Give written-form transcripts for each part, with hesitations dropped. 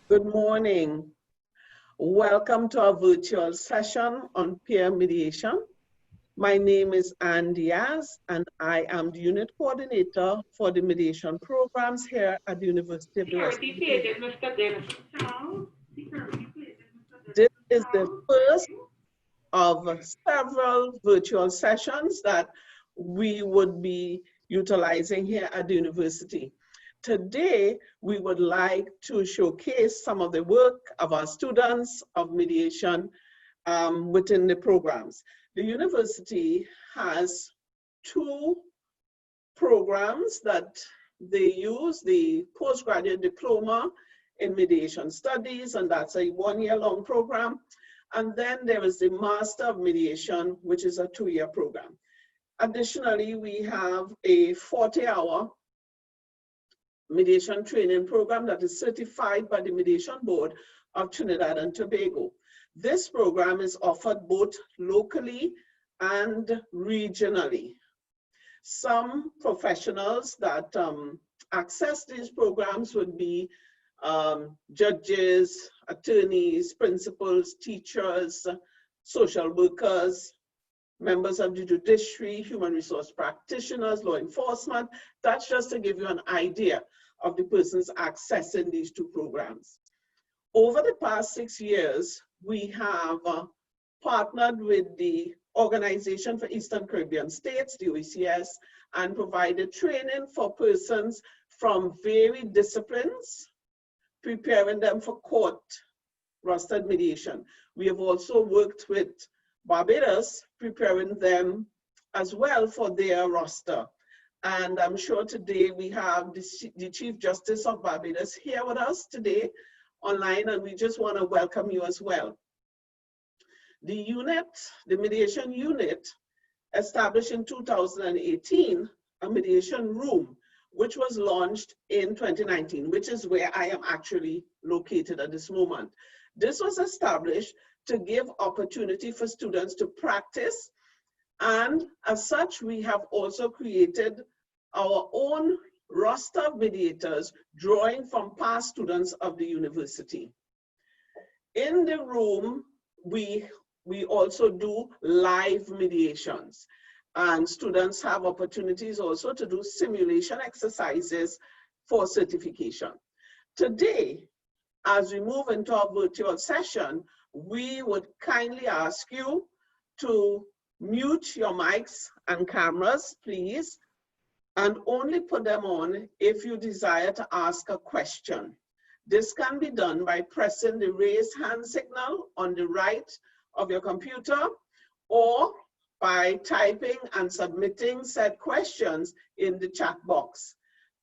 Good morning. Welcome to our virtual session on peer mediation. My name is Ann Diaz, and I am the unit coordinator for the mediation programs here at the University of the West Indies. This is the first of several virtual sessions that we would be utilizing here at the university. Today, we would like to showcase some of the work of our students of mediation within the programs. The university has two programs that they use, the postgraduate diploma in mediation studies, and that's a one-year-long program. And then there is the Master of Mediation, which is a two-year program. Additionally, we have a 40-hour mediation training program that is certified by the Mediation Board of Trinidad and Tobago. This program is offered both locally and regionally. Some professionals that access these programs would be judges, attorneys, principals, teachers, social workers, members of the judiciary, human resource practitioners, law enforcement. That's just to give you an idea of the persons accessing these two programs. Over the past 6 years, we have partnered with the Organization for Eastern Caribbean States, the OECS, and provided training for persons from varied disciplines, preparing them for court rostered mediation. We have also worked with Barbados, preparing them as well for their roster. And I'm sure today we have the Chief Justice of Barbados here with us today online, and we just want to welcome you as well. The unit, the Mediation Unit, established in 2018, a mediation room, which was launched in 2019, which is where I am actually located at this moment. This was established to give opportunity for students to practice, and as such, we have also created our own roster of mediators, drawing from past students of the university. In the room, we also do live mediations, and students have opportunities also to do simulation exercises for certification. Today, as we move into our virtual session, we would kindly ask you to mute your mics and cameras, please, and only put them on if you desire to ask a question. This can be done by pressing the raise hand signal on the right of your computer, or by typing and submitting said questions in the chat box.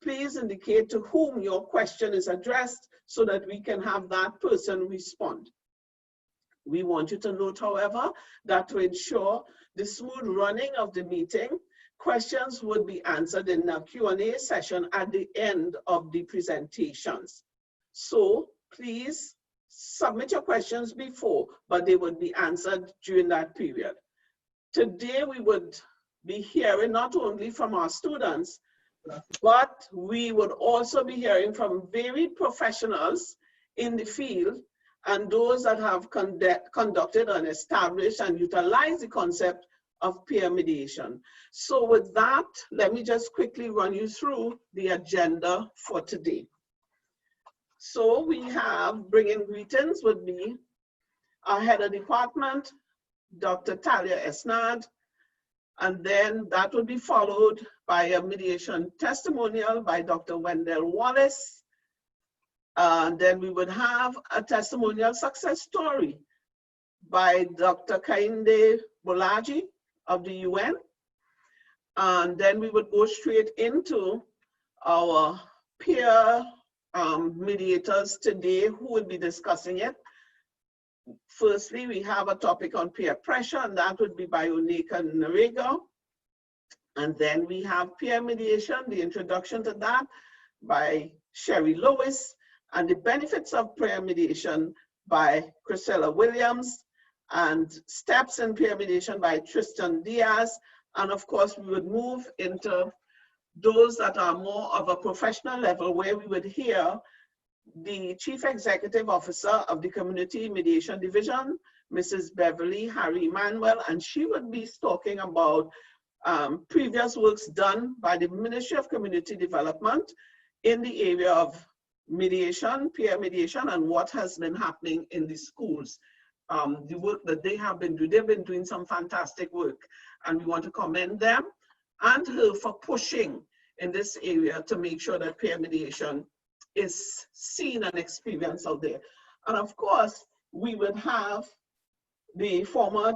Please indicate to whom your question is addressed so that we can have that person respond. We want you to note, however, that to ensure the smooth running of the meeting, questions would be answered in a Q&A session at the end of the presentations. So please submit your questions before, but they would be answered during that period. Today, we would be hearing not only from our students, but we would also be hearing from varied professionals in the field and those that have conducted and established and utilized the concept of peer mediation. So with that, let me just quickly run you through the agenda for today. So we have bringing greetings with me, our head of department, Dr. Talia Esnad, and then that will be followed by a mediation testimonial by Dr. Wendell Wallace. Then we would have a testimonial success story by Dr. Kainde Bolaji of the UN. And then we would go straight into our peer mediators today who will be discussing it. Firstly, we have a topic on peer pressure, and that would be by Onika Narega. And then we have peer mediation, the introduction to that by Sherry Lewis, and the benefits of peer mediation by Priscilla Williams, and steps in peer mediation by Tristan Diaz. And of course, we would move into those that are more of a professional level, where we would hear the Chief Executive Officer of the Community Mediation Division, Mrs. Beverly Harry Manuel, and she would be talking about previous works done by the Ministry of Community Development in the area of mediation, peer mediation, and what has been happening in the schools. The work that they have been doing, they've been doing some fantastic work, and we want to commend them and her for pushing in this area to make sure that peer mediation is seen and experienced out there. And of course, we would have the former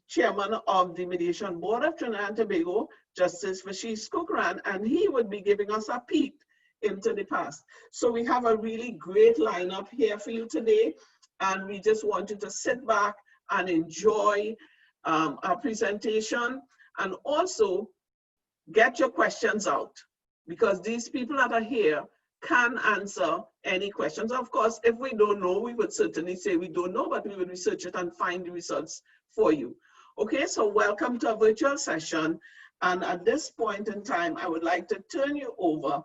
chairman of the Mediation Board of Trinidad and Tobago, Justice Vashish Kukran, and he would be giving us a peek into the past. So we have a really great lineup here for you today, and we just want you to sit back and enjoy our presentation, and also get your questions out, because these people that are here can answer any questions. Of course, if we don't know, we would certainly say we don't know, but we will research it and find the results for you. Okay, so welcome to a virtual session. And at this point in time, I would like to turn you over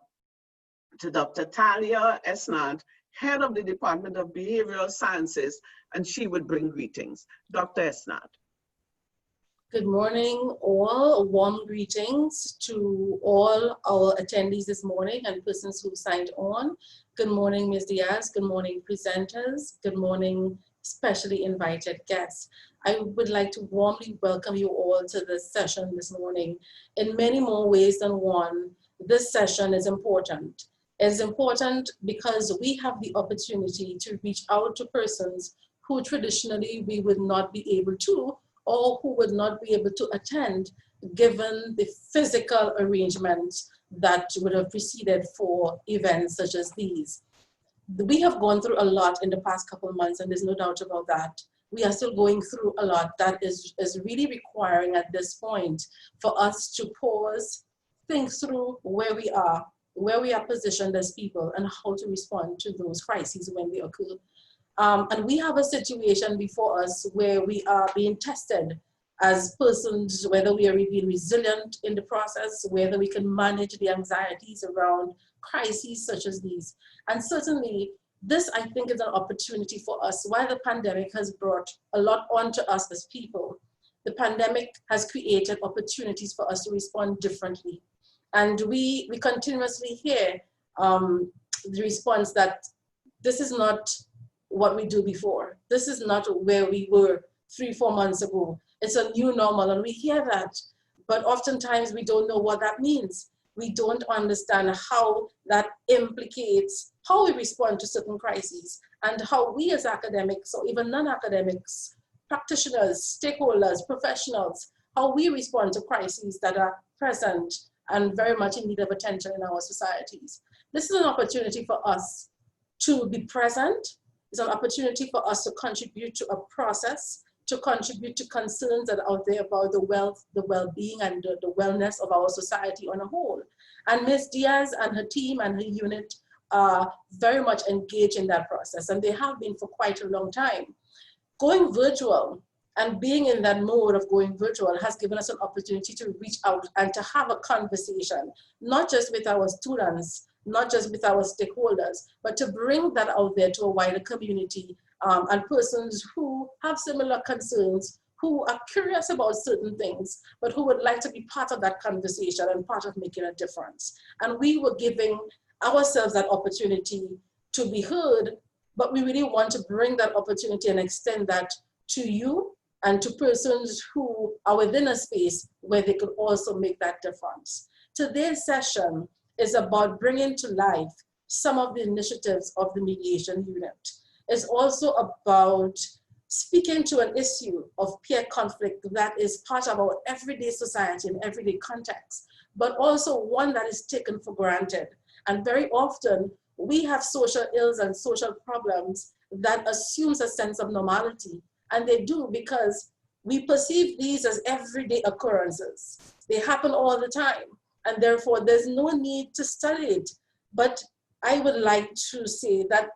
to Dr. Talia Esnad, Head of the Department of Behavioural Sciences, and she would bring greetings. Dr. Esnad. Good morning, all. Warm greetings to all our attendees this morning and persons who signed on. Good morning, Ms. Diaz. Good morning, presenters. Good morning, specially invited guests. I would like to warmly welcome you all to this session this morning. In many more ways than one, this session is important. It's important because we have the opportunity to reach out to persons who traditionally we would not be able to, or who would not be able to attend given the physical arrangements that would have preceded for events such as these. We have gone through a lot in the past couple of months, and there's no doubt about that. We are still going through a lot that is really requiring at this point for us to pause, think through where we are positioned as people, and how to respond to those crises when they occur. And we have a situation before us where we are being tested as persons, whether we are being resilient in the process, whether we can manage the anxieties around crises such as these. And certainly, this, I think, is an opportunity for us. While the pandemic has brought a lot onto us as people, the pandemic has created opportunities for us to respond differently. And we continuously hear the response that this is not what we do before. This is not where we were 3-4 months ago. It's a new normal, and we hear that, but oftentimes we don't know what that means. We don't understand how that implicates how we respond to certain crises, and how we as academics, or even non-academics, practitioners, stakeholders, professionals, how we respond to crises that are present and very much in need of attention in our societies. This is an opportunity for us to be present. It's an opportunity for us to contribute to a process, to contribute to concerns that are out there about the well-being and the wellness of our society on a whole. And Ms. Diaz and her team and her unit are very much engaged in that process, and they have been for quite a long time. Going virtual and being in that mode of going virtual has given us an opportunity to reach out and to have a conversation, not just with our students, not just with our stakeholders, but to bring that out there to a wider community and persons who have similar concerns, who are curious about certain things, but who would like to be part of that conversation and part of making a difference. And we were giving ourselves that opportunity to be heard, but we really want to bring that opportunity and extend that to you and to persons who are within a space where they could also make that difference. Today's session is about bringing to life some of the initiatives of the Mediation Unit. It's also about speaking to an issue of peer conflict that is part of our everyday society and everyday context, but also one that is taken for granted. And very often, we have social ills and social problems that assumes a sense of normality. And they do, because we perceive these as everyday occurrences. They happen all the time, and therefore there's no need to study it. But I would like to say that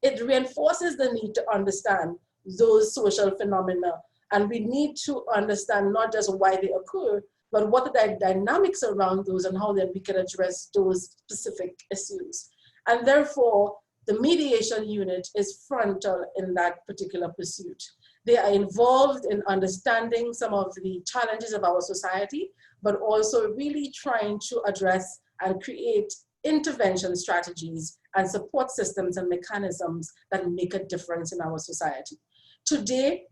it reinforces the need to understand those social phenomena. And we need to understand not just why they occur, but what are the dynamics around those and how then we can address those specific issues. And therefore, The mediation unit is frontal in that particular pursuit. They are involved in understanding some of the challenges of our society, but also really trying to address and create intervention strategies and support systems and mechanisms that make a difference in our society. Today,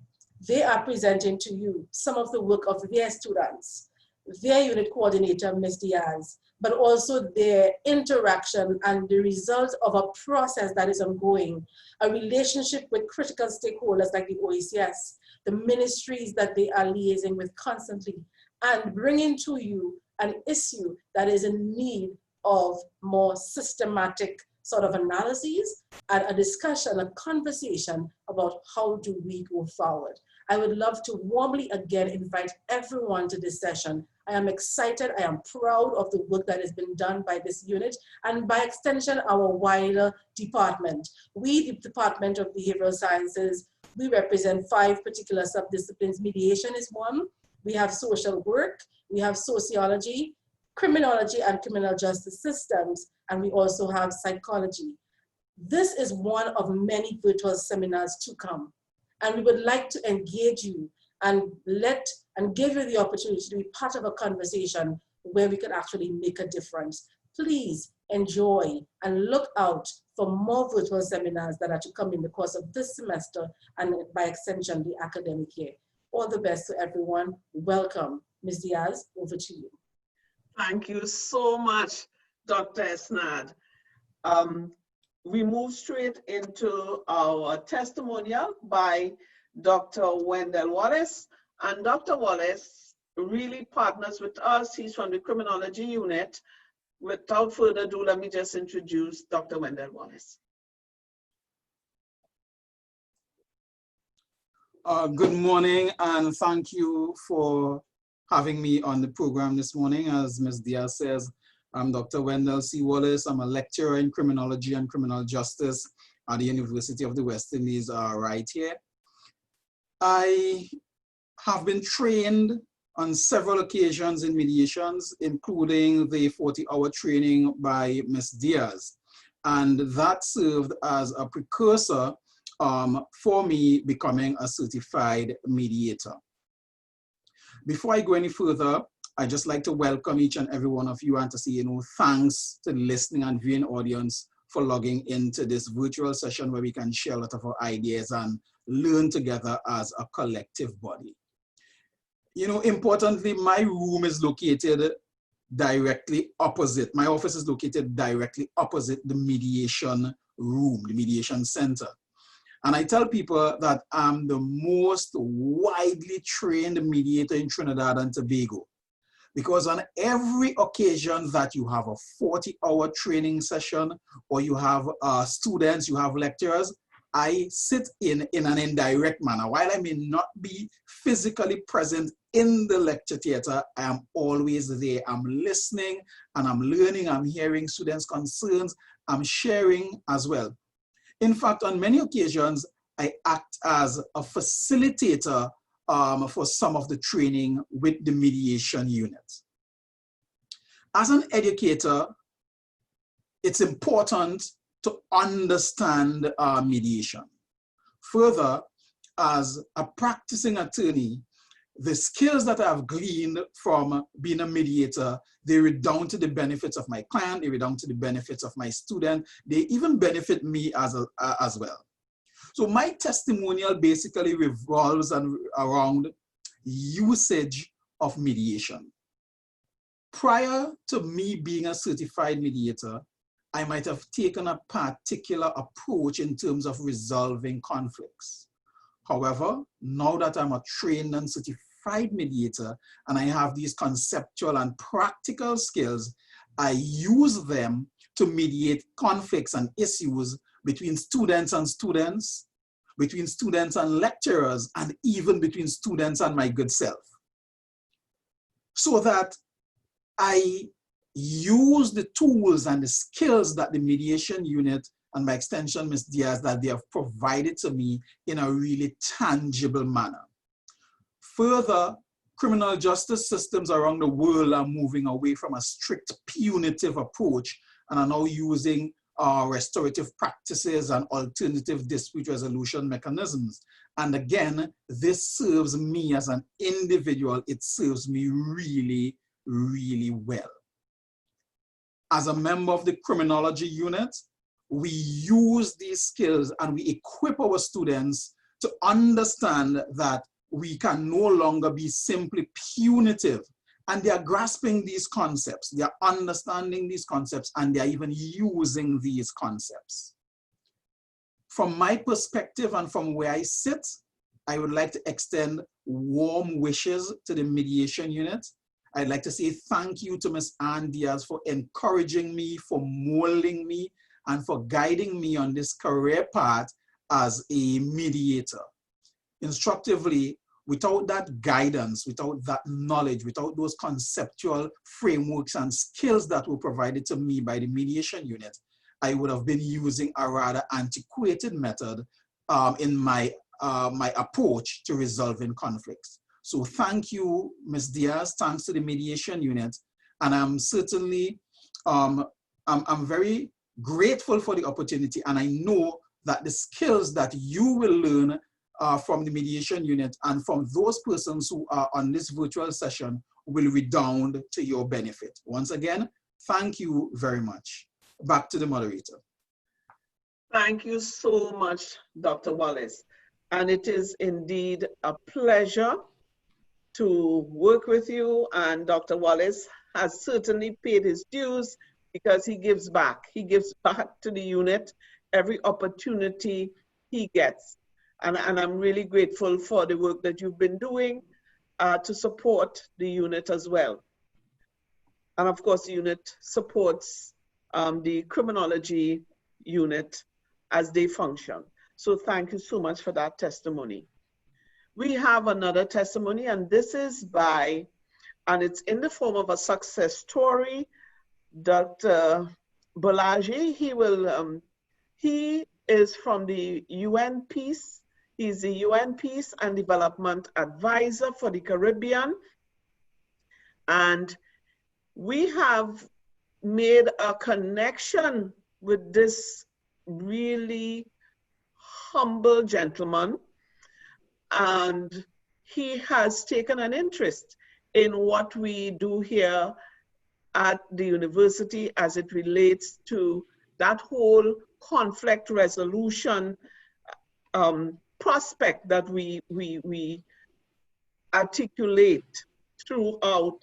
they are presenting to you some of the work of their students, their unit coordinator, Ms. Diaz, but also their interaction and the result of a process that is ongoing, a relationship with critical stakeholders like the OECS, the ministries that they are liaising with constantly, and bringing to you an issue that is in need of more systematic sort of analyses and a discussion, a conversation about how do we go forward. I would love to warmly again invite everyone to this session. I am excited, I am proud of the work that has been done by this unit and by extension our wider department. We, the Department of Behavioural Sciences, we represent 5 particular subdisciplines. Mediation is one. We have social work, we have sociology, criminology and criminal justice systems, and we also have psychology. This is one of many virtual seminars to come. And we would like to engage you and give you the opportunity to be part of a conversation where we can actually make a difference. Please enjoy and look out for more virtual seminars that are to come in the course of this semester and by extension, the academic year. All the best to everyone. Welcome. Ms. Diaz, over to you. Thank you so much, Dr. Esnad. We move straight into our testimonial by Dr. Wendell Wallace. And Dr. Wallace really partners with us. He's from the Criminology Unit. Without further ado, let me just introduce Dr. Wendell Wallace. Good morning, and thank you for having me on the program this morning. As Ms. Diaz says, I'm Dr. Wendell C. Wallace. I'm a lecturer in criminology and criminal justice at the University of the West Indies right here. I have been trained on several occasions in mediations, including the 40-hour training by Ms. Diaz. And that served as a precursor for me becoming a certified mediator. Before I go any further, I'd just like to welcome each and every one of you and to say, thanks to the listening and viewing audience for logging into this virtual session where we can share a lot of our ideas and learn together as a collective body. Importantly, my room is located directly opposite, my office is located directly opposite the mediation room, the mediation center. And I tell people that I'm the most widely trained mediator in Trinidad and Tobago. Because on every occasion that you have a 40-hour training session, or you have students, you have lecturers, I sit in an indirect manner. While I may not be physically present in the lecture theater, I am always there. I'm listening and I'm learning, I'm hearing students' concerns, I'm sharing as well. In fact, on many occasions, I act as a facilitator for some of the training with the mediation unit. As an educator, it's important to understand mediation. Further, as a practicing attorney, the skills that I've gleaned from being a mediator, they redound to the benefits of my client, they redound to the benefits of my student, they even benefit me as well. So my testimonial basically revolves around usage of mediation. Prior to me being a certified mediator, I might have taken a particular approach in terms of resolving conflicts. However, now that I'm a trained and certified mediator and I have these conceptual and practical skills, I use them to mediate conflicts and issues between students and students, between students and lecturers, and even between students and my good self. So that I use the tools and the skills that the mediation unit and by extension, Ms. Diaz, that they have provided to me in a really tangible manner. Further, criminal justice systems around the world are moving away from a strict punitive approach and are now using restorative practices and alternative dispute resolution mechanisms. And again, this serves me as an individual. It serves me really, really well. As a member of the criminology unit, we use these skills and we equip our students to understand that we can no longer be simply punitive. And they are grasping these concepts, they are understanding these concepts, and they are even using these concepts. From my perspective and from where I sit, I would like to extend warm wishes to the mediation unit. I'd like to say thank you to Ms. Ann Diaz for encouraging me, for molding me, and for guiding me on this career path as a mediator. Instructively, without that guidance, without that knowledge, without those conceptual frameworks and skills that were provided to me by the mediation unit, I would have been using a rather antiquated method in my approach to resolving conflicts. So thank you, Ms. Diaz, thanks to the mediation unit. And I'm certainly, I'm very grateful for the opportunity, and I know that the skills that you will learn from the mediation unit and from those persons who are on this virtual session will redound to your benefit. Once again, thank you very much. Back to the moderator. Thank you so much, Dr. Wallace. And it is indeed a pleasure to work with you. And Dr. Wallace has certainly paid his dues because he gives back. He gives back to the unit every opportunity he gets. And I'm really grateful for the work that you've been doing to support the unit as well. And of course, the unit supports the criminology unit as they function. So thank you so much for that testimony. We have another testimony, and this is by, and it's in the form of a success story. Dr. Balaji, he is from the UN Peace. He's the UN Peace and Development Advisor for the Caribbean. And we have made a connection with this really humble gentleman. And he has taken an interest in what we do here at the university as it relates to that whole conflict resolution prospect that we articulate throughout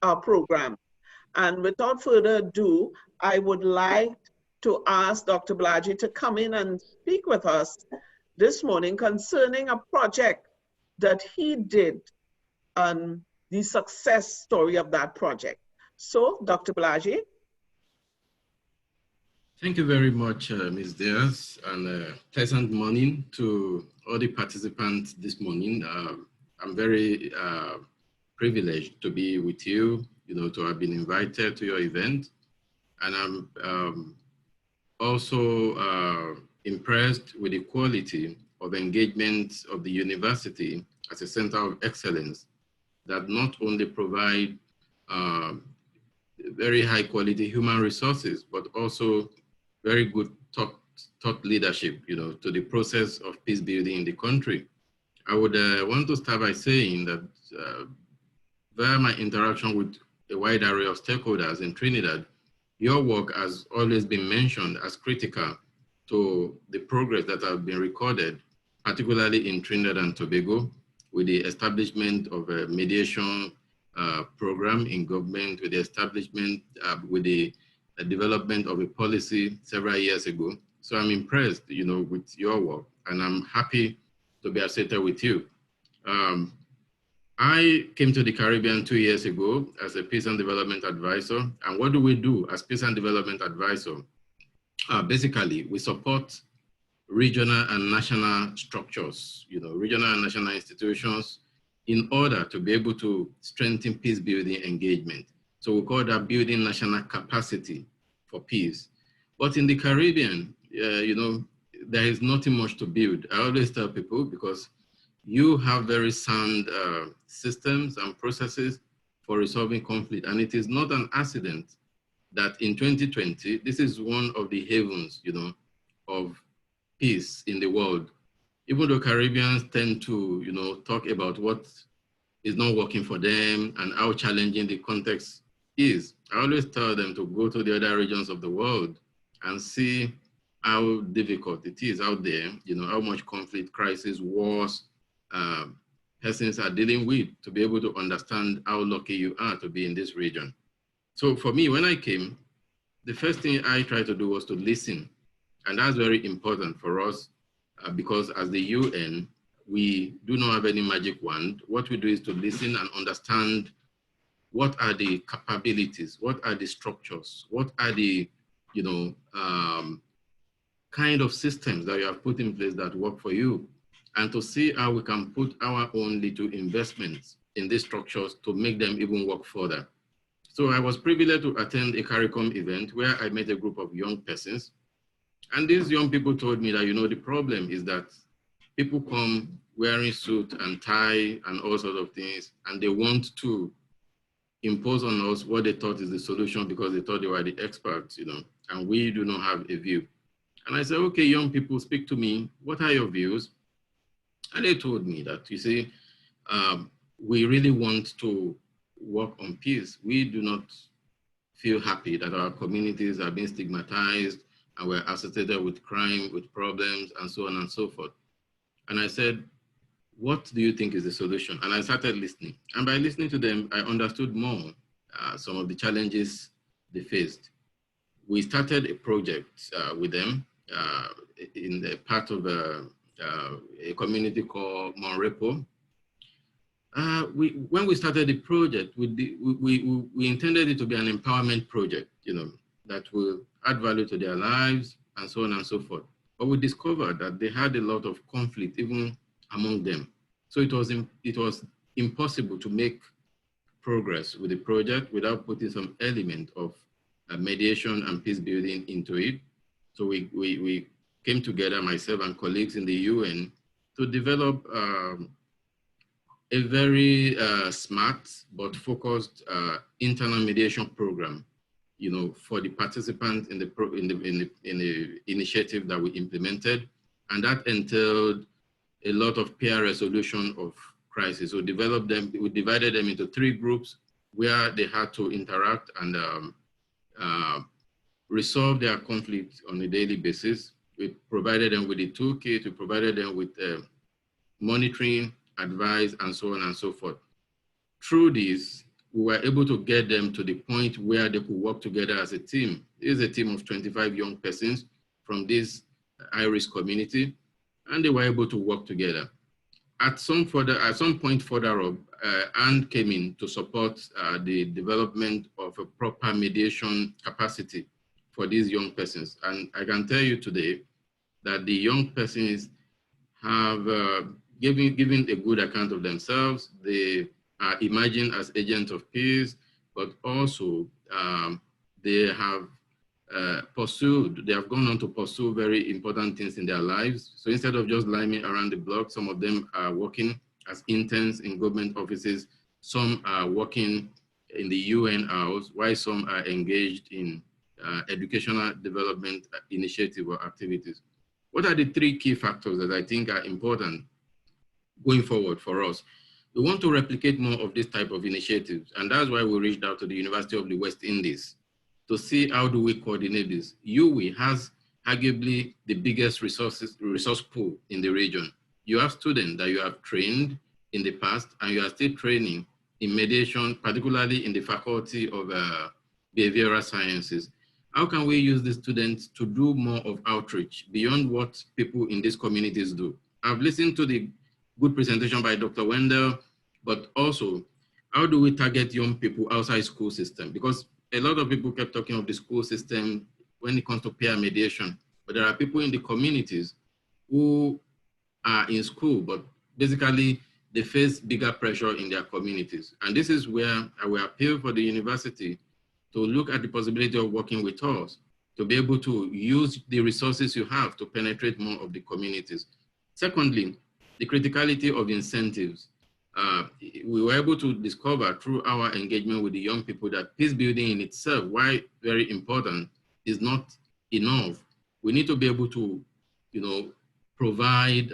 our program. And without further ado, I would like to ask Dr. Balaji to come in and speak with us this morning concerning a project that he did and the success story of that project. So, Dr. Balaji. Thank you very much, Ms. Diaz, and pleasant morning to all the participants this morning. I'm very privileged to be with you, to have been invited to your event. And I'm also impressed with the quality of engagement of the university as a center of excellence that not only provide very high quality human resources, but also very good thought leadership, to the process of peace building in the country. I would want to start by saying that via my interaction with a wide array of stakeholders in Trinidad, your work has always been mentioned as critical to the progress that have been recorded, particularly in Trinidad and Tobago, with the establishment of a mediation program in government, with the establishment, with the development of a policy several years ago. So I'm impressed, with your work, and I'm happy to be associated with you. I came to the Caribbean 2 years ago as a Peace and Development Advisor. And what do we do as Peace and Development Advisor? Basically, we support regional and national structures, regional and national institutions in order to be able to strengthen peace building engagement. So we call that building national capacity for peace. But in the Caribbean, there is nothing much to build. I always tell people, because you have very sound systems and processes for resolving conflict, and it is not an accident that in 2020, this is one of the havens, you know, of peace in the world. Even though Caribbeans tend to, you know, talk about what is not working for them and how challenging the context is, I always tell them to go to the other regions of the world and see how difficult it is out there, you know, how much conflict, crisis, wars, persons are dealing with, to be able to understand how lucky you are to be in this region. So for me, when I came, the first thing I tried to do was to listen. And that's very important for us because as the UN, we do not have any magic wand. What we do is to listen and understand what are the capabilities, what are the structures, what are the, you know, kind of systems that you have put in place that work for you, and to see how we can put our own little investments in these structures to make them even work further. So I was privileged to attend a CARICOM event where I met a group of young persons. And these young people told me that, you know, the problem is that people come wearing suit and tie and all sorts of things, and they want to impose on us what they thought is the solution because they thought they were the experts, you know, and we do not have a view. And I said, okay, young people, speak to me. What are your views? And they told me that, you see, we really want to work on peace. We do not feel happy that our communities are being stigmatized and we're associated with crime, with problems, and so on and so forth. And I said, what do you think is the solution? And I started listening. And by listening to them, I understood more some of the challenges they faced. We started a project with them in the part of a community called Monrepo. When we started the project, we intended it to be an empowerment project, you know, that will add value to their lives and so on and so forth. But we discovered that they had a lot of conflict even among them. So it was impossible to make progress with the project without putting some element of mediation and peace building into it. So we came together, myself and colleagues in the UN, to develop a very smart but focused internal mediation program, you know, for the participants in the initiative that we implemented, and that entailed a lot of peer resolution of crisis. We divided them into 3 groups where they had to interact and resolve their conflict on a daily basis. We provided them with a toolkit, we provided them with monitoring, advice, and so on and so forth. Through this, we were able to get them to the point where they could work together as a team. It is a team of 25 young persons from this high-risk community, and they were able to work together. At some point further up, Anne came in to support the development of a proper mediation capacity for these young persons. And I can tell you today that the young persons have given a good account of themselves. They are emerging as agents of peace, but also they have gone on to pursue very important things in their lives. So instead of just lying around the block, some of them are working as interns in government offices, some are working in the UN house, while some are engaged in educational development initiative or activities. What are the 3 key factors that I think are important going forward for us? We want to replicate more of this type of initiatives, and that's why we reached out to the University of the West Indies to see how do we coordinate this. UWI has arguably the biggest resource pool in the region. You have students that you have trained in the past, and you are still training in mediation, particularly in the Faculty of Behavioural Sciences. How can we use the students to do more of outreach beyond what people in these communities do? I've listened to the good presentation by Dr. Wendell, but also how do we target young people outside school system? Because a lot of people kept talking of the school system when it comes to peer mediation, but there are people in the communities who are in school, but basically they face bigger pressure in their communities. And this is where I will appeal for the university to look at the possibility of working with us, to be able to use the resources you have to penetrate more of the communities. Secondly, the criticality of incentives. we were able to discover through our engagement with the young people that peace building in itself, while very important, is not enough. We need to be able to, provide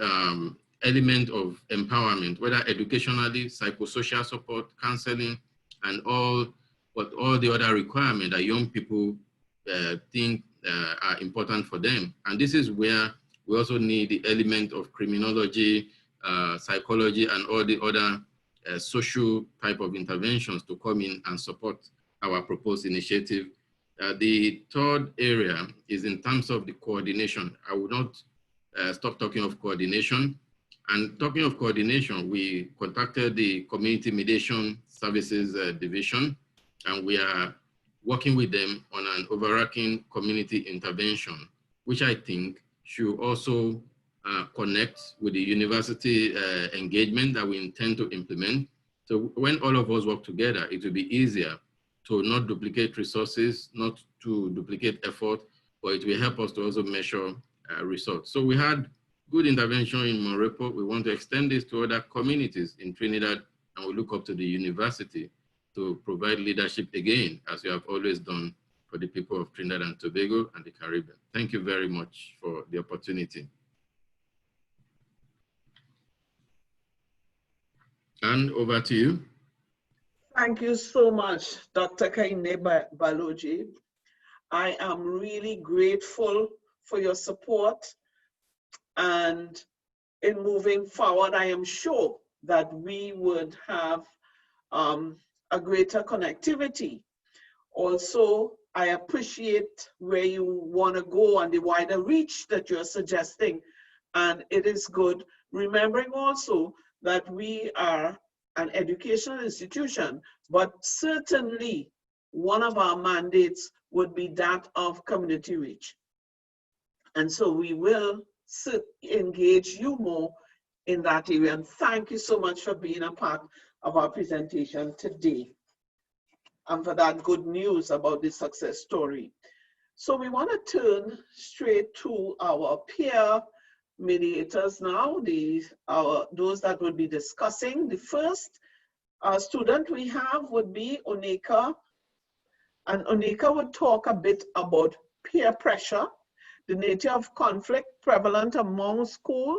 element of empowerment, whether educationally, psychosocial support, counseling, and all the other requirements that young people think are important for them. And this is where we also need the element of criminology, psychology, and all the other social type of interventions to come in and support our proposed initiative. The third area is in terms of the coordination. I will not stop talking of coordination. And talking of coordination, we contacted the Community Mediation Services Division, and we are working with them on an overarching community intervention, which I think should also connect with the university engagement that we intend to implement. So when all of us work together, it will be easier to not duplicate resources, not to duplicate effort, but it will help us to also measure results. So we had good intervention in Morepo. We want to extend this to other communities in Trinidad, and we look up to the university to provide leadership again, as you have always done for the people of Trinidad and Tobago and the Caribbean. Thank you very much for the opportunity. And over to you. Thank you so much, Dr. Kaine Baloji. I am really grateful for your support, and in moving forward, I am sure that we would have a greater connectivity. Also, I appreciate where you want to go and the wider reach that you're suggesting, and it is good. Remembering also that we are an educational institution, but certainly one of our mandates would be that of community reach. And so we will engage you more in that area. And thank you so much for being a part of our presentation today and for that good news about the success story. So we want to turn straight to our peer mediators now, those that will be discussing. The first student we have would be Onika, and Onika would talk a bit about peer pressure, the nature of conflict prevalent among school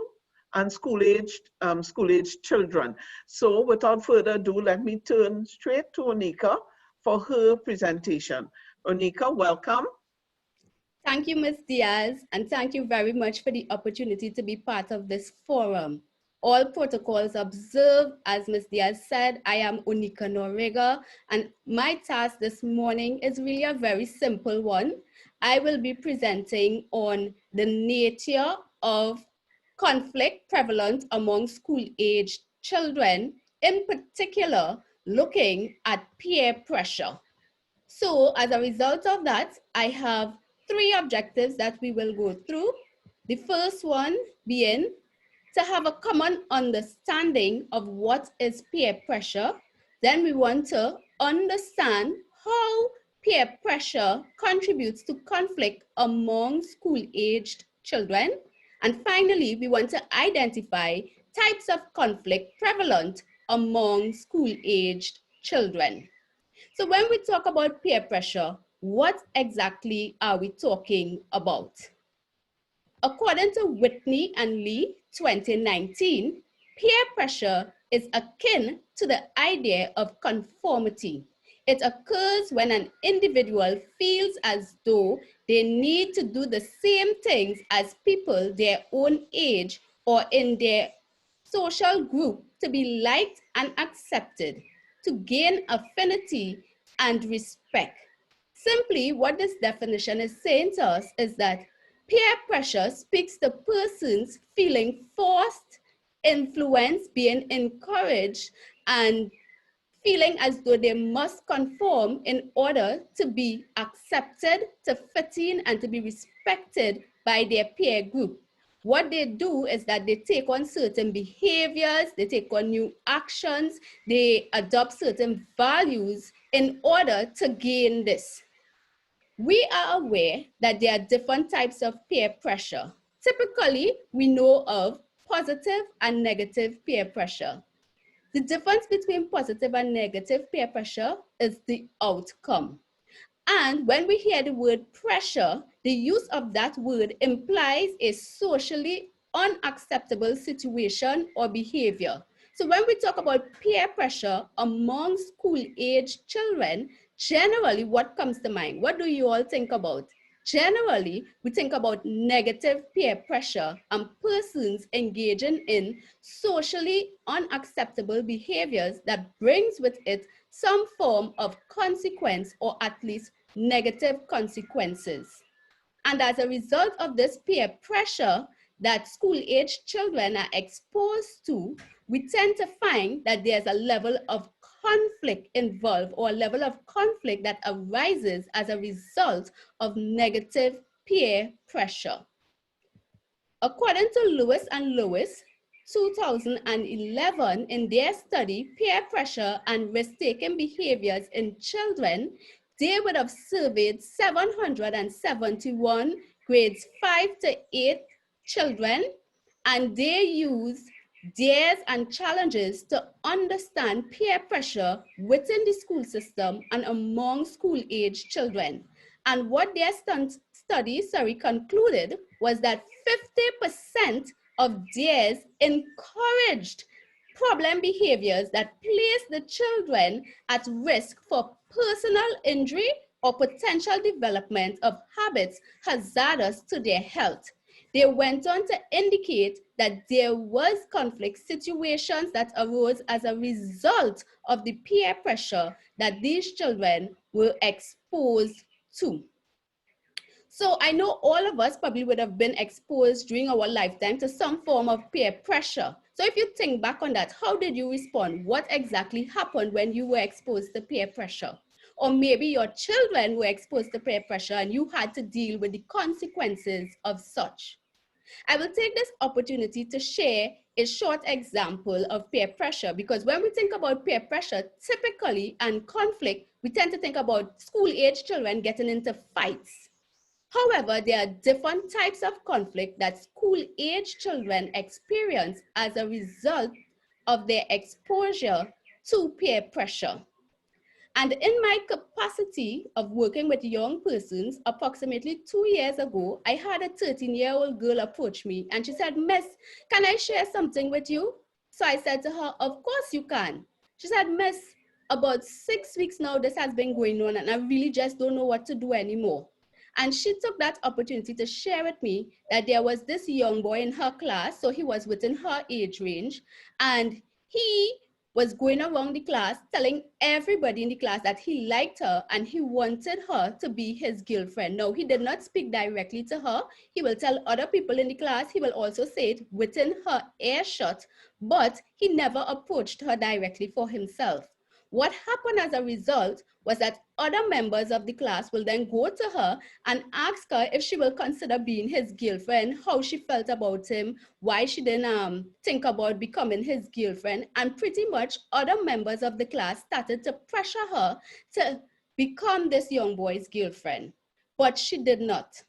and school-aged children. So without further ado, let me turn straight to Onika for her presentation. Onika, welcome. Thank you, Ms. Diaz, and thank you very much for the opportunity to be part of this forum. All protocols observed. As Ms. Diaz said, I am Onika Norega, and my task this morning is really a very simple one. I will be presenting on the nature of conflict prevalent among school-aged children, in particular, looking at peer pressure. So as a result of that, I have 3 objectives that we will go through. The first one being to have a common understanding of what is peer pressure. Then we want to understand how peer pressure contributes to conflict among school-aged children. And finally, we want to identify types of conflict prevalent among school-aged children. So when we talk about peer pressure, what exactly are we talking about? According to Whitney and Lee, 2019, peer pressure is akin to the idea of conformity. It occurs when an individual feels as though they need to do the same things as people their own age or in their social group to be liked and accepted, to gain affinity and respect. Simply, what this definition is saying to us is that peer pressure speaks to persons feeling forced, influenced, being encouraged, and feeling as though they must conform in order to be accepted, to fit in, and to be respected by their peer group. What they do is that they take on certain behaviors, they take on new actions, they adopt certain values in order to gain this. We are aware that there are different types of peer pressure. Typically, we know of positive and negative peer pressure. The difference between positive and negative peer pressure is the outcome. And when we hear the word pressure, the use of that word implies a socially unacceptable situation or behavior. So when we talk about peer pressure among school-age children, generally what comes to mind? What do you all think about? Generally, we think about negative peer pressure and persons engaging in socially unacceptable behaviors that brings with it some form of consequence or at least negative consequences. And as a result of this peer pressure that school-age children are exposed to, we tend to find that there's a level of conflict involved or a level of conflict that arises as a result of negative peer pressure. According to Lewis and Lewis, 2011, in their study, Peer Pressure and Risk-Taking Behaviors in Children, they would have surveyed 771 grades 5 to 8 children, and they used dares and challenges to understand peer pressure within the school system and among school-age children. And what their study concluded was that 50% of dares encouraged problem behaviors that place the children at risk for personal injury or potential development of habits hazardous to their health. They went on to indicate that there was conflict situations that arose as a result of the peer pressure that these children were exposed to. So I know all of us probably would have been exposed during our lifetime to some form of peer pressure. So if you think back on that, how did you respond? What exactly happened when you were exposed to peer pressure? Or maybe your children were exposed to peer pressure and you had to deal with the consequences of such. I will take this opportunity to share a short example of peer pressure, because when we think about peer pressure, typically and conflict, we tend to think about school-age children getting into fights. However, there are different types of conflict that school-age children experience as a result of their exposure to peer pressure. And in my capacity of working with young persons, approximately 2 years ago, I had a 13-year-old girl approach me and she said, "Miss, can I share something with you?" So I said to her, "Of course you can." She said, "Miss, about 6 weeks now, this has been going on and I really just don't know what to do anymore." And she took that opportunity to share with me that there was this young boy in her class, so he was within her age range, and he was going around the class telling everybody in the class that he liked her and he wanted her to be his girlfriend. No, he did not speak directly to her. He will tell other people in the class. He will also say it within her earshot, but he never approached her directly for himself. What happened as a result was that other members of the class will then go to her and ask her if she will consider being his girlfriend, how she felt about him, why she didn't think about becoming his girlfriend. And pretty much other members of the class started to pressure her to become this young boy's girlfriend, but she did not.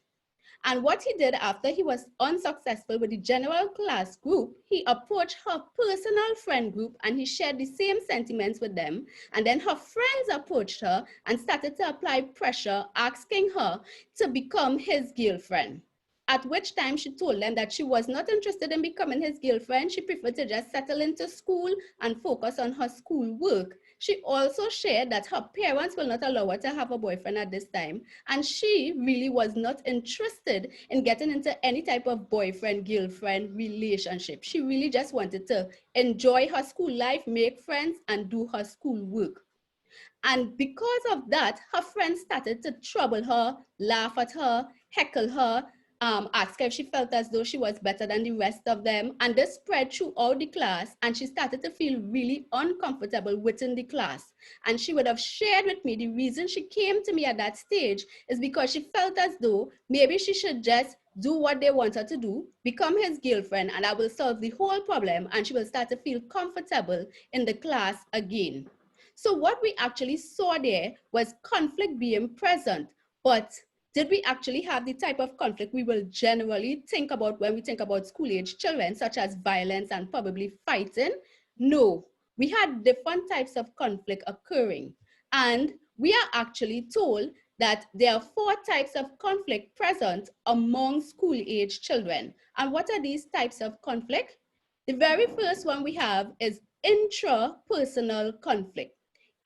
And what he did after he was unsuccessful with the general class group, he approached her personal friend group and he shared the same sentiments with them. And then her friends approached her and started to apply pressure, asking her to become his girlfriend. At which time she told them that she was not interested in becoming his girlfriend. She preferred to just settle into school and focus on her school work. She also shared that her parents will not allow her to have a boyfriend at this time. And she really was not interested in getting into any type of boyfriend-girlfriend relationship. She really just wanted to enjoy her school life, make friends, and do her school work. And because of that, her friends started to trouble her, laugh at her, heckle her, ask her if she felt as though she was better than the rest of them. And this spread throughout the class, and she started to feel really uncomfortable within the class. And she would have shared with me the reason she came to me at that stage is because she felt as though maybe she should just do what they want her to do, become his girlfriend, and I will solve the whole problem, and she will start to feel comfortable in the class again. So what we actually saw there was conflict being present, but did we actually have the type of conflict we will generally think about when we think about school-age children, such as violence and probably fighting? No, we had different types of conflict occurring. And we are actually told that there are 4 types of conflict present among school-age children. And what are these types of conflict? The very first one we have is intrapersonal conflict.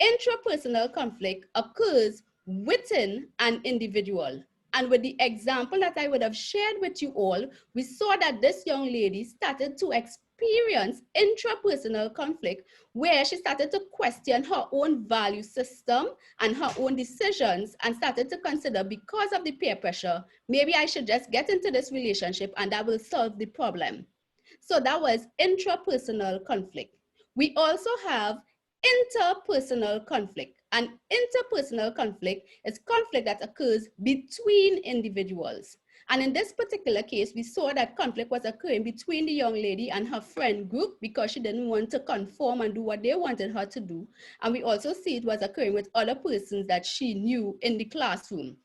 Intrapersonal conflict occurs within an individual. And with the example that I would have shared with you all, we saw that this young lady started to experience intrapersonal conflict where she started to question her own value system and her own decisions and started to consider, because of the peer pressure, maybe I should just get into this relationship and that will solve the problem. So that was intrapersonal conflict. We also have interpersonal conflict. And interpersonal conflict is conflict that occurs between individuals. And in this particular case, we saw that conflict was occurring between the young lady and her friend group because she didn't want to conform and do what they wanted her to do. And we also see it was occurring with other persons that she knew in the classroom.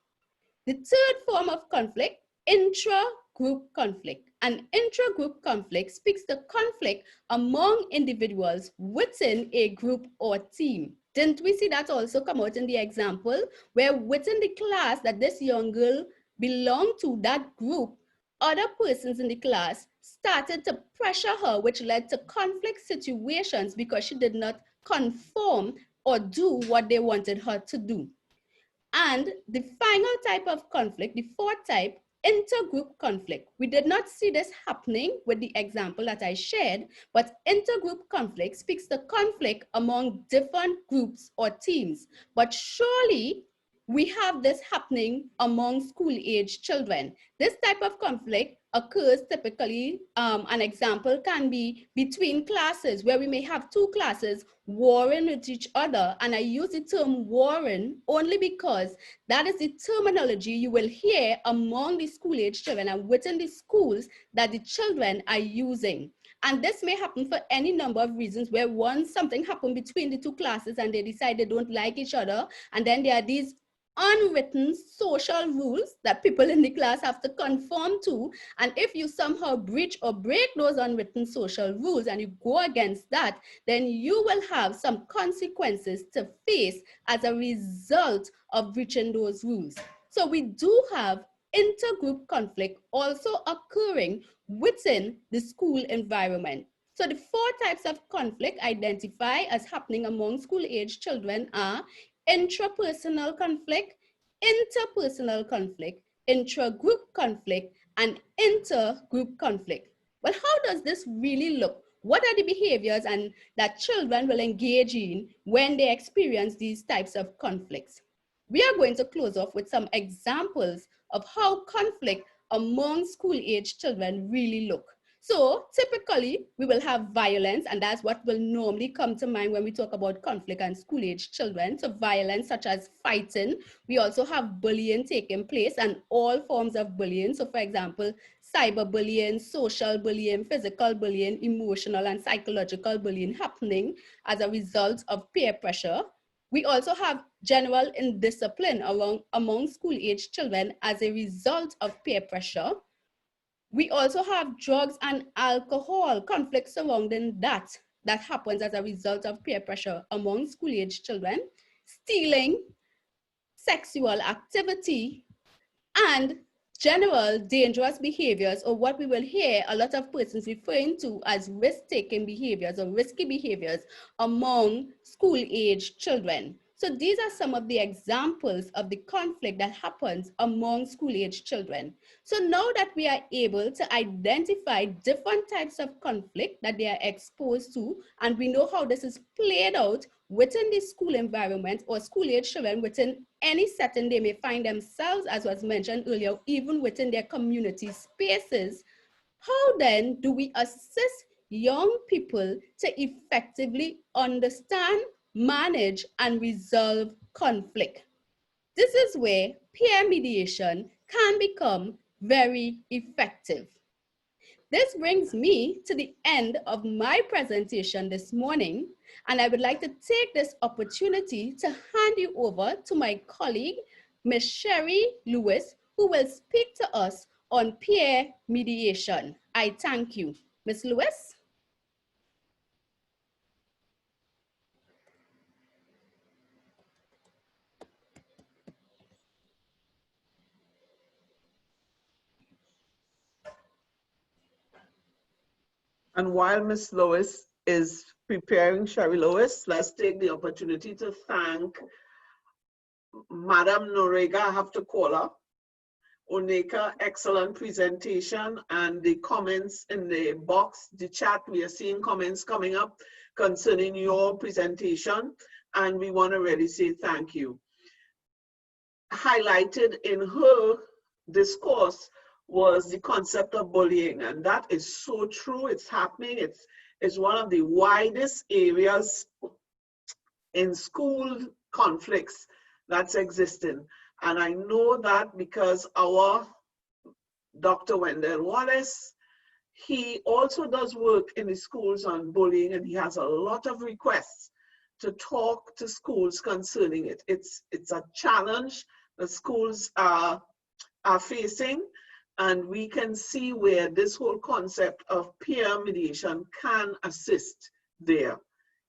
The third form of conflict, intra-group conflict. An intra-group conflict speaks to conflict among individuals within a group or team. Didn't we see that also come out in the example where within the class that this young girl belonged to, that group, other persons in the class started to pressure her, which led to conflict situations because she did not conform or do what they wanted her to do. And the final type of conflict, the fourth type, intergroup conflict. We did not see this happening with the example that I shared, but intergroup conflict speaks to conflict among different groups or teams. But surely we have this happening among school-age children. This type of conflict occurs typically, an example can be between classes where we may have 2 classes warring with each other. And I use the term warring only because that is the terminology you will hear among the school-age children and within the schools that the children are using. And this may happen for any number of reasons where something happened between the 2 classes and they decide they don't like each other. And then there are these unwritten social rules that people in the class have to conform to. And if you somehow breach or break those unwritten social rules and you go against that, then you will have some consequences to face as a result of breaching those rules. So we do have intergroup conflict also occurring within the school environment. So the 4 types of conflict identified as happening among school-age children are intrapersonal conflict, interpersonal conflict, intragroup conflict, and intergroup conflict. Well, how does this really look? What are the behaviors that children will engage in when they experience these types of conflicts? We are going to close off with some examples of how conflict among school-age children really look. So typically, we will have violence, and that's what will normally come to mind when we talk about conflict and school-age children. So violence such as fighting. We also have bullying taking place and all forms of bullying. So for example, cyberbullying, social bullying, physical bullying, emotional and psychological bullying happening as a result of peer pressure. We also have general indiscipline among school-age children as a result of peer pressure. We also have drugs and alcohol conflict surrounding that happens as a result of peer pressure among school-age children, stealing, sexual activity, and general dangerous behaviors, or what we will hear a lot of persons referring to as risk-taking behaviors or risky behaviors among school-age children. So these are some of the examples of the conflict that happens among school-age children. So now that we are able to identify different types of conflict that they are exposed to, and we know how this is played out within the school environment or school-age children within any setting they may find themselves, as was mentioned earlier, even within their community spaces, how then do we assist young people to effectively understand, manage, and resolve conflict? This is where peer mediation can become very effective. This brings me to the end of my presentation this morning, and I would like to take this opportunity to hand you over to my colleague, Ms. Sherry Lewis, who will speak to us on peer mediation. I thank you. Ms. Lewis? And while Ms. Lois is preparing, Sherry Lois, let's take the opportunity to thank Madam Norega, I have to call her. Onika, excellent presentation, and the comments in the box, the chat, we are seeing comments coming up concerning your presentation, and we want to really say thank you. Highlighted in her discourse was the concept of bullying, and that is so true. It's happening. It's one of the widest areas in school conflicts that's existing. And I know that because our Dr. Wendell Wallace, he also does work in the schools on bullying, and he has a lot of requests to talk to schools concerning it. It's a challenge that schools are facing, and we can see where this whole concept of peer mediation can assist there.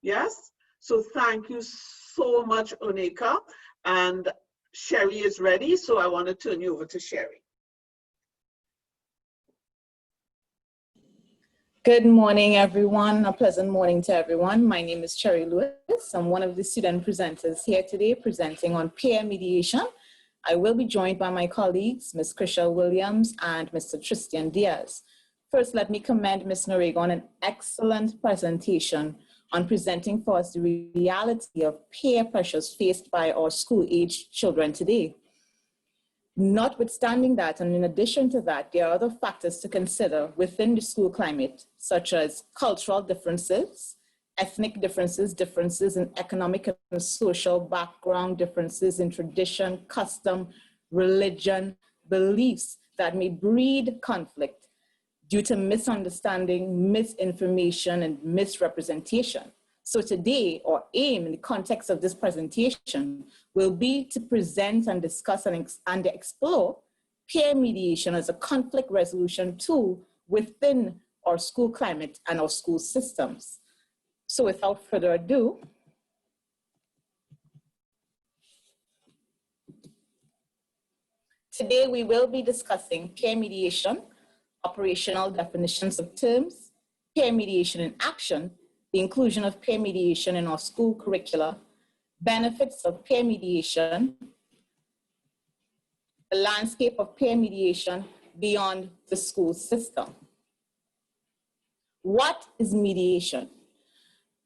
Yes? So thank you so much, Onika. And Sherry is ready, so I want to turn you over to Sherry. Good morning, everyone. A pleasant morning to everyone. My name is Sherry Lewis. I'm one of the student presenters here today presenting on peer mediation. I will be joined by my colleagues, Ms. Krisha Williams and Mr. Tristan Diaz. First, let me commend Ms. Norega on an excellent presentation on presenting for us the reality of peer pressures faced by our school-aged children today. Notwithstanding that, and in addition to that, there are other factors to consider within the school climate, such as cultural differences, ethnic differences, differences in economic and social background, differences in tradition, custom, religion, beliefs that may breed conflict due to misunderstanding, misinformation, and misrepresentation. So today, our aim in the context of this presentation will be to present and discuss and explore peer mediation as a conflict resolution tool within our school climate and our school systems. So without further ado, today we will be discussing peer mediation, operational definitions of terms, peer mediation in action, the inclusion of peer mediation in our school curricula, benefits of peer mediation, the landscape of peer mediation beyond the school system. What is mediation?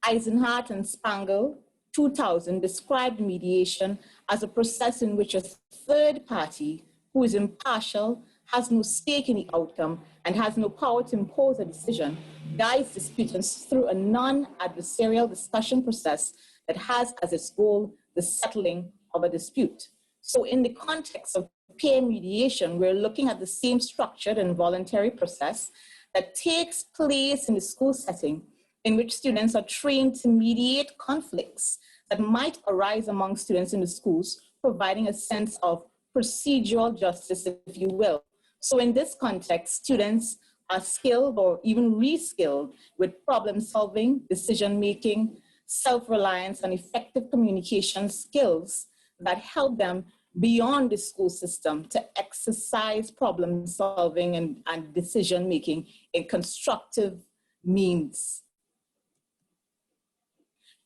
Eisenhardt and Spangel, 2000, described mediation as a process in which a third party who is impartial, has no stake in the outcome, and has no power to impose a decision, guides disputants through a non-adversarial discussion process that has as its goal the settling of a dispute. So in the context of peer mediation, we're looking at the same structured and voluntary process that takes place in the school setting, in which students are trained to mediate conflicts that might arise among students in the schools, providing a sense of procedural justice, if you will. So in this context, students are skilled or even re-skilled with problem solving, decision making, self-reliance, and effective communication skills that help them beyond the school system to exercise problem solving and decision making in constructive means.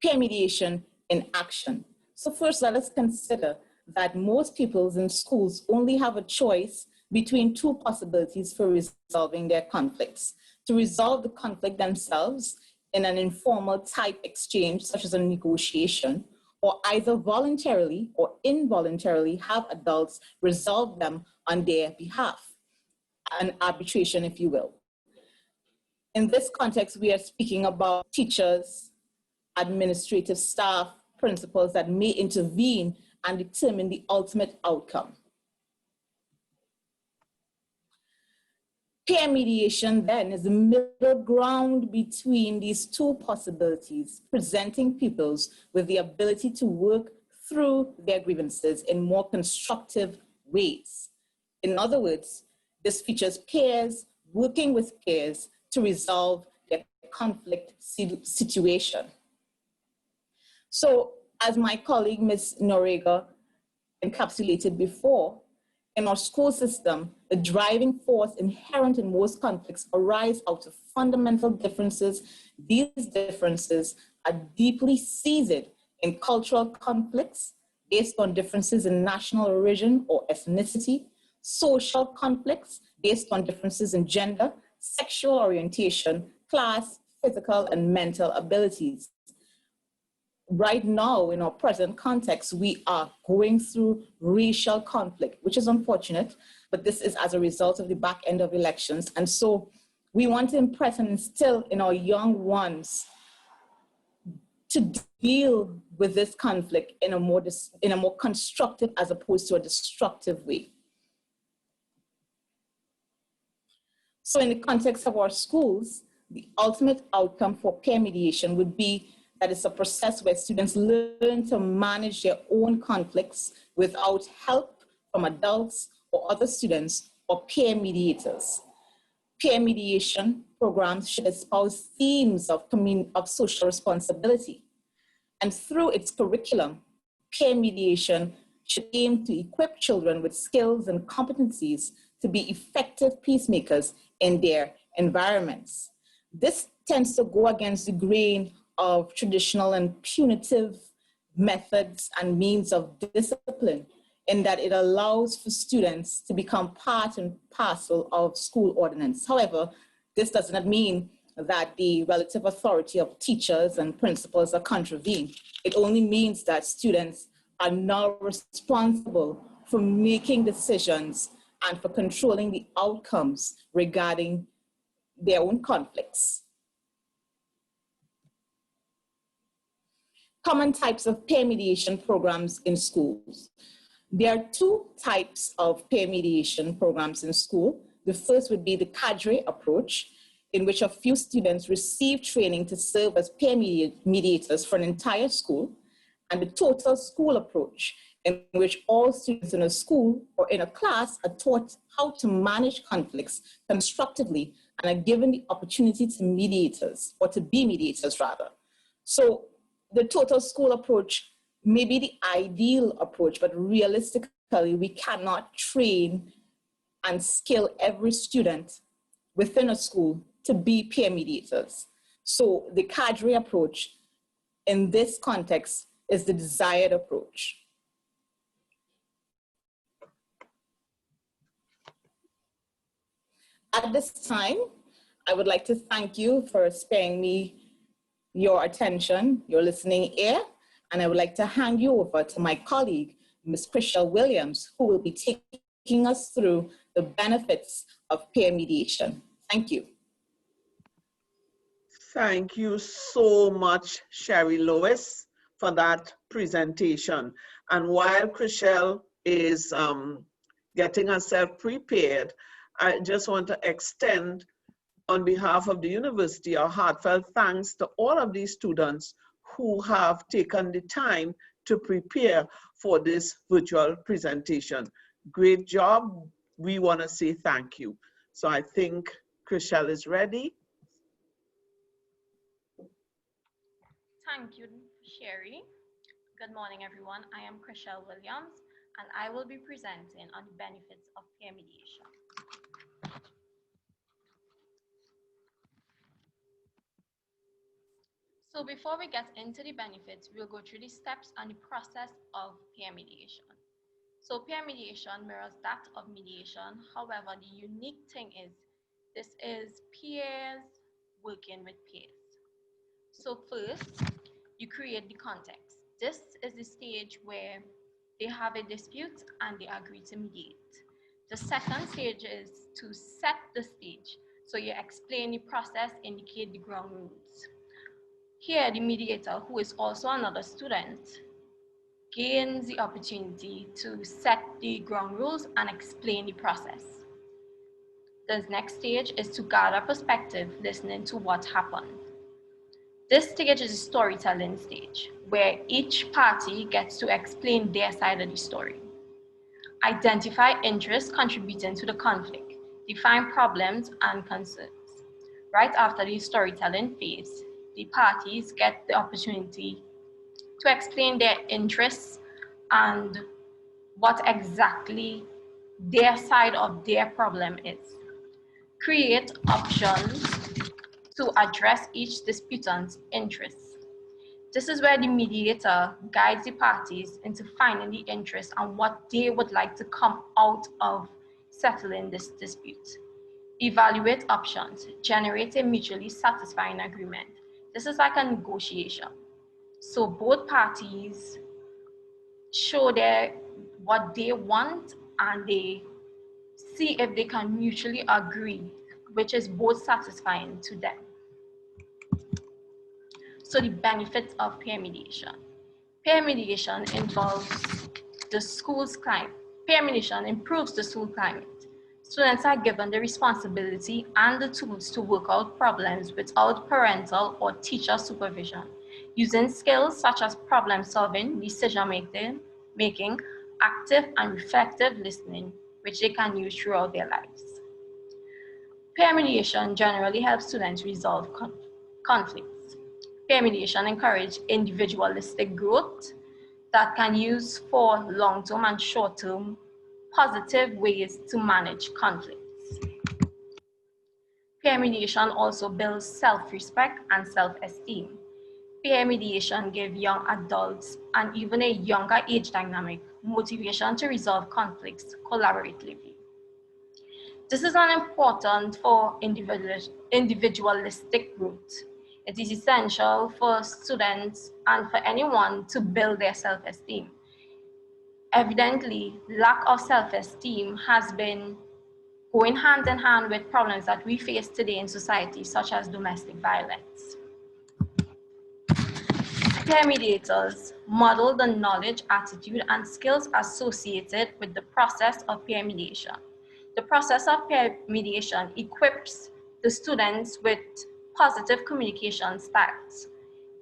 Peer mediation in action. So first, let us consider that most pupils in schools only have a choice between two possibilities for resolving their conflicts: to resolve the conflict themselves in an informal type exchange, such as a negotiation, or either voluntarily or involuntarily have adults resolve them on their behalf, an arbitration, if you will. In this context, we are speaking about teachers, administrative staff, principals that may intervene and determine the ultimate outcome. Peer mediation then is the middle ground between these two possibilities, presenting pupils with the ability to work through their grievances in more constructive ways. In other words, this features peers working with peers to resolve their conflict situation. So as my colleague, Ms. Norega, encapsulated before, in our school system, the driving force inherent in most conflicts arise out of fundamental differences. These differences are deeply seated in cultural conflicts based on differences in national origin or ethnicity, social conflicts based on differences in gender, sexual orientation, class, physical, and mental abilities. Right now, in our present context, we are going through racial conflict, which is unfortunate, but this is as a result of the back end of elections. And so we want to impress and instill in our young ones to deal with this conflict in a more constructive as opposed to a destructive way. So in the context of our schools, the ultimate outcome for peer mediation would be that it's a process where students learn to manage their own conflicts without help from adults or other students or peer mediators. Peer mediation programs should espouse themes of social responsibility. And through its curriculum, peer mediation should aim to equip children with skills and competencies to be effective peacemakers in their environments. This tends to go against the grain of traditional and punitive methods and means of discipline, in that it allows for students to become part and parcel of school ordinance. However, this does not mean that the relative authority of teachers and principals are contravened. It only means that students are now responsible for making decisions and for controlling the outcomes regarding their own conflicts. Common types of peer mediation programs in schools. There are two types of peer mediation programs in school. The first would be the cadre approach, in which a few students receive training to serve as peer mediators for an entire school, and the total school approach, in which all students in a school or in a class are taught how to manage conflicts constructively and are given the opportunity to mediators, or to be mediators rather. So the total school approach may be the ideal approach, but realistically, we cannot train and skill every student within a school to be peer mediators. So the cadre approach in this context is the desired approach. At this time, I would like to thank you for sparing me your attention, your listening ear, and I would like to hand you over to my colleague, Ms. Chriselle Williams, who will be taking us through the benefits of peer mediation. Thank you. Thank you so much, Sherry Lois, for that presentation. And while Chriselle is getting herself prepared, I just want to extend, on behalf of the university, our heartfelt thanks to all of these students who have taken the time to prepare for this virtual presentation. Great job. We want to say thank you. So I think Chriselle is ready. Thank you, Sherry. Good morning, everyone. I am Chriselle Williams, and I will be presenting on the benefits of peer mediation. So before we get into the benefits, we'll go through the steps and the process of peer mediation. So peer mediation mirrors that of mediation. However, the unique thing is this is peers working with peers. So first, you create the context. This is the stage where they have a dispute and they agree to mediate. The second stage is to set the stage. So you explain the process, indicate the ground rules. Here, the mediator, who is also another student, gains the opportunity to set the ground rules and explain the process. The next stage is to gather perspective, listening to what happened. This stage is a storytelling stage, where each party gets to explain their side of the story. Identify interests contributing to the conflict, define problems and concerns. Right after the storytelling phase, the parties get the opportunity to explain their interests and what exactly their side of their problem is. Create options to address each disputant's interests. This is where the mediator guides the parties into finding the interest and what they would like to come out of settling this dispute. Evaluate options, generate a mutually satisfying agreement. This is like a negotiation. So both parties show what they want and they see if they can mutually agree, which is both satisfying to them. So the benefits of peer mediation. Peer mediation involves the school's climate. Peer mediation improves the school climate. Students are given the responsibility and the tools to work out problems without parental or teacher supervision, using skills such as problem solving, decision making, active and reflective listening, which they can use throughout their lives. Peer mediation generally helps students resolve conflicts. Peer mediation encourages individualistic growth that can use for long-term and short-term positive ways to manage conflicts. Peer mediation also builds self-respect and self-esteem. Peer mediation gives young adults and even a younger age dynamic motivation to resolve conflicts collaboratively. This is important for individualistic growth. It is essential for students and for anyone to build their self-esteem. Evidently, lack of self-esteem has been going hand in hand with problems that we face today in society, such as domestic violence. Peer mediators model the knowledge, attitude, and skills associated with the process of peer mediation. The process of peer mediation equips the students with positive communication styles.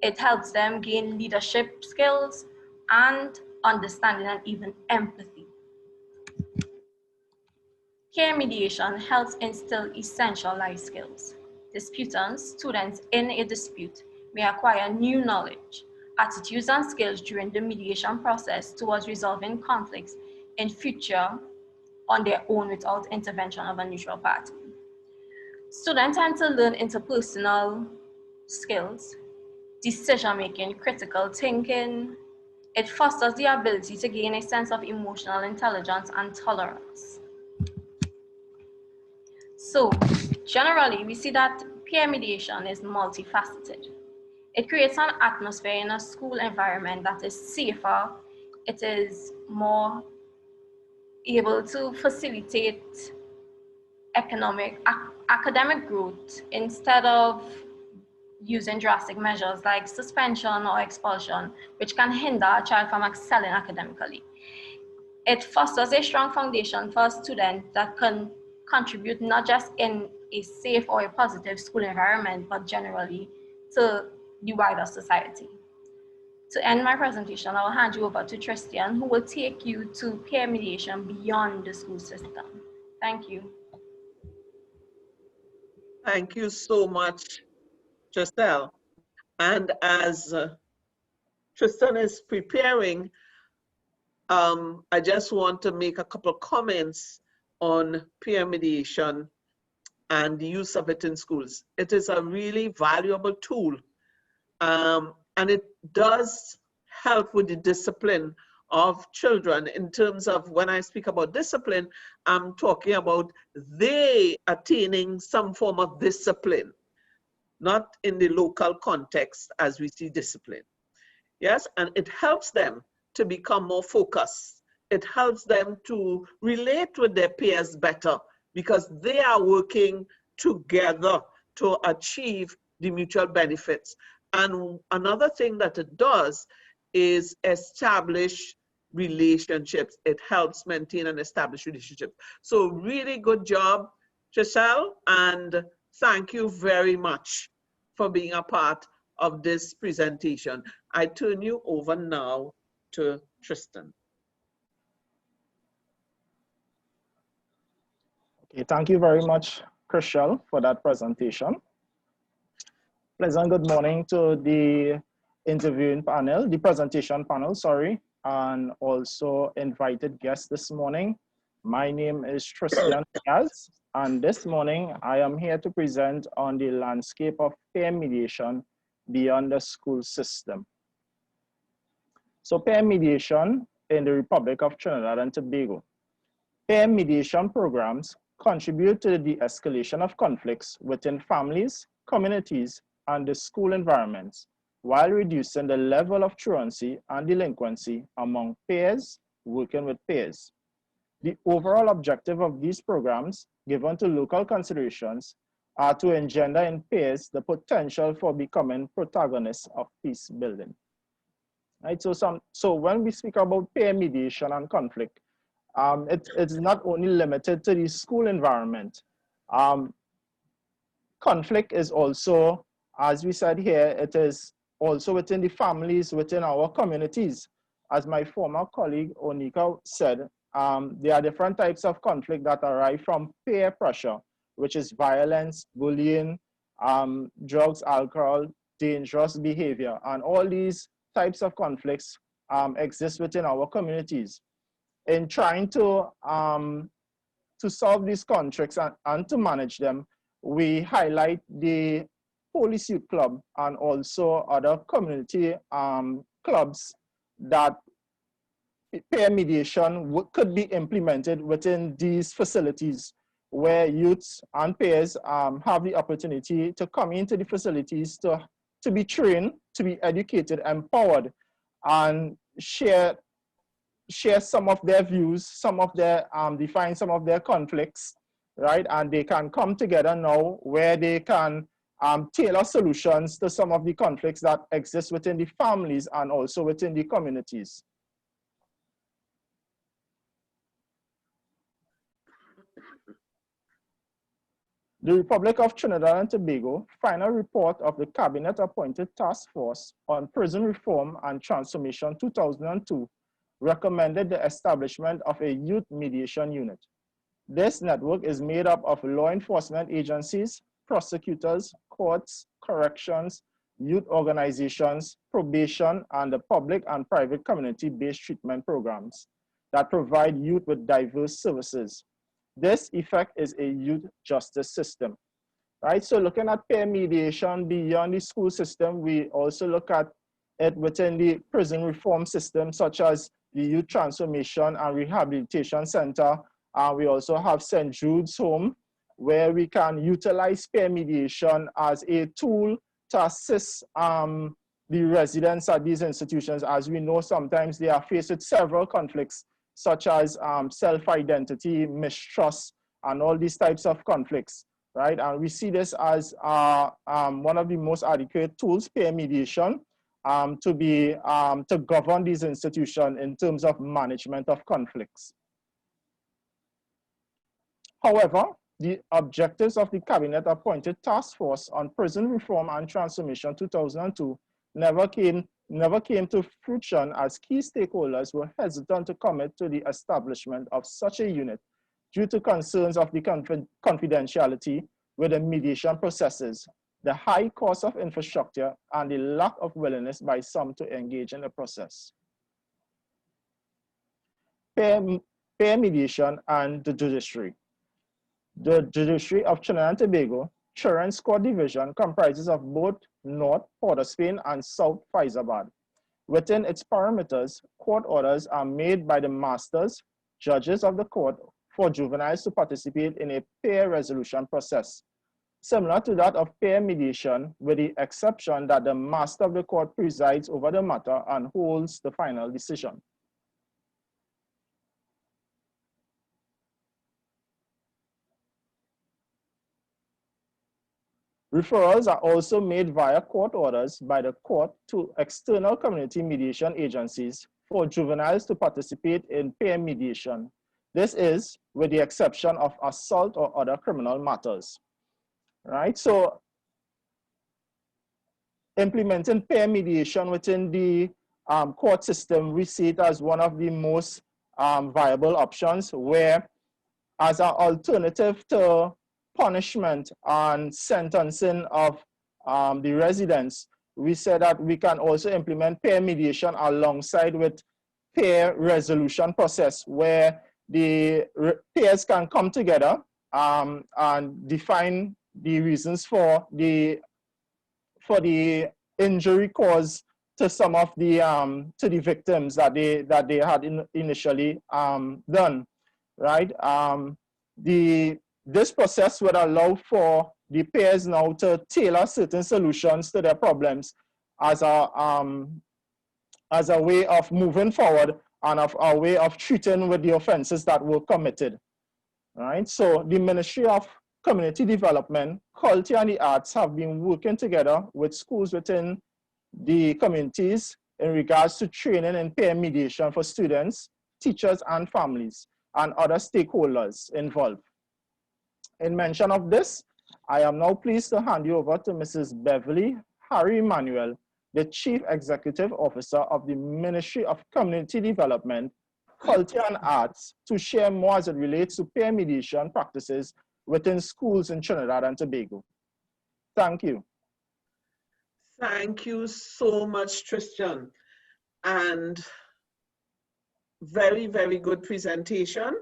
It helps them gain leadership skills and understanding and even empathy. Peer mediation helps instill essential life skills. Disputants, students in a dispute, may acquire new knowledge, attitudes, and skills during the mediation process towards resolving conflicts in future on their own without intervention of a neutral party. Students tend to learn interpersonal skills, decision-making, critical thinking. It fosters the ability to gain a sense of emotional intelligence and tolerance. So, generally, we see that peer mediation is multifaceted. It creates an atmosphere in a school environment that is safer. It is more able to facilitate academic growth instead of using drastic measures like suspension or expulsion, which can hinder a child from excelling academically. It fosters a strong foundation for a student that can contribute not just in a safe or a positive school environment, but generally to the wider society. To end my presentation, I'll hand you over to Tristan, who will take you to peer mediation beyond the school system. Thank you. Thank you so much, Giselle. And as Tristan is preparing, I just want to make a couple of comments on peer mediation and the use of it in schools. It is a really valuable tool, and it does help with the discipline of children. In terms of when I speak about discipline, I'm talking about they attaining some form of discipline, not in the local context as we see discipline. Yes, and it helps them to become more focused. It helps them to relate with their peers better because they are working together to achieve the mutual benefits. And another thing that it does is establish relationships. It helps maintain and establish relationships. So really good job, Giselle, and thank you very much for being a part of this presentation. I turn you over now to Tristan. Okay, thank you very much, Chriselle, for that presentation. Pleasant good morning to the interviewing panel, the presentation panel, sorry, and also invited guests this morning. My name is Tristan Diaz, and this morning I am here to present on the landscape of peer mediation beyond the school system. So peer mediation in the Republic of Trinidad and Tobago. Peer mediation programs contribute to the de-escalation of conflicts within families, communities, and the school environments, while reducing the level of truancy and delinquency among peers working with peers. The overall objective of these programs, given to local considerations, are to engender in peers the potential for becoming protagonists of peace building. Right? So when we speak about peer mediation and conflict, it's not only limited to the school environment. Conflict is also, as we said here, it is also within the families, within our communities. As my former colleague Onika said, there are different types of conflict that arise from peer pressure, which is violence, bullying, drugs, alcohol, dangerous behavior, and all these types of conflicts exist within our communities. In trying to solve these conflicts and to manage them, we highlight the Police Youth Club and also other community clubs that peer mediation could be implemented within these facilities, where youths and peers have the opportunity to come into the facilities to be trained, to be educated, empowered, and share some of their views, some of their, define some of their conflicts, right? And they can come together now where they can tailor solutions to some of the conflicts that exist within the families and also within the communities. The Republic of Trinidad and Tobago final report of the Cabinet-appointed Task Force on Prison Reform and Transformation 2002 recommended the establishment of a Youth Mediation Unit. This network is made up of law enforcement agencies, prosecutors, courts, corrections, youth organizations, probation, and the public and private community-based treatment programs that provide youth with diverse services. This effect is a youth justice system, right? So looking at peer mediation beyond the school system, we also look at it within the prison reform system, such as the Youth Transformation and Rehabilitation Center. We also have St. Jude's Home, where we can utilize peer mediation as a tool to assist the residents at these institutions. As we know, sometimes they are faced with several conflicts, such as self-identity, mistrust, and all these types of conflicts, right? And we see this as one of the most adequate tools, peer mediation, to govern these institutions in terms of management of conflicts. However, the objectives of the Cabinet-appointed Task Force on Prison Reform and Transformation 2002 never came to fruition, as key stakeholders were hesitant to commit to the establishment of such a unit due to concerns of the confidentiality with the mediation processes, the high cost of infrastructure, and the lack of willingness by some to engage in the process. Peer mediation and the judiciary. The judiciary of Trinidad and Tobago, Children's Court Division, comprises of both North Port of Spain and South Faizabad. Within its parameters, court orders are made by the masters, judges of the court, for juveniles to participate in a peer resolution process, similar to that of peer mediation, with the exception that the master of the court presides over the matter and holds the final decision. Referrals are also made via court orders by the court to external community mediation agencies for juveniles to participate in peer mediation. This is with the exception of assault or other criminal matters, right? So implementing peer mediation within the court system, we see it as one of the most viable options, where as an alternative to punishment and sentencing of the residents, we said that we can also implement peer mediation alongside with peer resolution process, where peers can come together and define the reasons for the injury caused to some of the victims that they had initially done, right? This process would allow for the peers now to tailor certain solutions to their problems as a way of moving forward and of a way of treating with the offenses that were committed, right? So the Ministry of Community Development, Culture and the Arts have been working together with schools within the communities in regards to training and peer mediation for students, teachers and families and other stakeholders involved. In mention of this, I am now pleased to hand you over to Mrs. Beverly Harry Emmanuel, the Chief Executive Officer of the Ministry of Community Development, Culture and Arts, to share more as it relates to peer mediation practices within schools in Trinidad and Tobago. Thank you. Thank you so much, Tristan. And very, very good presentation.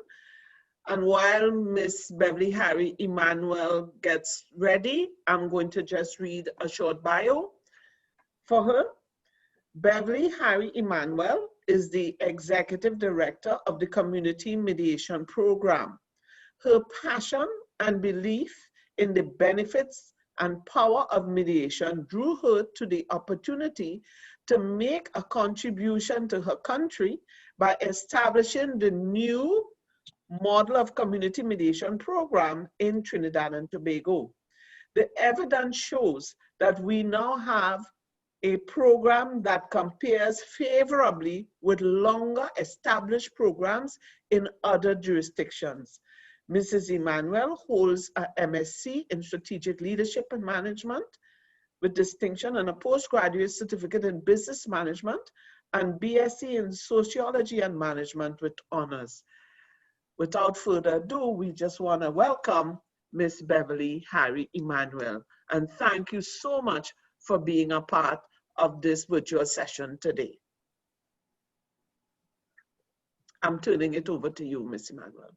And while Miss Beverly Harry Emmanuel gets ready, I'm going to just read a short bio for her. Beverly Harry Emmanuel is the Executive Director of the Community Mediation Program. Her passion and belief in the benefits and power of mediation drew her to the opportunity to make a contribution to her country by establishing the new model of community mediation program in Trinidad and Tobago. The evidence shows that we now have a program that compares favorably with longer established programs in other jurisdictions. Mrs. Emmanuel holds a MSc in Strategic Leadership and Management with distinction and a postgraduate certificate in Business Management and BSc in Sociology and Management with honors. Without further ado, we just want to welcome Miss Beverly Harry Emmanuel, and thank you so much for being a part of this virtual session today. I'm turning it over to you, Miss Emmanuel.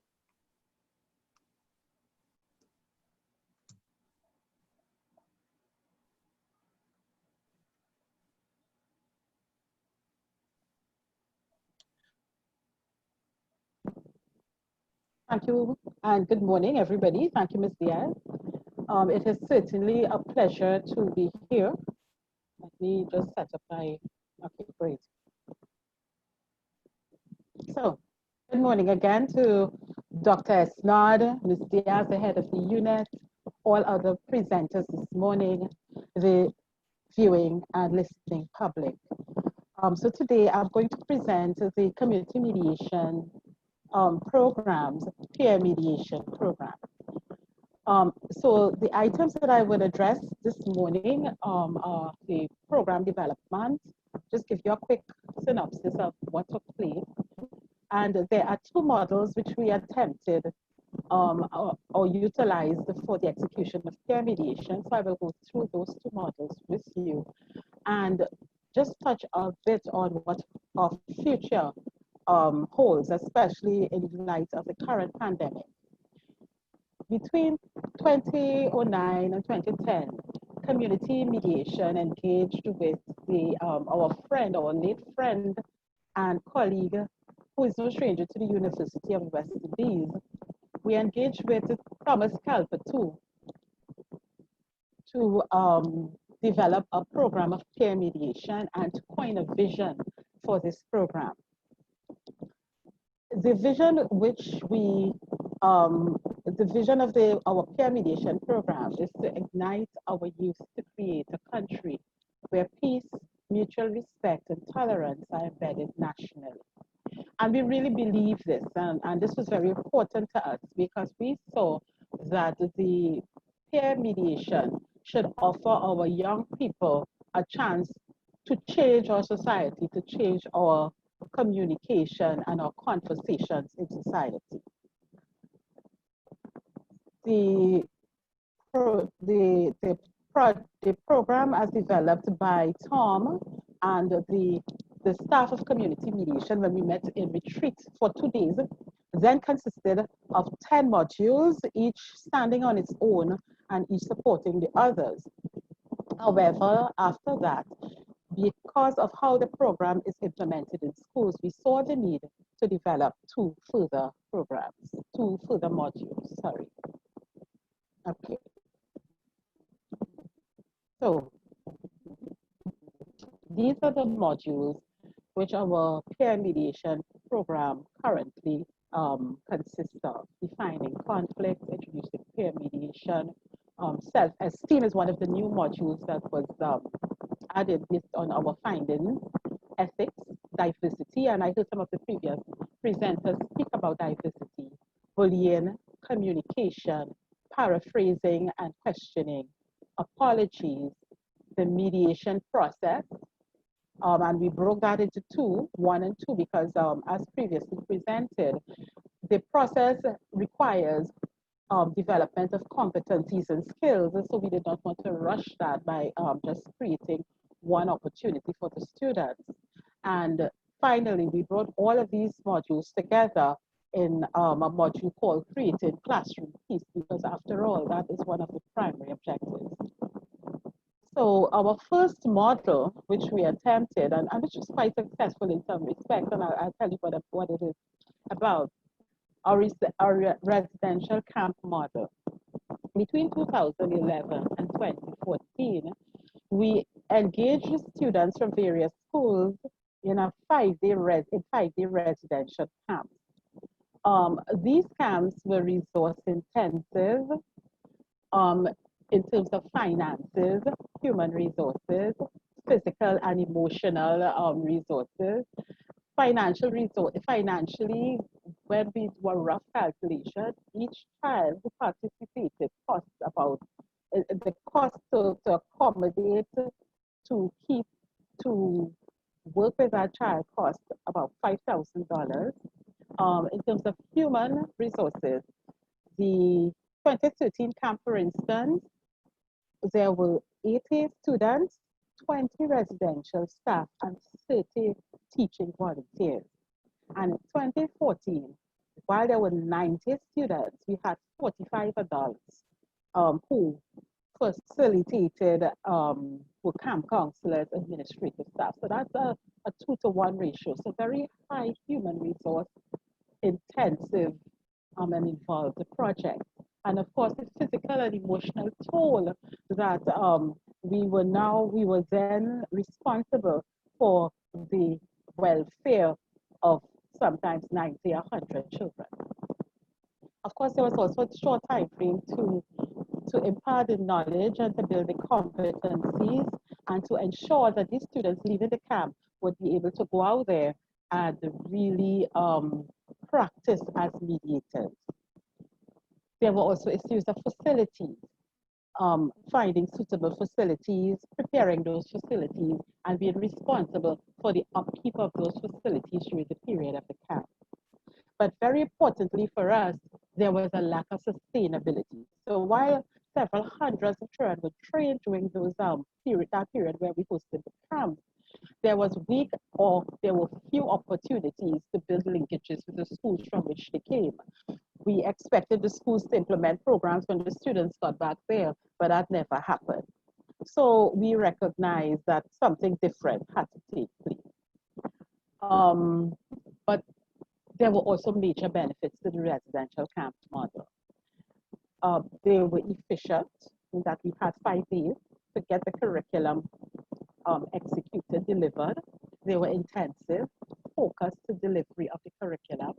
Thank you, and good morning, everybody. Thank you, Ms. Diaz. It is certainly a pleasure to be here. Let me just set up my, okay, great. So, good morning again to Dr. Esnod, Ms. Diaz, the head of the unit, all other presenters this morning, the viewing and listening public. So today I'm going to present the community mediation programs, peer mediation program. So the items that I would address this morning are the program development, just give you a quick synopsis of what took place. And there are two models which we attempted or utilized for the execution of peer mediation. So I will go through those two models with you and just touch a bit on what our future holds, especially in light of the current pandemic. Between 2009 and 2010, community mediation engaged with our late friend and colleague, who is no stranger to the University of West Indies. We engaged with Thomas Calper to develop a program of peer mediation and to coin a vision for this program. The vision which we, the vision of our peer mediation program is to ignite our youth to create a country where peace, mutual respect, and tolerance are embedded nationally. And we really believe this, and this was very important to us because we saw that the peer mediation should offer our young people a chance to change our society, to change our communication and our conversations in society. The program as developed by Tom and the staff of community mediation when we met in retreat for 2 days then consisted of 10 modules, each standing on its own and each supporting the others. However, after that, because of how the program is implemented in schools, we saw the need to develop two further modules, sorry. Okay. So these are the modules which our peer mediation program currently consists of: defining conflict, introducing peer mediation, self-esteem is one of the new modules that was added based on our findings, ethics, diversity, and I heard some of the previous presenters speak about diversity, bullying, communication, paraphrasing and questioning, apologies, the mediation process, and we broke that into two, 1 and 2, because as previously presented, the process requires development of competencies and skills. And so we did not want to rush that by just creating one opportunity for the students. And finally, we brought all of these modules together in a module called Creating Classroom Peace, because after all, that is one of the primary objectives. So our first model, which we attempted, and which was quite successful in some respects, and I'll tell you what it is about, our residential camp model. Between 2011 and 2014, we engaged students from various schools in a 5-day residential camps. These camps were resource intensive in terms of finances, human resources, physical and emotional resources. Financially, when we do a rough calculation, each child who participated costs about the cost to accommodate, to keep, to work with that child costs about $5,000. In terms of human resources, the 2013 camp, for instance, there were 80 students, 20 residential staff, and 30 teaching volunteers. And in 2014, while there were 90 students, we had 45 adults who facilitated, were camp counselors, administrative staff. So that's a 2-to-1 ratio. So very high human resource intensive and involved project. And of course, the physical and emotional toll that we were then responsible for the welfare of sometimes 90 or 100 children. Of course, there was also a short time frame to impart the knowledge and to build the competencies and to ensure that these students leaving the camp would be able to go out there and really practice as mediators. There were also issues of facilities, finding suitable facilities, preparing those facilities, and being responsible for the upkeep of those facilities during the period of the camp. But very importantly for us, there was a lack of sustainability. So while several hundreds of children were trained during those that period where we hosted the camp, there was weak or there were few opportunities to build linkages with the schools from which they came. We expected the schools to implement programs when the students got back there, but that never happened. So we recognized that something different had to take place. But there were also major benefits to the residential camp model. They were efficient in that we had 5 days to get the curriculum executed, delivered. They were intensive, focused to delivery of the curriculum.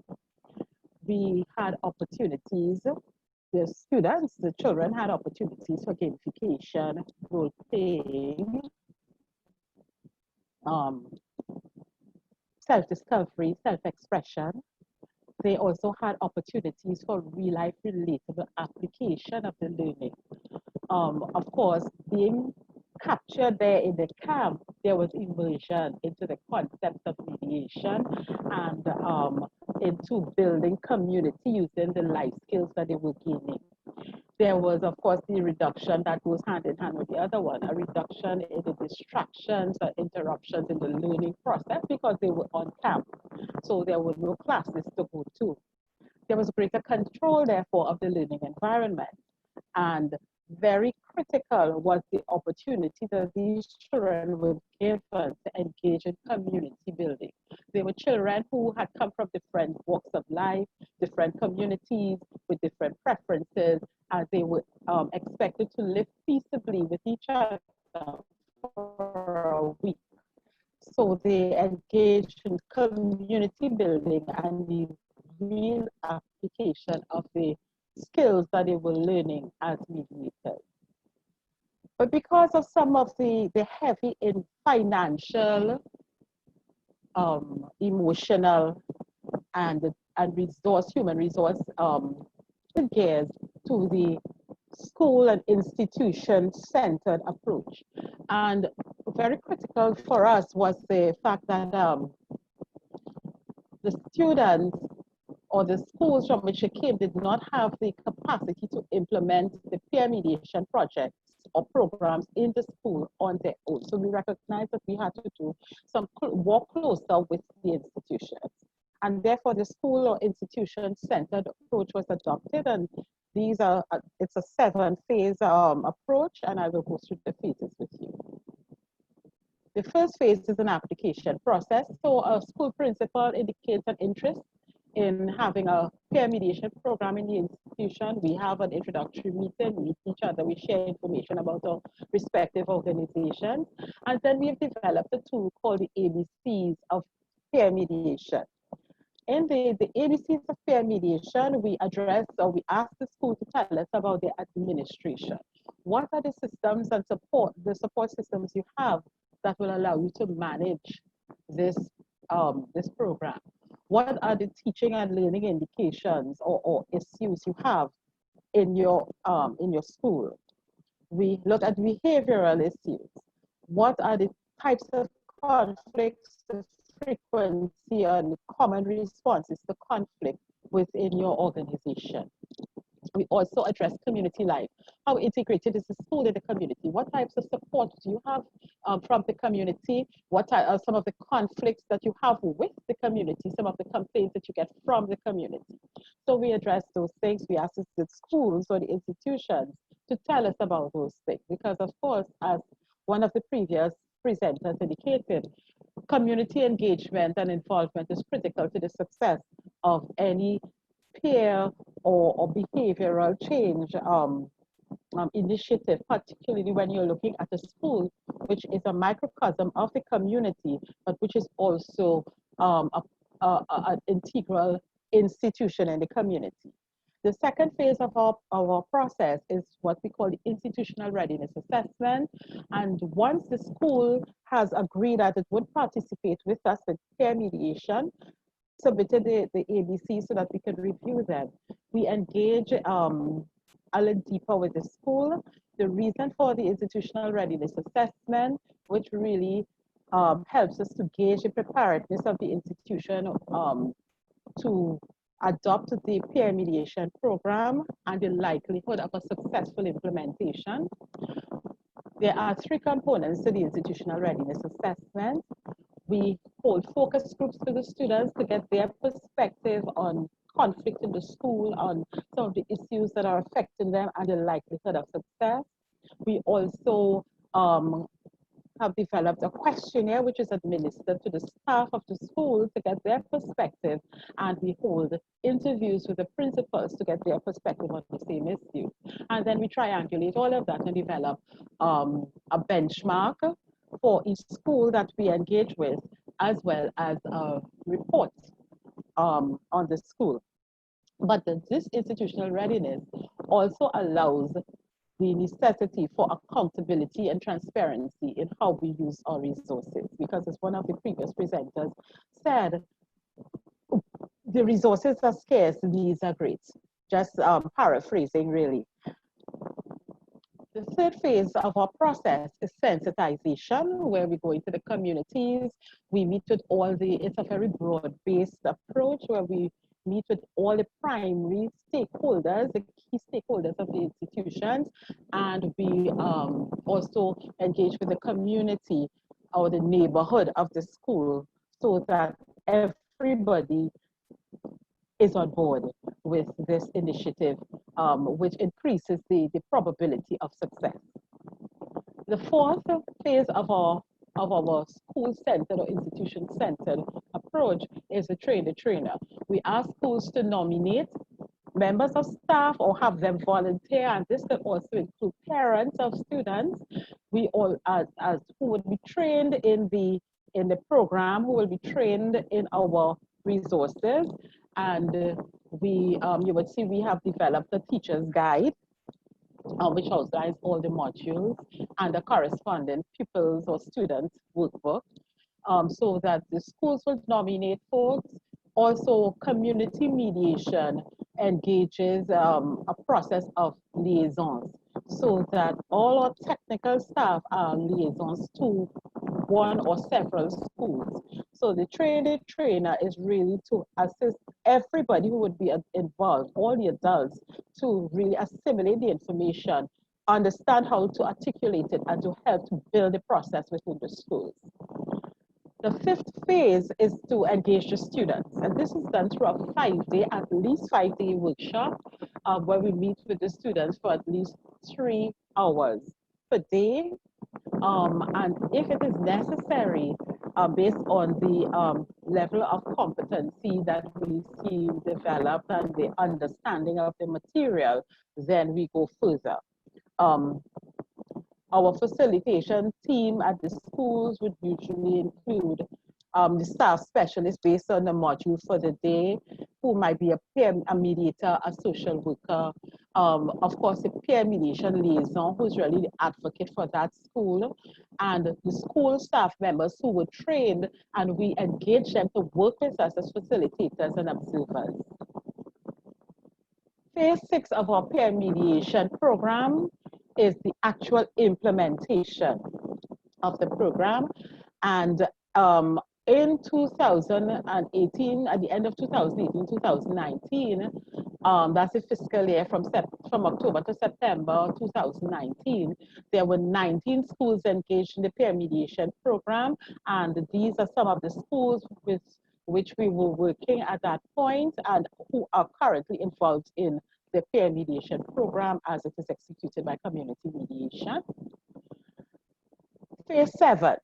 We had opportunities, the students, the children had opportunities for gamification, role playing, self-discovery, self-expression. They also had opportunities for real-life relatable application of the learning. Of course, being captured there in the camp, there was immersion into the concepts of mediation and into building community using the life skills that they were gaining. There was, of course, the reduction that goes hand in hand with the other one, a reduction in the distractions or interruptions in the learning process because they were on camp. So there were no classes to go to. there was greater control, therefore, of the learning environment. And very critical was the opportunity that these children were given to engage in community building. They were children who had come from different walks of life, different communities with different preferences, and they were expected to live peaceably with each other for a week. So they engaged in community building and the real application of the skills that they were learning as mediators. But because of some of the heavy in financial, emotional, and human resource gears to the school and institution-centered approach. And very critical for us was the fact that the students or the schools from which they came did not have the capacity to implement the peer mediation projects or programs in the school on their own. So we recognized that we had to do some work closer with the institutions. And therefore the school or institution-centered approach was adopted, and these are, it's a 7-phase approach, and I will go through the phases with you. The first phase is an application process. So a school principal indicates an interest in having a peer mediation program in the institution. We have an introductory meeting, we meet each other, we share information about our respective organizations. And then we have developed a tool called the ABCs of peer mediation. In the ABCs of peer mediation, we address or we ask the school to tell us about their administration. What are the systems and the support systems you have that will allow you to manage this, this program? What are the teaching and learning indications or issues you have in your school? We look at behavioral issues. What are the types of conflicts, the frequency and common responses to conflict within your organization? We also address community life. How integrated is the school in the community? What types of support do you have from the community? What are some of the conflicts that you have with the community? Some of the complaints that you get from the community? So we address those things. We ask the schools or the institutions to tell us about those things. Because of course, as one of the previous presenters indicated, community engagement and involvement is critical to the success of any peer or behavioral change initiative, particularly when you're looking at a school, which is a microcosm of the community, but which is also an integral institution in the community. The second phase of our process is what we call the institutional readiness assessment. And once the school has agreed that it would participate with us in peer mediation, submitted the ABC so that we could review them. We engage a little deeper with the school. The reason for the institutional readiness assessment, which really helps us to gauge the preparedness of the institution to adopt the peer mediation program and the likelihood of a successful implementation. There are 3 components to the institutional readiness assessment. We hold focus groups with the students to get their perspective on conflict in the school, on some of the issues that are affecting them and the likelihood of success. We also have developed a questionnaire which is administered to the staff of the school to get their perspective, and we hold interviews with the principals to get their perspective on the same issue. And then we triangulate all of that and develop a benchmark for each school that we engage with, as well as a report on the school. But this institutional readiness also allows the necessity for accountability and transparency in how we use our resources, because as one of the previous presenters said, the resources are scarce, the needs are great. Just paraphrasing really. The third phase of our process is sensitization, where we go into the communities. We meet with it's a very broad-based approach where we meet with all the primary stakeholders, the key stakeholders of the institutions, and we also engage with the community or the neighborhood of the school so that everybody is on board with this initiative, which increases the probability of success. The fourth phase of our school-centered or institution-centered approach is the train-the-trainer. We ask schools to nominate members of staff or have them volunteer, and this can also include parents of students. We all as who would be trained in the program, who will be trained in our resources, and you would see we have developed a teacher's guide, which outlines all the modules and the corresponding pupils or students workbook, so that the schools will nominate folks. Also, community mediation engages a process of liaisons, so that all our technical staff are liaisons to one or several schools. So the trainer is really to assist everybody who would be involved, all the adults, to really assimilate the information, understand how to articulate it, and to help to build the process within the schools. The fifth phase is to engage the students, and this is done through a at least 5-day workshop, where we meet with the students for at least 3 hours per day. And if it is necessary, based on the level of competency that we see developed and the understanding of the material, then we go further. Our facilitation team at the schools would usually include the staff specialist based on the module for the day, who might be a mediator, a social worker, of course, a peer mediation liaison, who's really the advocate for that school, and the school staff members who were trained, and we engage them to work with us as facilitators and observers. Phase 6 of our peer mediation program is the actual implementation of the program. And in 2018, at the end of 2018, 2019, that's the fiscal year from October to September 2019, there were 19 schools engaged in the peer mediation program. And these are some of the schools with which we were working at that point and who are currently involved in the peer mediation program as it is executed by community mediation. Phase 7,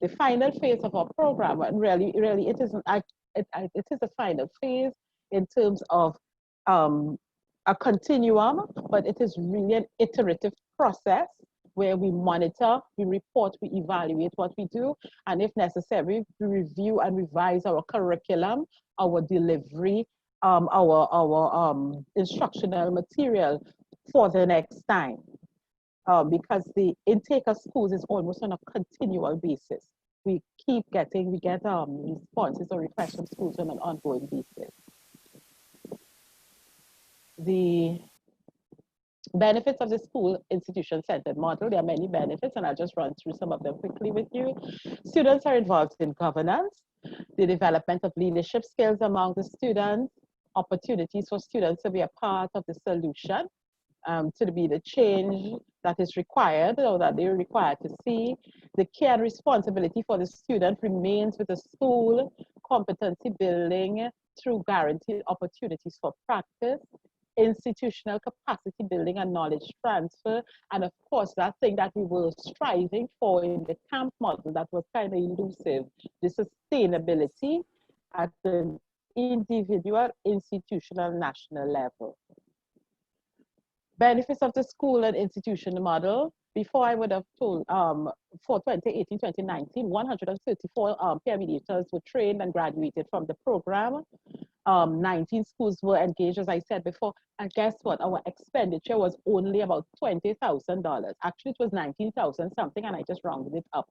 the final phase of our program, and really it is a final phase in terms of a continuum, but it is really an iterative process where we monitor, we report, we evaluate what we do, and if necessary, we review and revise our curriculum, our delivery, our instructional material for the next time. Because the intake of schools is almost on a continual basis. We get responses or requests from schools on an ongoing basis. The benefits of the school institution-centered model, there are many benefits, and I'll just run through some of them quickly with you. Students are involved in governance, the development of leadership skills among the students, opportunities for students to be a part of the solution, to be the change that is required or that they're required to see. The care and responsibility for the student remains with the school, competency building through guaranteed opportunities for practice, institutional capacity building and knowledge transfer, and of course that thing that we were striving for in the camp model that was kind of elusive, the sustainability at the individual, institutional, national level. Benefits of the school and institution model. Before I would have told, for 2018, 2019, 134 peer mediators were trained and graduated from the program. 19 schools were engaged, as I said before, and guess what? Our expenditure was only about $20,000. Actually, it was 19,000 something, and I just rounded it up.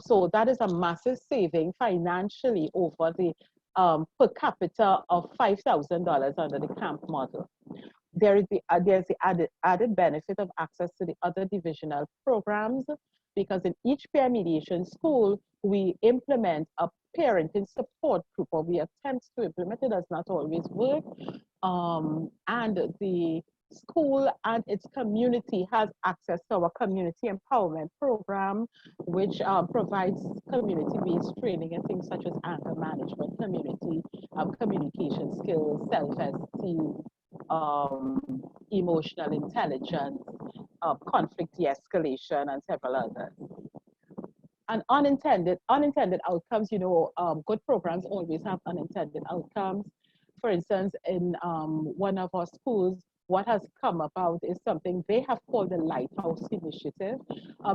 So that is a massive saving financially over the per capita of $5,000 under the camp model. There's the added benefit of access to the other divisional programs, because in each peer mediation school, we implement a parenting support group, or we attempt to implement it. Does not always work. And the school and its community has access to our community empowerment program, which provides community-based training in things such as anger management, community communication skills, self-esteem, emotional intelligence, conflict de-escalation, and several others. And unintended outcomes, you know, good programs always have unintended outcomes. For instance, in one of our schools, what has come about is something they have called the Lighthouse Initiative.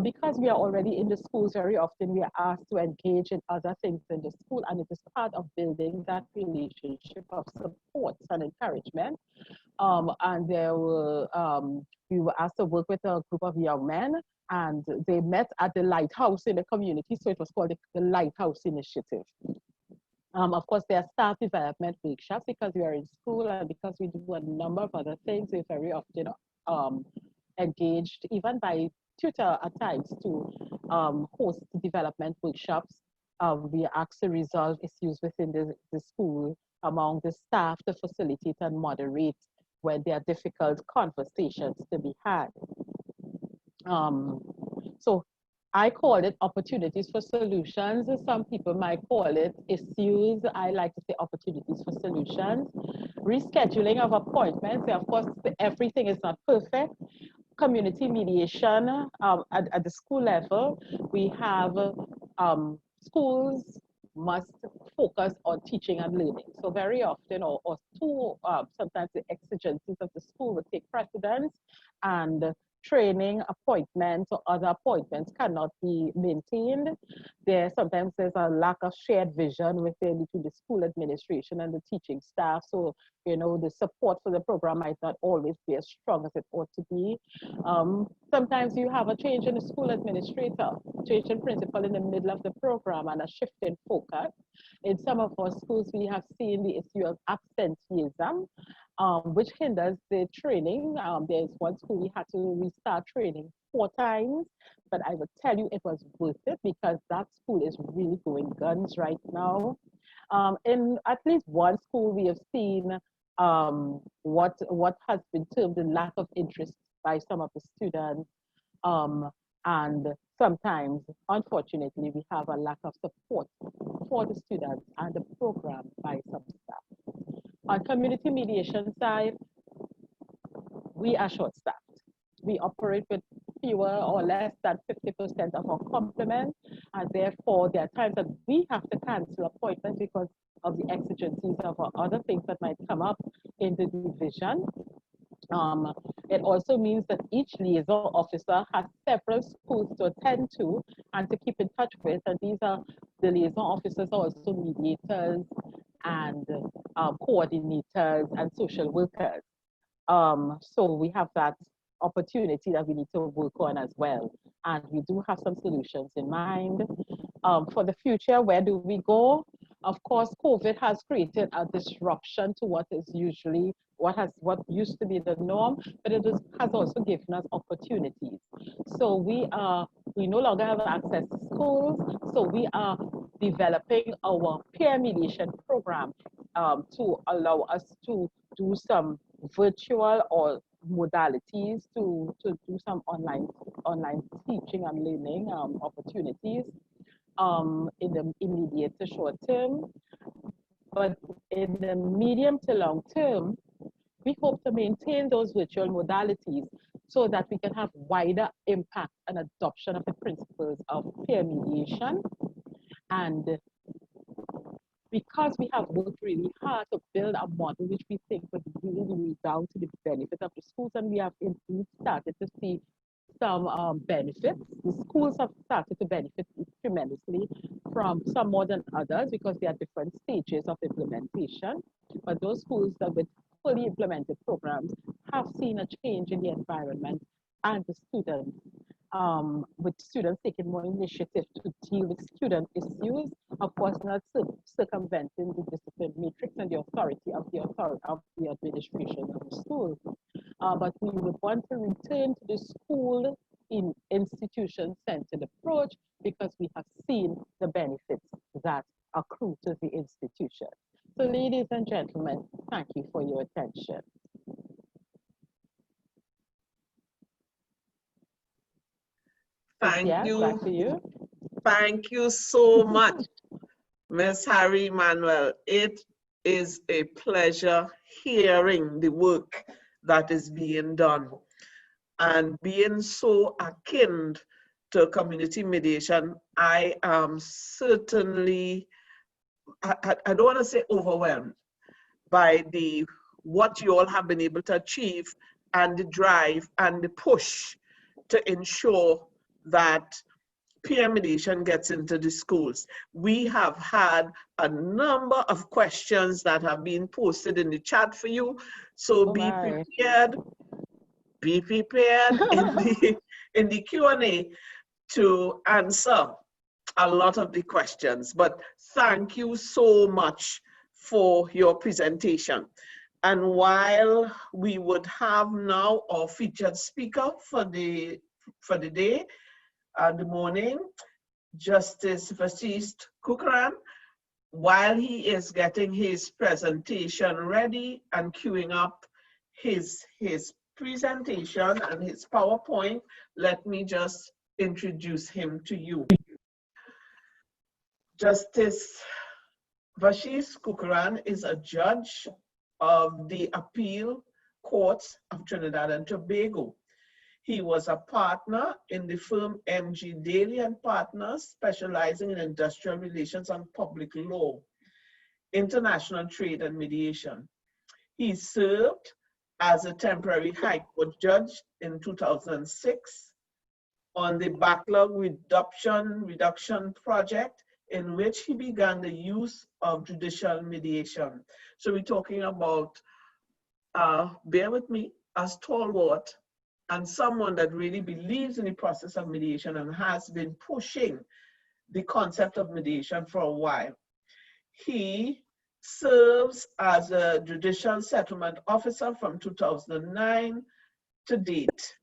Because we are already in the schools, very often we are asked to engage in other things in the school, and it is part of building that relationship of support and encouragement. And there were, we were asked to work with a group of young men, and they met at the lighthouse in the community, so it was called the Lighthouse Initiative. Of course, there are staff development workshops because we are in school and because we do a number of other things. We're very often engaged, even by tutor at times, to host development workshops. We are asked to resolve issues within the school among the staff to facilitate and moderate when there are difficult conversations to be had. So I call it opportunities for solutions. Some people might call it issues. I like to say opportunities for solutions. Rescheduling of appointments. Of course, everything is not perfect. Community mediation at the school level. We have schools must focus on teaching and learning. So very often, or sometimes the exigencies of the school will take precedence, and training appointments or other appointments cannot be maintained. Sometimes there's a lack of shared vision between the school administration and the teaching staff. So, you know, the support for the program might not always be as strong as it ought to be. Sometimes you have a change in the school administrator, change in principal in the middle of the program, and a shift in focus. In some of our schools, we have seen the issue of absenteeism, which hinders the training. There's one school we had to restart training 4 times, but I would tell you it was worth it because that school is really going guns right now. In at least one school, we have seen what has been termed the lack of interest by some of the students. And sometimes, unfortunately, we have a lack of support for the students and the program by some staff. On community mediation side, we are short-staffed. We operate with fewer or less than 50% of our complement, and therefore there are times that we have to cancel appointments because of the exigencies of other things that might come up in the division. It also means that each liaison officer has several schools to attend to and to keep in touch with, and these are the liaison officers are also mediators and coordinators and social workers. So we have that opportunity that we need to work on as well. And we do have some solutions in mind. For the future, where do we go? Of course, COVID has created a disruption to what is usually, what used to be the norm, but it has also given us opportunities. So we no longer have access to schools, so we are developing our peer mediation program to allow us to do some virtual or modalities to do some online teaching and learning opportunities in the immediate to short term. But in the medium to long term, we hope to maintain those virtual modalities so that we can have wider impact and adoption of the principles of peer mediation. And because we have worked really hard to build a model which we think would really down to the benefit of the schools, and we have indeed started to see some benefits. The schools have started to benefit tremendously from some more than others because there are different stages of implementation. But those schools that with fully implemented programs have seen a change in the environment and the students, with students taking more initiative to deal with student issues, of course not circumventing the discipline matrix and the authority of the administration of the school. But we would want to return to the school in institution-centered approach because we have seen the benefits that accrue to the institution. So ladies and gentlemen, thank you for your attention. Thank Yes, you. back to you. Thank you so much, Ms. Harry Manuel. It is a pleasure hearing the work that is being done and being so akin to community mediation. I am certainly, I don't want to say overwhelmed by what you all have been able to achieve and the drive and the push to ensure that peer mediation gets into the schools. We have had a number of questions that have been posted in the chat for you. So be prepared in the Q&A to answer a lot of the questions. But thank you so much for your presentation. And while we would have now our featured speaker for the day, the morning, Justice Vasist Kukran, while he is getting his presentation ready and queuing up his presentation and his PowerPoint, let me just introduce him to you. Justice Vasist Kukran is a judge of the Appeal Courts of Trinidad and Tobago. He was a partner in the firm M.G. Daly and Partners, specializing in industrial relations and public law, international trade and mediation. He served as a temporary High Court judge in 2006 on the backlog reduction project, in which he began the use of judicial mediation. So we're talking about, bear with me, a stalwart and someone that really believes in the process of mediation and has been pushing the concept of mediation for a while. He serves as a judicial settlement officer from 2009 to date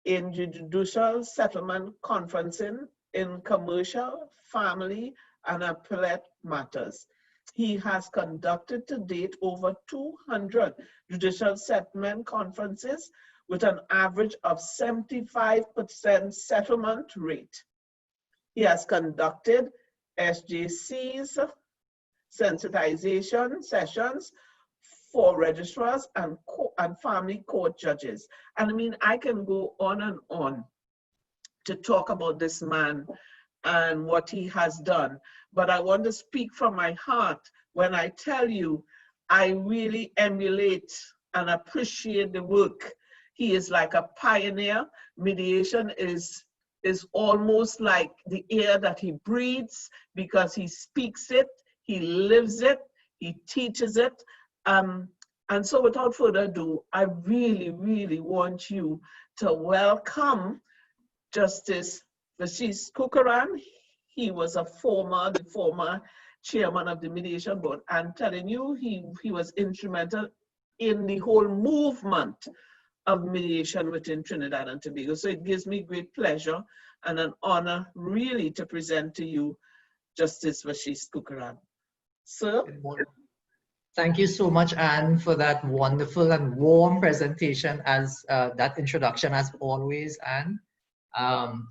in judicial settlement conferencing in commercial, family, and appellate matters. He has conducted to date over 200 judicial settlement conferences with an average of 75% settlement rate. He has conducted SJC's sensitization sessions for registrars and family court judges. And I mean, I can go on to talk about this man and what he has done, but I want to speak from my heart when I tell you I really emulate and appreciate the work. He is like a pioneer. Mediation is almost like the air that he breathes, because he speaks it, he lives it, he teaches it. And so without further ado, I really, really want you to welcome Justice Vasist Kukran. He was the former chairman of the Mediation Board. I'm telling you, he was instrumental in the whole movement of mediation within Trinidad and Tobago. So it gives me great pleasure and an honor really to present to you Justice Vasist Kukran. Sir? Good morning. Thank you so much, Anne, for that wonderful and warm presentation, as that introduction as always, Anne.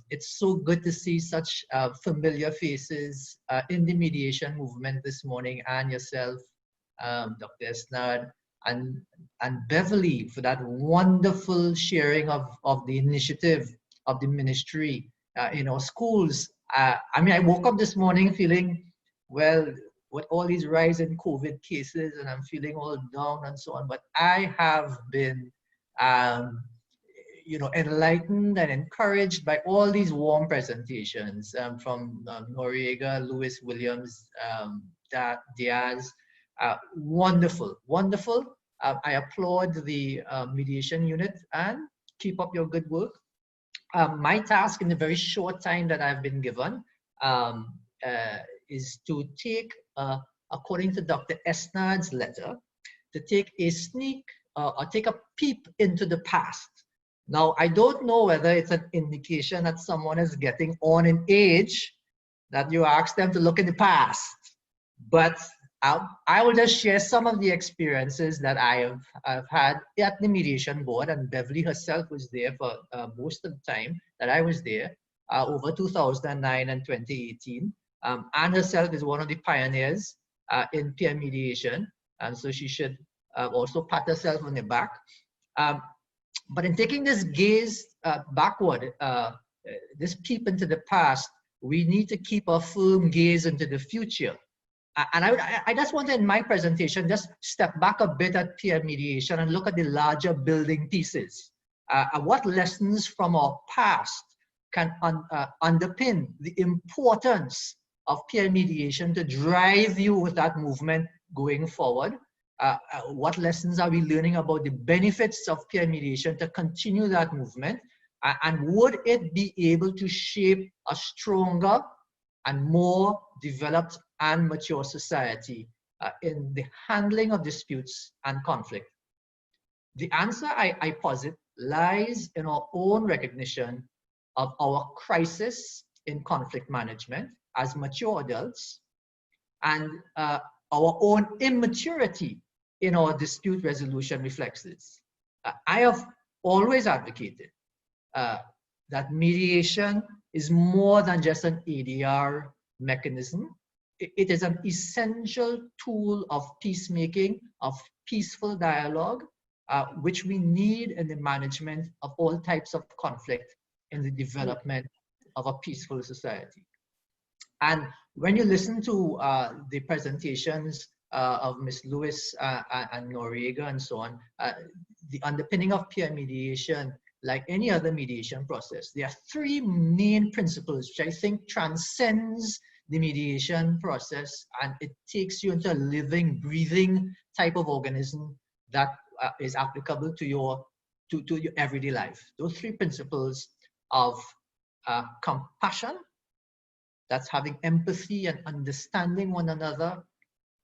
It's so good to see such familiar faces in the mediation movement this morning, and yourself, Dr. Esnard, and Beverly, for that wonderful sharing of the initiative of the ministry in our schools. I mean, I woke up this morning feeling, well, with all these rise in COVID cases, and I'm feeling all down and so on, but I have been enlightened and encouraged by all these warm presentations from Noriega, Lewis, Williams, Diaz. Wonderful, wonderful. I applaud the Mediation Unit, and keep up your good work. My task in the very short time that I've been given is to take, according to Dr. Esnard's letter, to take a take a peep into the past. Now, I don't know whether it's an indication that someone is getting on in age, that you ask them to look in the past, but I will just share some of the experiences that I've had at the Mediation Board, and Beverly herself was there for most of the time that I was there. over 2009 and 2018. Anne herself is one of the pioneers in peer mediation, and so she should also pat herself on the back. But in taking this gaze backward, this peep into the past, we need to keep a firm gaze into the future. And I just want to, in my presentation, just step back a bit at peer mediation and look at the larger building pieces. What lessons from our past can underpin the importance of peer mediation to drive you with that movement going forward? What lessons are we learning about the benefits of peer mediation to continue that movement? And would it be able to shape a stronger and more developed and mature society in the handling of disputes and conflict? The answer I posit lies in our own recognition of our crisis in conflict management as mature adults, and our own immaturity in our dispute resolution reflects this. I have always advocated that mediation is more than just an ADR mechanism. It is an essential tool of peacemaking, of peaceful dialogue, which we need in the management of all types of conflict in the development of a peaceful society. And when you listen to the presentations of Ms. Lewis and Noriega and so on, the underpinning of peer mediation, like any other mediation process, there are three main principles which I think transcends the mediation process, and it takes you into a living, breathing type of organism that is applicable to your everyday life. Those three principles of compassion, that's having empathy and understanding one another;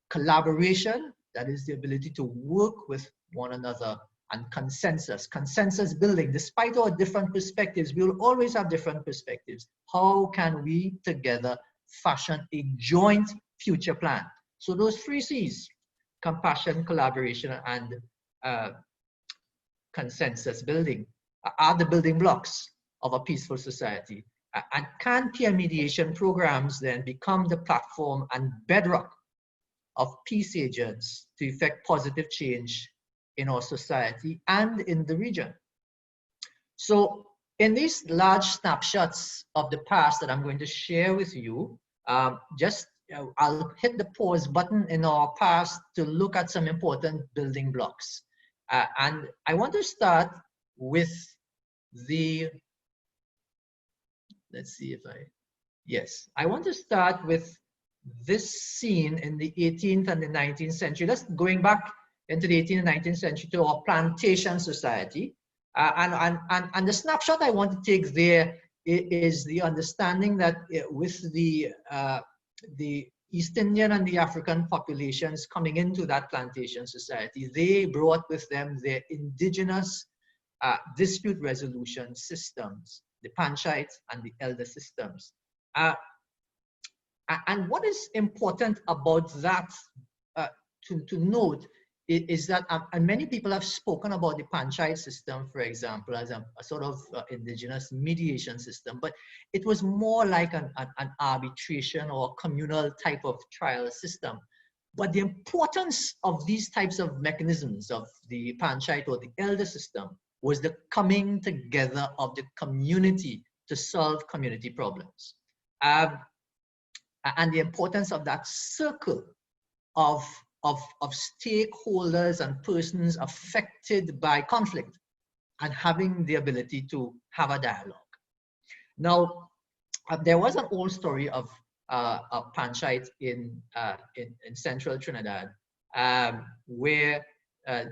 collaboration, that is the ability to work with one another; and consensus building. Despite our different perspectives, we will always have different perspectives. How can we together fashion a joint future plan? So those three C's, compassion, collaboration, and consensus building, are the building blocks of a peaceful society. And can peer mediation programs then become the platform and bedrock of peace agents to effect positive change in our society and in the region? So in these large snapshots of the past that I'm going to share with you, I'll hit the pause button in our past to look at some important building blocks. And I want to start with I want to start with this scene in the 18th and the 19th century. Just going back into the 18th and 19th century to our plantation society. And the snapshot I want to take there is the understanding that with the East Indian and the African populations coming into that plantation society, they brought with them their indigenous dispute resolution systems, the panchayat and the elder systems. And what is important about that to note is that, and many people have spoken about the panchayat system, for example, as a sort of indigenous mediation system, but it was more like an arbitration or communal type of trial system. But the importance of these types of mechanisms of the panchayat or the elder system was the coming together of the community to solve community problems. And the importance of that circle of stakeholders and persons affected by conflict and having the ability to have a dialogue. Now, there was an old story of a panchayat in central Trinidad where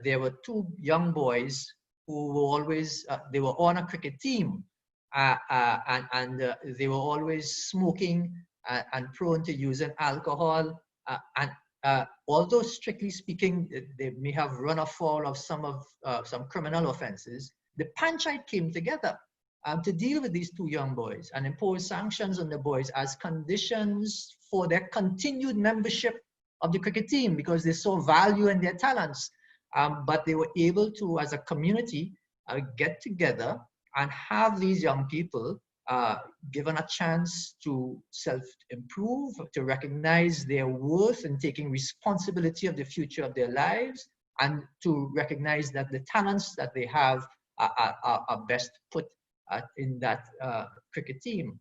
there were two young boys who were always, they were on a cricket team and they were always smoking and prone to using alcohol. Although strictly speaking, they may have run afoul of some criminal offenses, the panchayat came together to deal with these two young boys and impose sanctions on the boys as conditions for their continued membership of the cricket team, because they saw value in their talents. But they were able to, as a community, get together and have these young people given a chance to self-improve, to recognize their worth and taking responsibility of the future of their lives, and to recognize that the talents that they have are best put in that cricket team.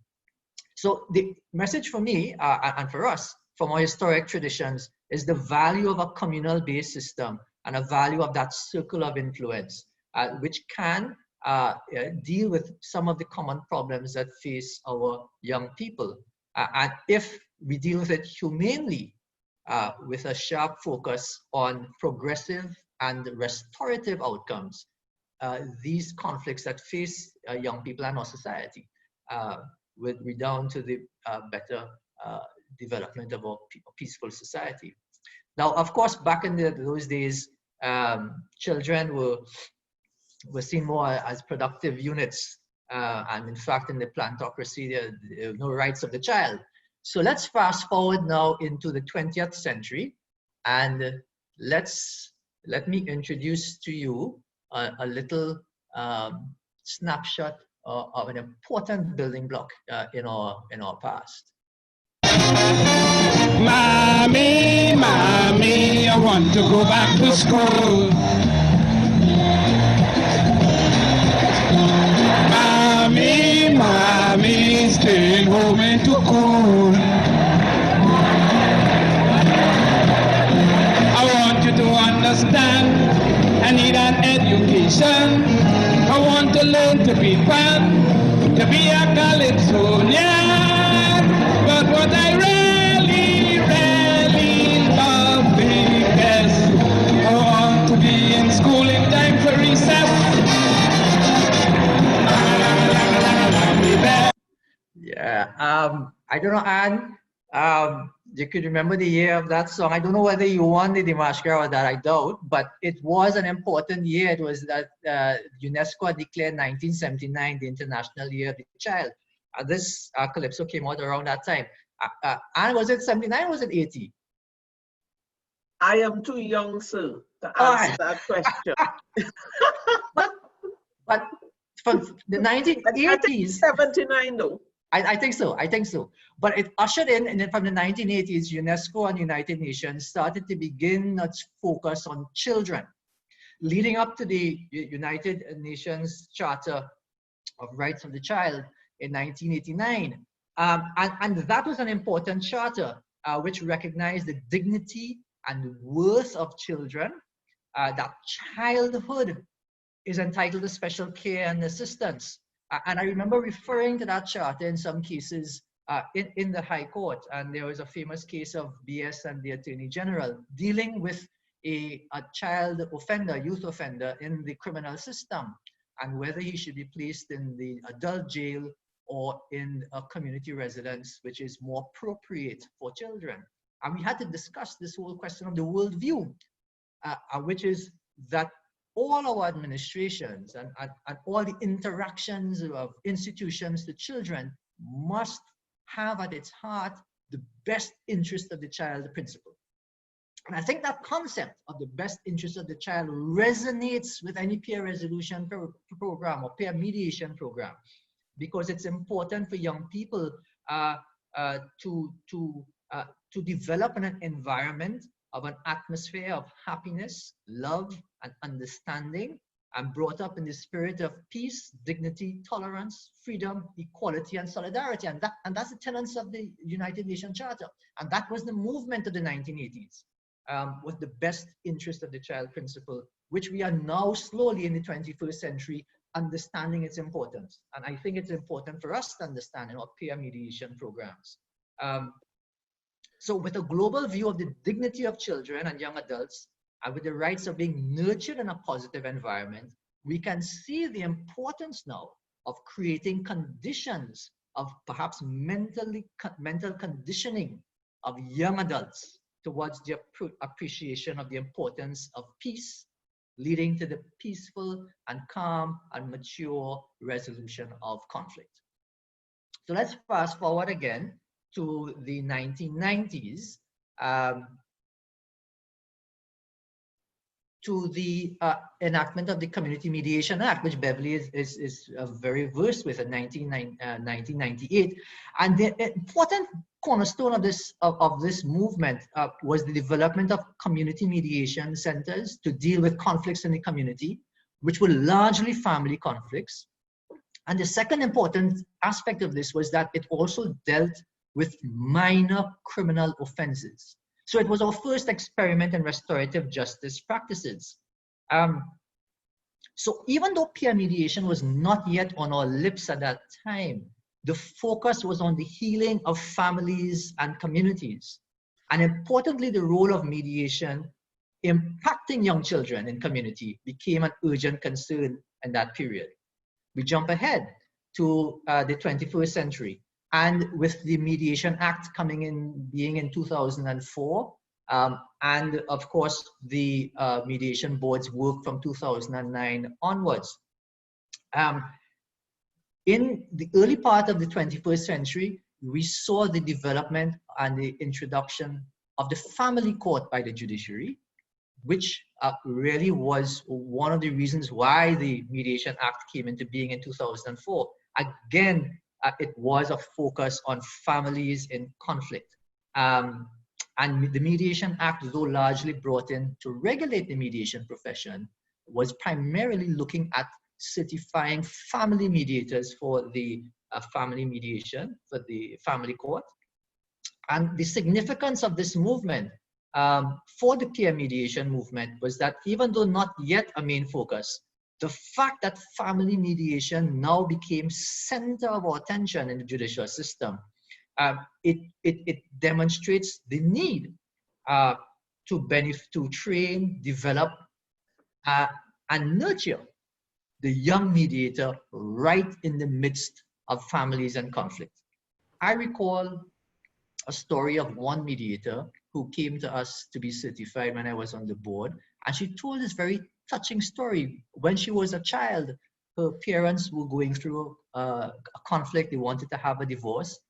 So the message for me and for us, from our historic traditions, is the value of a communal-based system and a value of that circle of influence, which can deal with some of the common problems that face our young people. And if we deal with it humanely, with a sharp focus on progressive and restorative outcomes, these conflicts that face young people and our society will redound to the better development of a peaceful society. Now, of course, back in those days, children were seen more as productive units. And in fact, in the plantocracy, there are no rights of the child. So let's fast forward now into the 20th century. And let me introduce to you a little snapshot of an important building block in our past. Mommy, mommy, I want to go back to school. Mommy, mommy, staying home ain't too cool. I want you to understand, I need an education. I want to learn to be fun, to be a Calypsonian. But what I really, really love the best, I want to be in school in time for recess. Yeah, I don't know, Anne, you could remember the year of that song. I don't know whether you won the Dimashkar or that, I doubt, but it was an important year. It was that UNESCO declared 1979 the International Year of the Child. This Calypso came out around that time. And was it 79 or was it 80? I am too young, sir, to answer that question. but from the 1980s. 79 though. I think so. I think so. But it ushered in, and then from the 1980s, UNESCO and United Nations started to begin its focus on children, leading up to the United Nations Charter of Rights of the Child in 1989. And that was an important charter which recognized the dignity and worth of children, that childhood is entitled to special care and assistance. And I remember referring to that charter in some cases in the High Court. And there was a famous case of BS and the Attorney General dealing with a child offender, youth offender in the criminal system, and whether he should be placed in the adult jail or in a community residence, which is more appropriate for children. And we had to discuss this whole question of the worldview, which is that all our administrations and all the interactions of institutions to children must have at its heart the best interest of the child principle. And I think that concept of the best interest of the child resonates with any peer resolution program or peer mediation program, because it's important for young people to develop an environment of an atmosphere of happiness, love, and understanding, and brought up in the spirit of peace, dignity, tolerance, freedom, equality, and solidarity. And that's the tenets of the United Nations Charter. And that was the movement of the 1980s, with the best interest of the child principle, which we are now slowly in the 21st century understanding its importance. And I think it's important for us to understand in our peer mediation programs. So with a global view of the dignity of children and young adults, and with the rights of being nurtured in a positive environment, we can see the importance now of creating conditions of perhaps mental conditioning of young adults towards the appreciation of the importance of peace, leading to the peaceful and calm and mature resolution of conflict. So let's fast forward again to the 1990s. to the enactment of the Community Mediation Act, which Beverly is very versed with in 1998. And the important cornerstone of this movement was the development of community mediation centers to deal with conflicts in the community, which were largely family conflicts. And the second important aspect of this was that it also dealt with minor criminal offenses. So it was our first experiment in restorative justice practices. So even though peer mediation was not yet on our lips at that time, the focus was on the healing of families and communities. And importantly, the role of mediation impacting young children in community became an urgent concern in that period. We jump ahead to the 21st century. And with the Mediation Act being in 2004, and of course the mediation boards work from 2009 onwards. In the early part of the 21st century, we saw the development and the introduction of the family court by the judiciary, which really was one of the reasons why the Mediation Act came into being in 2004. Again, it was a focus on families in conflict. And the Mediation Act, though largely brought in to regulate the mediation profession, was primarily looking at certifying family mediators for the family mediation, for the family court. And the significance of this movement for the peer mediation movement was that even though not yet a main focus, the fact that family mediation now became center of our attention in the judicial system, it demonstrates the need to train, develop, and nurture the young mediator right in the midst of families and conflict. I recall a story of one mediator who came to us to be certified when I was on the board, and she told this very touching story. When she was a child, her parents were going through a conflict. They wanted to have a divorce,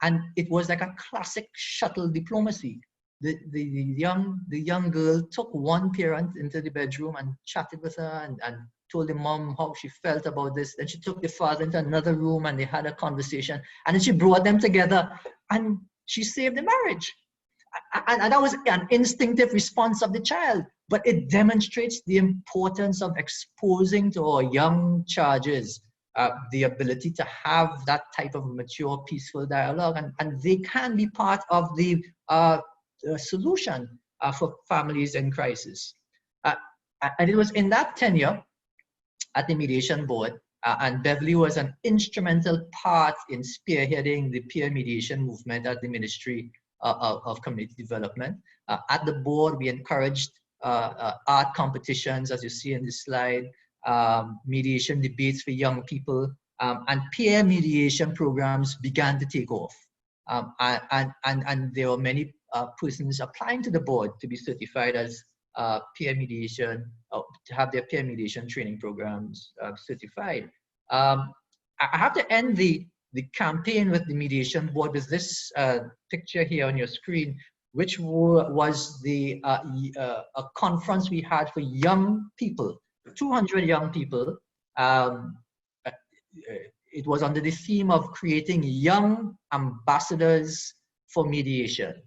and it was like a classic shuttle diplomacy. The young girl took one parent into the bedroom and chatted with her and told the mom how she felt about this. Then she took the father into another room and they had a conversation, and then she brought them together and she saved the marriage. And that was an instinctive response of the child, but it demonstrates the importance of exposing to our young charges the ability to have that type of mature, peaceful dialogue, and they can be part of the solution for families in crisis. And it was in that tenure at the mediation board, and Beverly was an instrumental part in spearheading the peer mediation movement at the Ministry of Community Development. At the board, we encouraged art competitions, as you see in this slide, mediation debates for young people, and peer mediation programs began to take off. And there were many persons applying to the board to be certified as peer mediation, to have their peer mediation training programs certified. I have to end the campaign with the mediation board with this picture here on your screen, which was a conference we had for young people, 200 young people. It was under the theme of creating young ambassadors for mediation.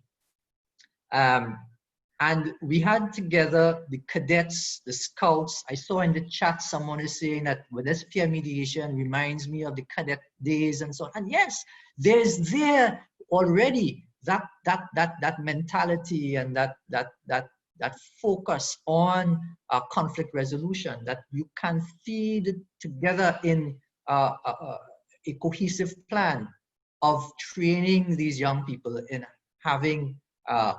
And we had together the cadets, the scouts. I saw in the chat someone is saying that with this peer mediation reminds me of the cadet days and so on. And yes, there's there already that mentality and that focus on conflict resolution that you can feed together in a cohesive plan of training these young people in having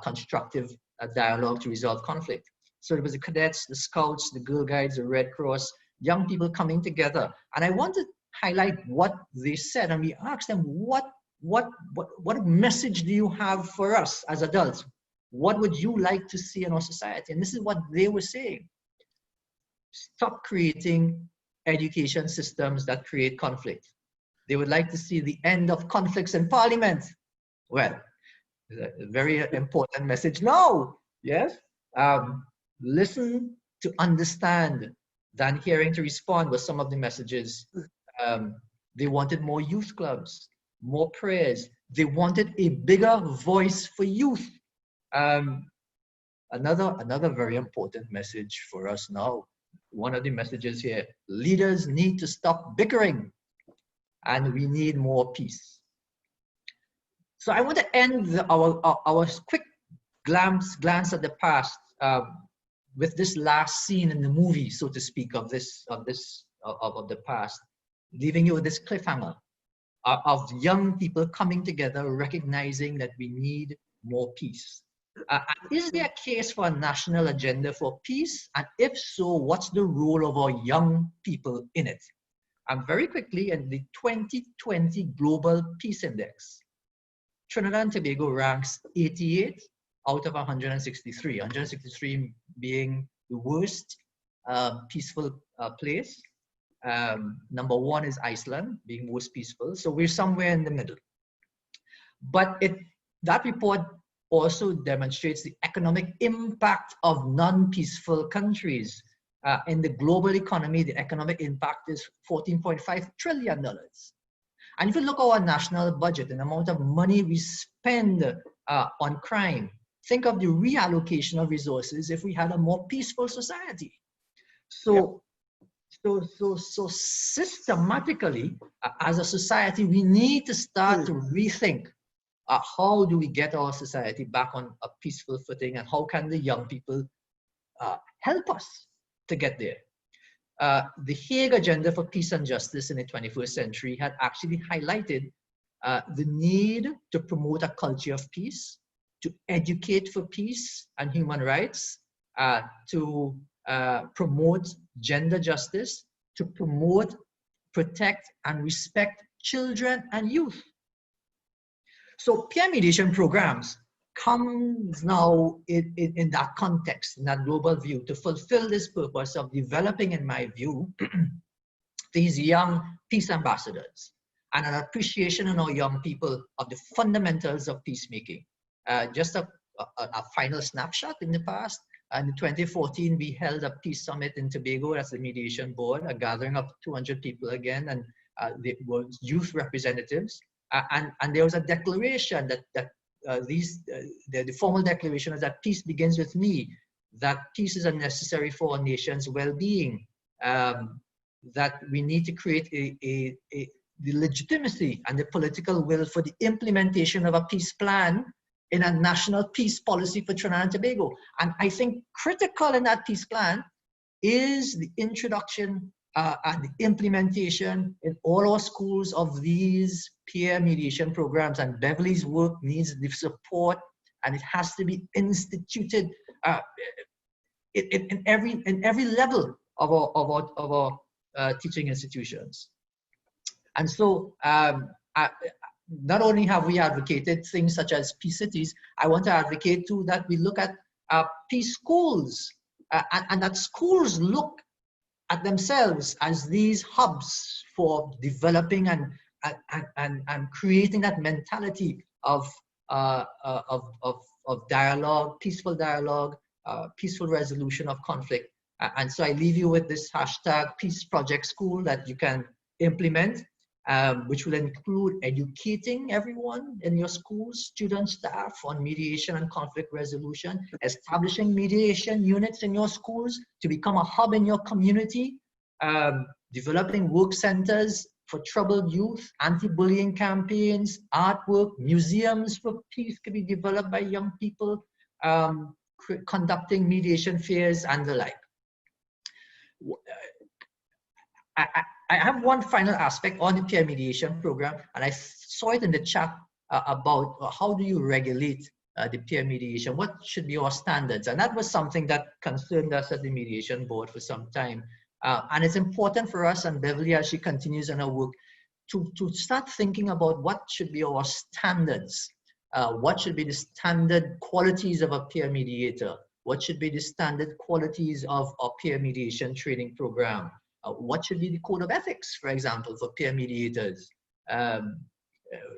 constructive dialogue to resolve conflict. So it was the cadets, the scouts, the Girl Guides, the Red Cross, young people coming together. And I want to highlight what they said, and we asked them, what message do you have for us as adults? What would you like to see in our society? And this is what they were saying. Stop creating education systems that create conflict. They would like to see the end of conflicts in parliament. Well, a very important message now. Yes, listen to understand than hearing to respond was some of the messages. They wanted more youth clubs, more prayers. They wanted a bigger voice for youth. Another very important message for us now. One of the messages here, leaders need to stop bickering and we need more peace. So I want to end our quick glance at the past with this last scene in the movie, so to speak, of the past, leaving you with this cliffhanger of young people coming together, recognizing that we need more peace. Is there a case for a national agenda for peace? And if so, what's the role of our young people in it? And very quickly, in the 2020 Global Peace Index, Trinidad and Tobago ranks 88 out of 163, 163 being the worst peaceful place. Number 1 is Iceland, being most peaceful. So we're somewhere in the middle. But that report also demonstrates the economic impact of non-peaceful countries. In the global economy, the economic impact is $14.5 trillion. And if you look at our national budget, the amount of money we spend on crime, think of the reallocation of resources if we had a more peaceful society. So systematically, as a society, we need to start to rethink how do we get our society back on a peaceful footing, and how can the young people help us to get there. The Hague Agenda for Peace and Justice in the 21st century had actually highlighted the need to promote a culture of peace, to educate for peace and human rights, to promote gender justice, to promote, protect, and respect children and youth. So peer mediation programs comes now in that context, in that global view, to fulfill this purpose of developing, in my view, these young peace ambassadors and an appreciation in our young people of the fundamentals of peacemaking. Just a final snapshot in the past. In 2014, we held a peace summit in Tobago as the mediation board, a gathering of 200 people again, and they were youth representatives. And there was a declaration that the formal declaration is that peace begins with me, that peace is necessary for our nation's well-being, that we need to create the legitimacy and the political will for the implementation of a peace plan in a national peace policy for Trinidad and Tobago. And I think critical in that peace plan is the introduction and the implementation in all our schools of these peer mediation programs. And Beverly's work needs the support, and it has to be instituted in every level of our teaching institutions. And so not only have we advocated things such as peace cities, I want to advocate too that we look at peace schools, and that schools look at themselves as these hubs for developing and creating that mentality of dialogue, peaceful resolution of conflict. And so I leave you with this hashtag Peace Project School that you can implement, which will include educating everyone in your schools, students, staff, on mediation and conflict resolution, establishing mediation units in your schools to become a hub in your community, developing work centers for troubled youth, anti-bullying campaigns, artwork, museums for peace can be developed by young people, conducting mediation fairs and the like. I have one final aspect on the peer mediation program, and I saw it in the chat about how do you regulate the peer mediation? What should be our standards? And that was something that concerned us at the mediation board for some time. And it's important for us, and Beverly, as she continues on her work, to start thinking about what should be our standards. What should be the standard qualities of a peer mediator? What should be the standard qualities of a peer mediation training program? What should be the code of ethics, for example, for peer mediators?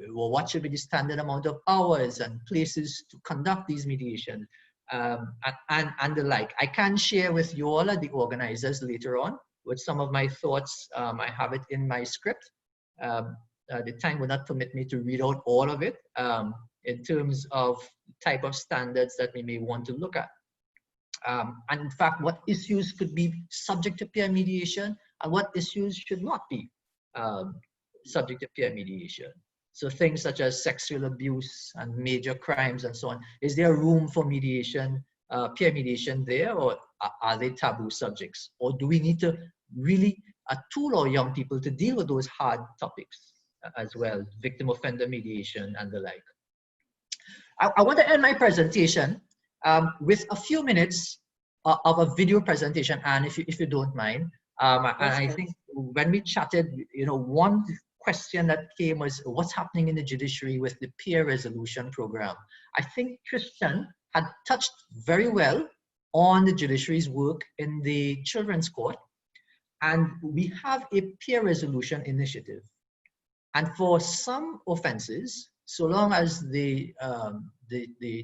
What should be the standard amount of hours and places to conduct these mediations? and the like. I can share with you all, the organizers, later on with some of my thoughts. I have it in my script. The time will not permit me to read out all of it in terms of type of standards that we may want to look at. And in fact, what issues could be subject to peer mediation and what issues should not be subject to peer mediation. So things such as sexual abuse and major crimes and so on. Is there room for mediation, peer mediation there, or are they taboo subjects? Or do we need to really tool our young people to deal with those hard topics as well, victim offender mediation and the like? I want to end my presentation with a few minutes of a video presentation, and if you don't mind. And I think when we chatted, one question that came was what's happening in the judiciary with the peer resolution program. I think Christian had touched very well on the judiciary's work in the children's court, and we have a peer resolution initiative. And for some offenses, so long as the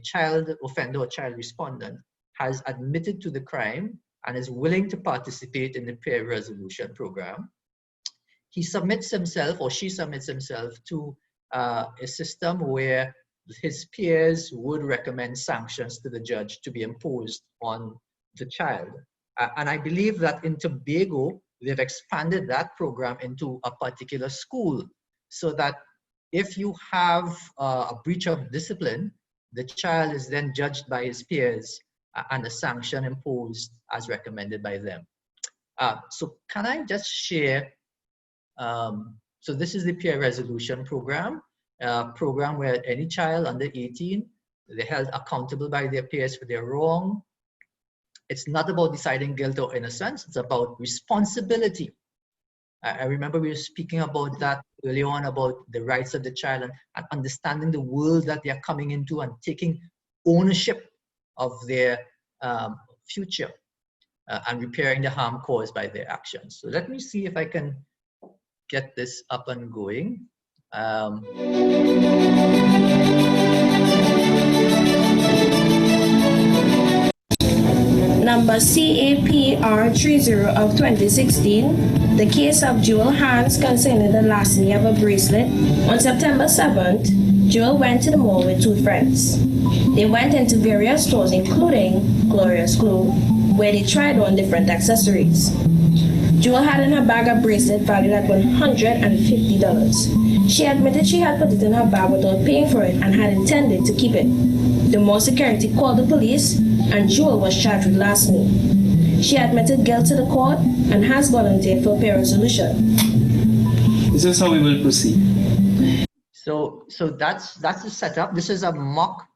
child offender or child respondent has admitted to the crime and is willing to participate in the peer resolution program, he submits himself or she submits himself to a system where his peers would recommend sanctions to the judge to be imposed on the child. And I believe that in Tobago, they've expanded that program into a particular school, so that if you have a breach of discipline, the child is then judged by his peers and a sanction imposed as recommended by them. So can I just share, so this is the peer resolution program, where any child under 18, they're held accountable by their peers for their wrong. It's not about deciding guilt or innocence, it's about responsibility. I remember we were speaking about that early on, about the rights of the child and understanding the world that they are coming into and taking ownership of their future and repairing the harm caused by their actions. So let me see if I can get this up and going. Number CAPR30 of 2016, the case of Jewel Hans concerning the larceny of a bracelet. On September 7th, Jewel went to the mall with two friends. They went into various stores, including Gloria's Glue, where they tried on different accessories. Jewel had in her bag a bracelet valued at $150. She admitted she had put it in her bag without paying for it and had intended to keep it. The mall security called the police, and Jewel was charged with larceny. She admitted guilt to the court and has volunteered for peer resolution. This is how we will proceed. So that's the setup. This is a mock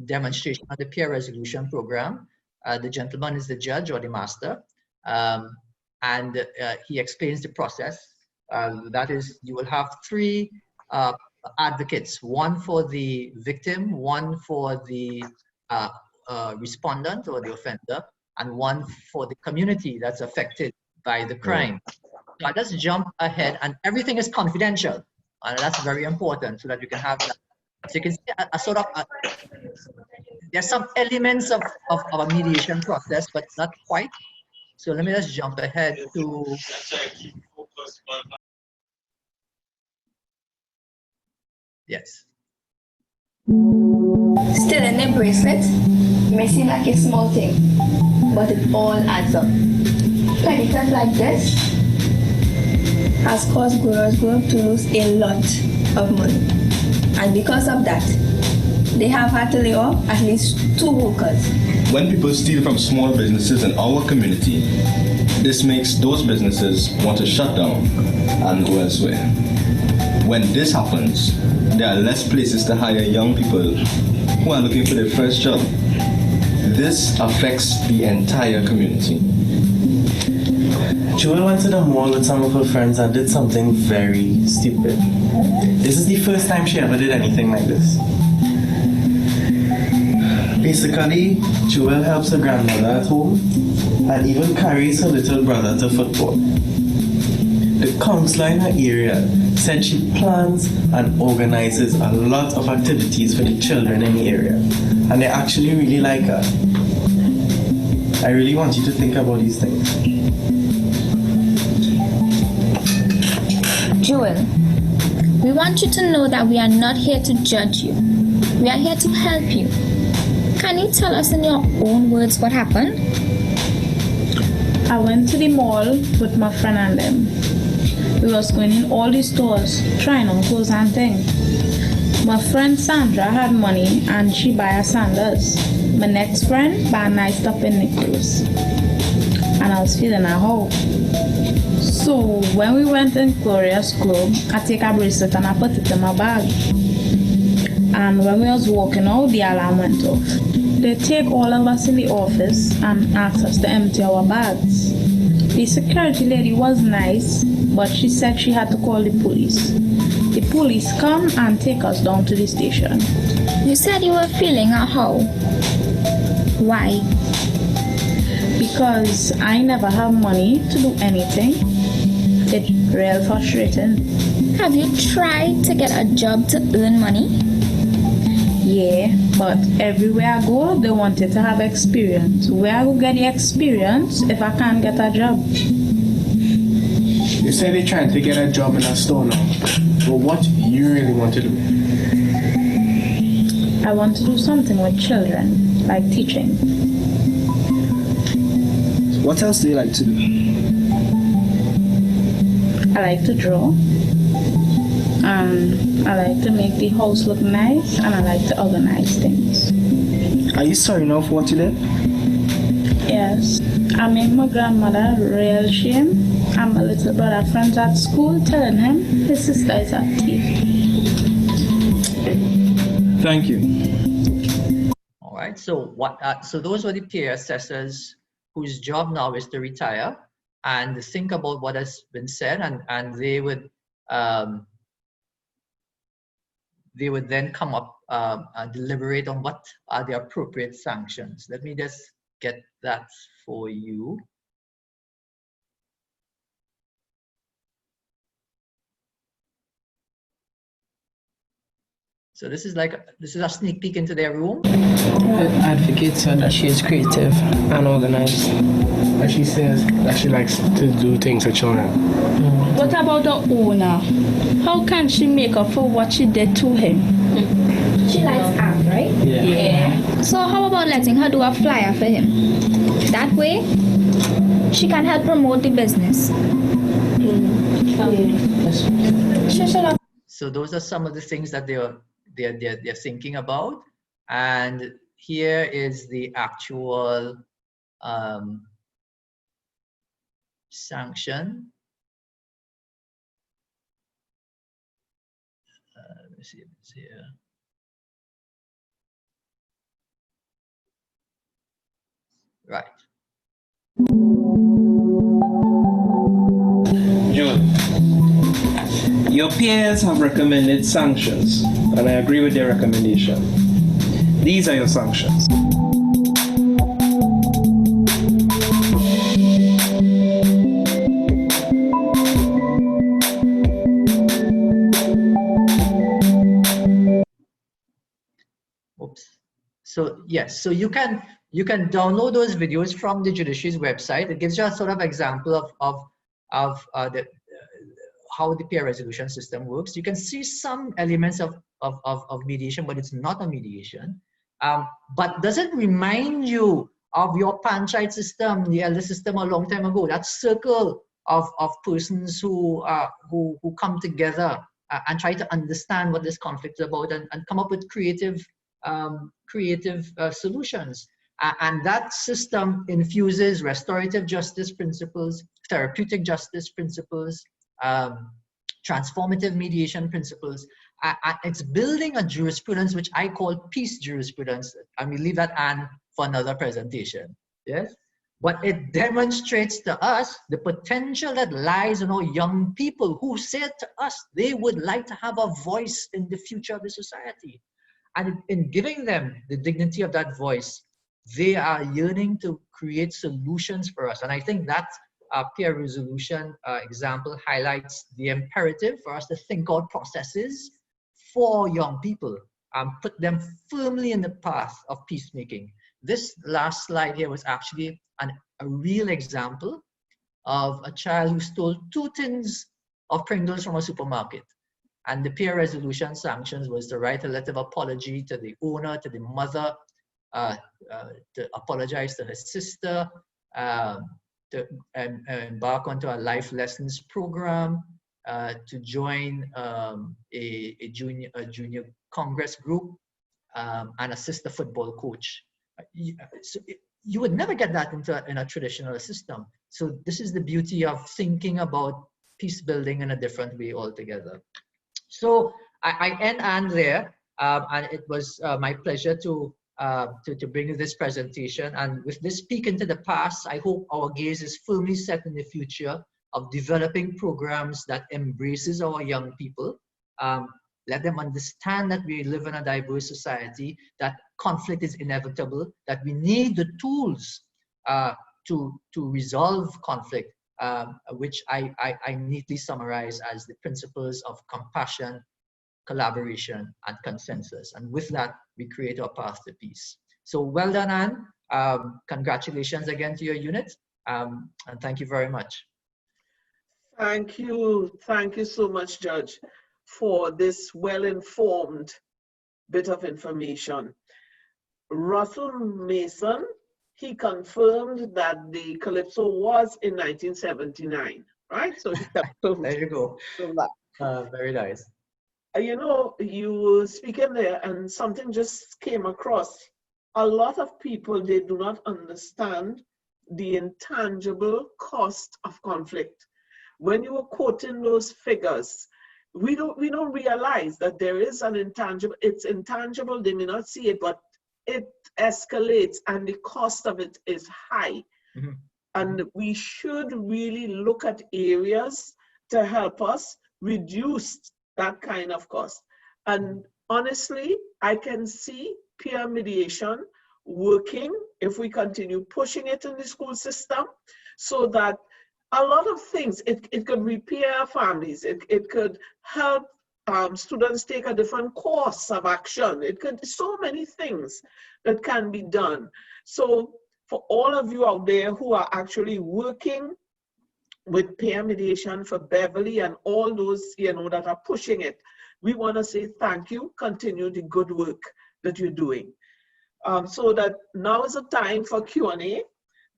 demonstration of the peer resolution program. The gentleman is the judge or the master, and he explains the process. That is, you will have three advocates, one for the victim, one for the respondent or the offender, and one for the community that's affected by the crime. So I just jump ahead, and everything is confidential, and that's very important so that you can have that. So you can see a sort of, there's some elements of a mediation process, but not quite. So let me just jump ahead to, yes. Still in the bracelet, may seem like a small thing, but it all adds up. Creditors like this has caused Gloria's Glue to lose a lot of money. And because of that, they have had to lay off at least 2 workers. When people steal from small businesses in our community, this makes those businesses want to shut down and go elsewhere. When this happens, there are less places to hire young people who are looking for their first job. This affects the entire community. Jewel went to the mall with some of her friends and did something very stupid. This is the first time she ever did anything like this. Basically, Jewel helps her grandmother at home and even carries her little brother to football. The counselor in her area said she plans and organizes a lot of activities for the children in the area, and they actually really like her. I really want you to think about these things. Joel, we want you to know that we are not here to judge you. We are here to help you. Can you tell us in your own words what happened? I went to the mall with my friend and them. We was going in all the stores, trying on clothes and things. My friend Sandra had money and she buy her sandals. My next friend buy a nice stuff in Nicholas. And I was feeling at home. So when we went in Gloria's club, I take a bracelet and I put it in my bag. And when we was walking out, the alarm went off. They take all of us in the office and asked us to empty our bags. The security lady was nice, but she said she had to call the police. The police come and take us down to the station. You said you were feeling how? Why? Because I never have money to do anything. It's real frustrating. Have you tried to get a job to earn money? Yeah, but everywhere I go, they wanted to have experience. Where I will get the experience if I can't get a job? You say they're trying to get a job in a store now, but what do you really want to do? I want to do something with children, like teaching. What else do you like to do? I like to draw. I like to make the house look nice, and I like to organize things. Are you sorry now for what you did? Yes. I make my grandmother real shame, and my little brother friends at school telling him his sister is a thief. Thank you. All right, so so those were the peer assessors whose job now is to retire and think about what has been said, and they would then come up and deliberate on what are the appropriate sanctions. Let me just get that for you. So this is a sneak peek into their room. The advocate said that she is creative and organized. And she says that she likes to do things for children. What about the owner? How can she make up for what she did to him? She likes art, right? Yeah. So how about letting her do a flyer for him? That way, she can help promote the business. So those are some of the things that they're thinking about, and here is the actual sanction. Let me see if it's here. Right. John, your peers have recommended sanctions, and I agree with their recommendation. These are your sanctions. Oops. So yes, so you can download those videos from the judiciary's website. It gives you a sort of example of how the peer resolution system works. You can see some elements of mediation, but it's not a mediation. But does it remind you of your panchayat system, the elder system a long time ago? That circle of persons who come together and try to understand what this conflict is about and come up with creative solutions. And that system infuses restorative justice principles, therapeutic justice principles, transformative mediation principles. It's building a jurisprudence which I call peace jurisprudence. I will leave that Anne for another presentation. Yes, but it demonstrates to us the potential that lies in our young people who said to us they would like to have a voice in the future of the society. And in giving them the dignity of that voice, they are yearning to create solutions for us. And I think that peer resolution example highlights the imperative for us to think out processes for young people and put them firmly in the path of peacemaking. This last slide here was actually a real example of a child who stole 2 tins of Pringles from a supermarket. And the peer resolution sanctions was to write a letter of apology to the owner, to the mother, to apologize to her sister, to embark onto a life lessons program, to join a junior Congress group, and assist the football coach. So you would never get that in a traditional system. So this is the beauty of thinking about peace building in a different way altogether. So I end there, and it was my pleasure to bring you this presentation. And with this peek into the past, I hope our gaze is firmly set in the future of developing programs that embraces our young people. Let them understand that we live in a diverse society, that conflict is inevitable, that we need the tools to resolve conflict, which I neatly summarize as the principles of compassion, collaboration, and consensus. And with that, we create our path to peace. So well done, Anne. Congratulations again to your unit, and thank you very much. Thank you so much, Judge, for this well-informed bit of information. Russell Mason, he confirmed that the Calypso was in 1979, right? So there you go. Very nice. You know, you were speaking there and something just came across. A lot of people, they do not understand the intangible cost of conflict. When you were quoting those figures, we don't realize that there is an intangible, it's intangible, they may not see it, but it escalates and the cost of it is high. Mm-hmm. And we should really look at areas to help us reduce that kind of cost. And honestly, I can see peer mediation working if we continue pushing it in the school system, so that a lot of things, it could repair families, it could help students take a different course of action. It could, so many things that can be done. So for all of you out there who are actually working with peer mediation for Beverly and all those, you know, that are pushing it, we want to say thank you, continue the good work that you're doing. So that now is a time for Q&A,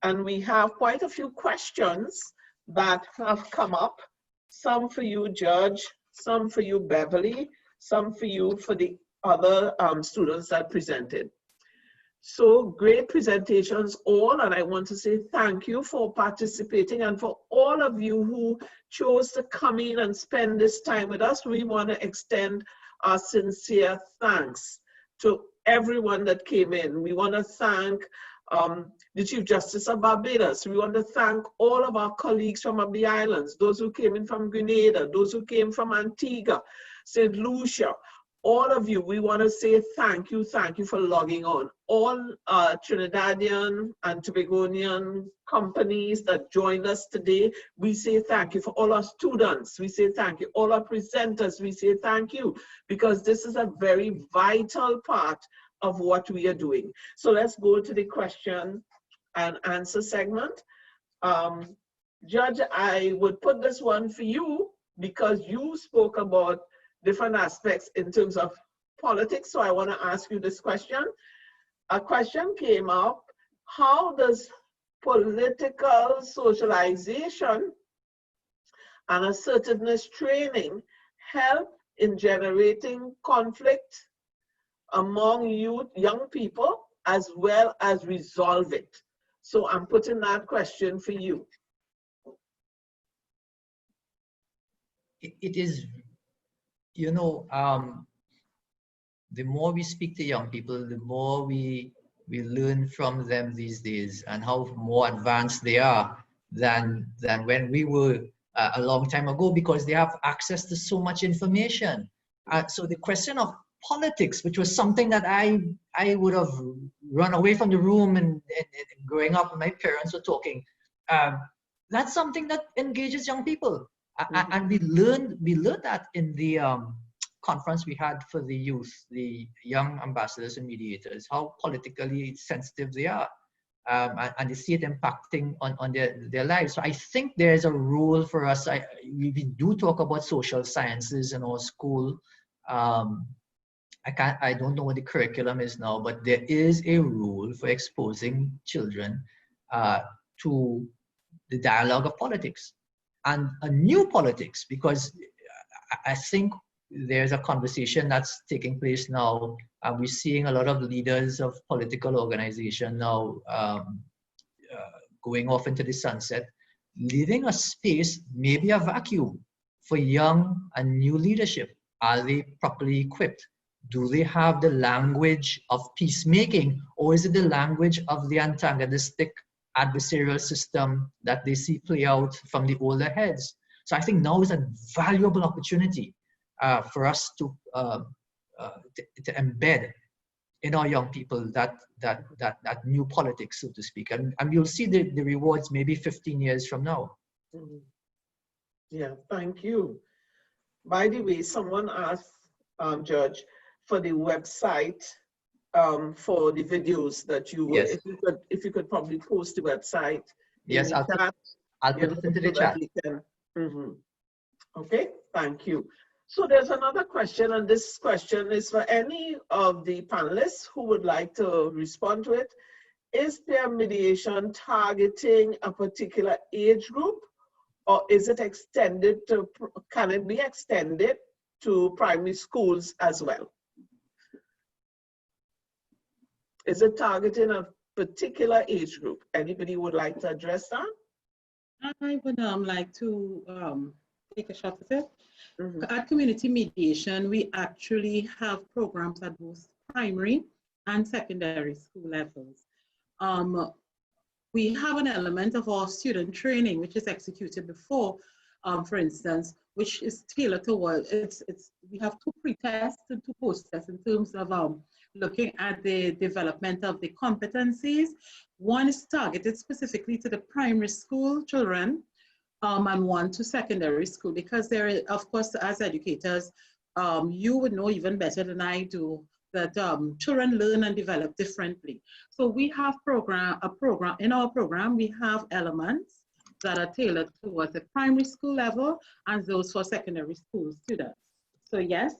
and we have quite a few questions that have come up. Some for you, Judge, some for you, Beverly, some for you for the other students that presented. So great presentations all, and I want to say thank you for participating, and for all of you who chose to come in and spend this time with us. We want to extend our sincere thanks to everyone that came in. We want to thank the Chief Justice of Barbados. We want to thank all of our colleagues from the islands, those who came in from Grenada, those who came from Antigua, St. Lucia. All of you, we want to say thank you for logging on. All Trinidadian and Tobagonian companies that joined us today, we say thank you. For all our students, we say thank you. All our presenters, we say thank you, because this is a very vital part of what we are doing. So let's go to the question and answer segment. Judge, I would put this one for you because you spoke about different aspects in terms of politics. So I want to ask you this question. A question came up: how does political socialization and assertiveness training help in generating conflict among young people, as well as resolve it? So I'm putting that question for you. It is, you know, the more we speak to young people, the more we learn from them these days, and how more advanced they are than when we were a long time ago, because they have access to so much information. So the question of politics, which was something that I would have run away from the room and growing up when my parents were talking, that's something that engages young people. And we learned that in the conference we had for the youth, the young ambassadors and mediators, how politically sensitive they are. And they see it impacting on their lives. So I think there's a role for us. We do talk about social sciences in our school. I don't know what the curriculum is now, but there is a role for exposing children to the dialogue of politics and a new politics, because I think there's a conversation that's taking place now. We're seeing a lot of leaders of political organization now going off into the sunset, leaving a space, maybe a vacuum, for young and new leadership. Are they properly equipped? Do they have the language of peacemaking, or is it the language of the antagonistic adversarial system that they see play out from the older heads? So I think now is a valuable opportunity for us to embed in our young people that new politics, so to speak, and you'll see the rewards maybe 15 years from now. Yeah, thank you. By the way, someone asked Judge for the website for the videos that you were. Yes. If you could probably post the website. Yes, I'll put it into the chat. Okay, thank you. So there's another question, and this question is for any of the panelists who would like to respond to it. Is peer mediation targeting a particular age group, or is it extended to, can it be extended to primary schools as well? Is it targeting a particular age group? Anybody would like to address that? I would like to take a shot at it. At Community Mediation, we actually have programs at both primary and secondary school levels. We have an element of our student training, which is executed before, for instance, which is tailored toward, we have 2 pre-tests and 2 post-tests in terms of looking at the development of the competencies. One is targeted specifically to the primary school children, and one to secondary school, because there is, of course, as educators, you would know even better than I do that children learn and develop differently. So we have in our program, we have elements that are tailored towards the primary school level and those for secondary school students. So yes,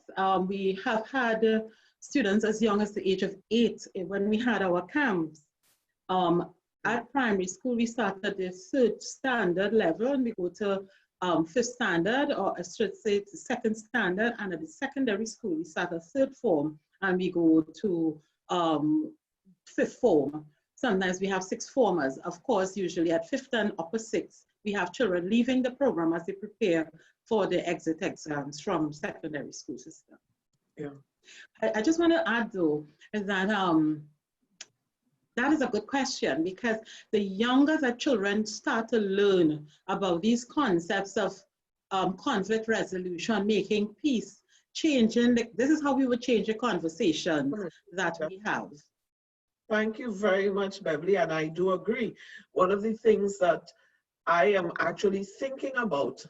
we have had students as young as the age of 8 when we had our camps. At primary school, we started the 3rd standard level, and we go to 5th standard, or I should say 2nd standard, and at the secondary school, we start at 3rd form, and we go to 5th form. Sometimes we have 6th formers. Of course, usually at 5th and upper 6th, we have children leaving the program as they prepare for the exit exams from secondary school system. Yeah. I just want to add, though, is that that is a good question, because the younger the children start to learn about these concepts of conflict resolution, making peace, changing, this is how we would change the conversation that we have. Thank you very much, Beverly, and I do agree. One of the things that I am actually thinking about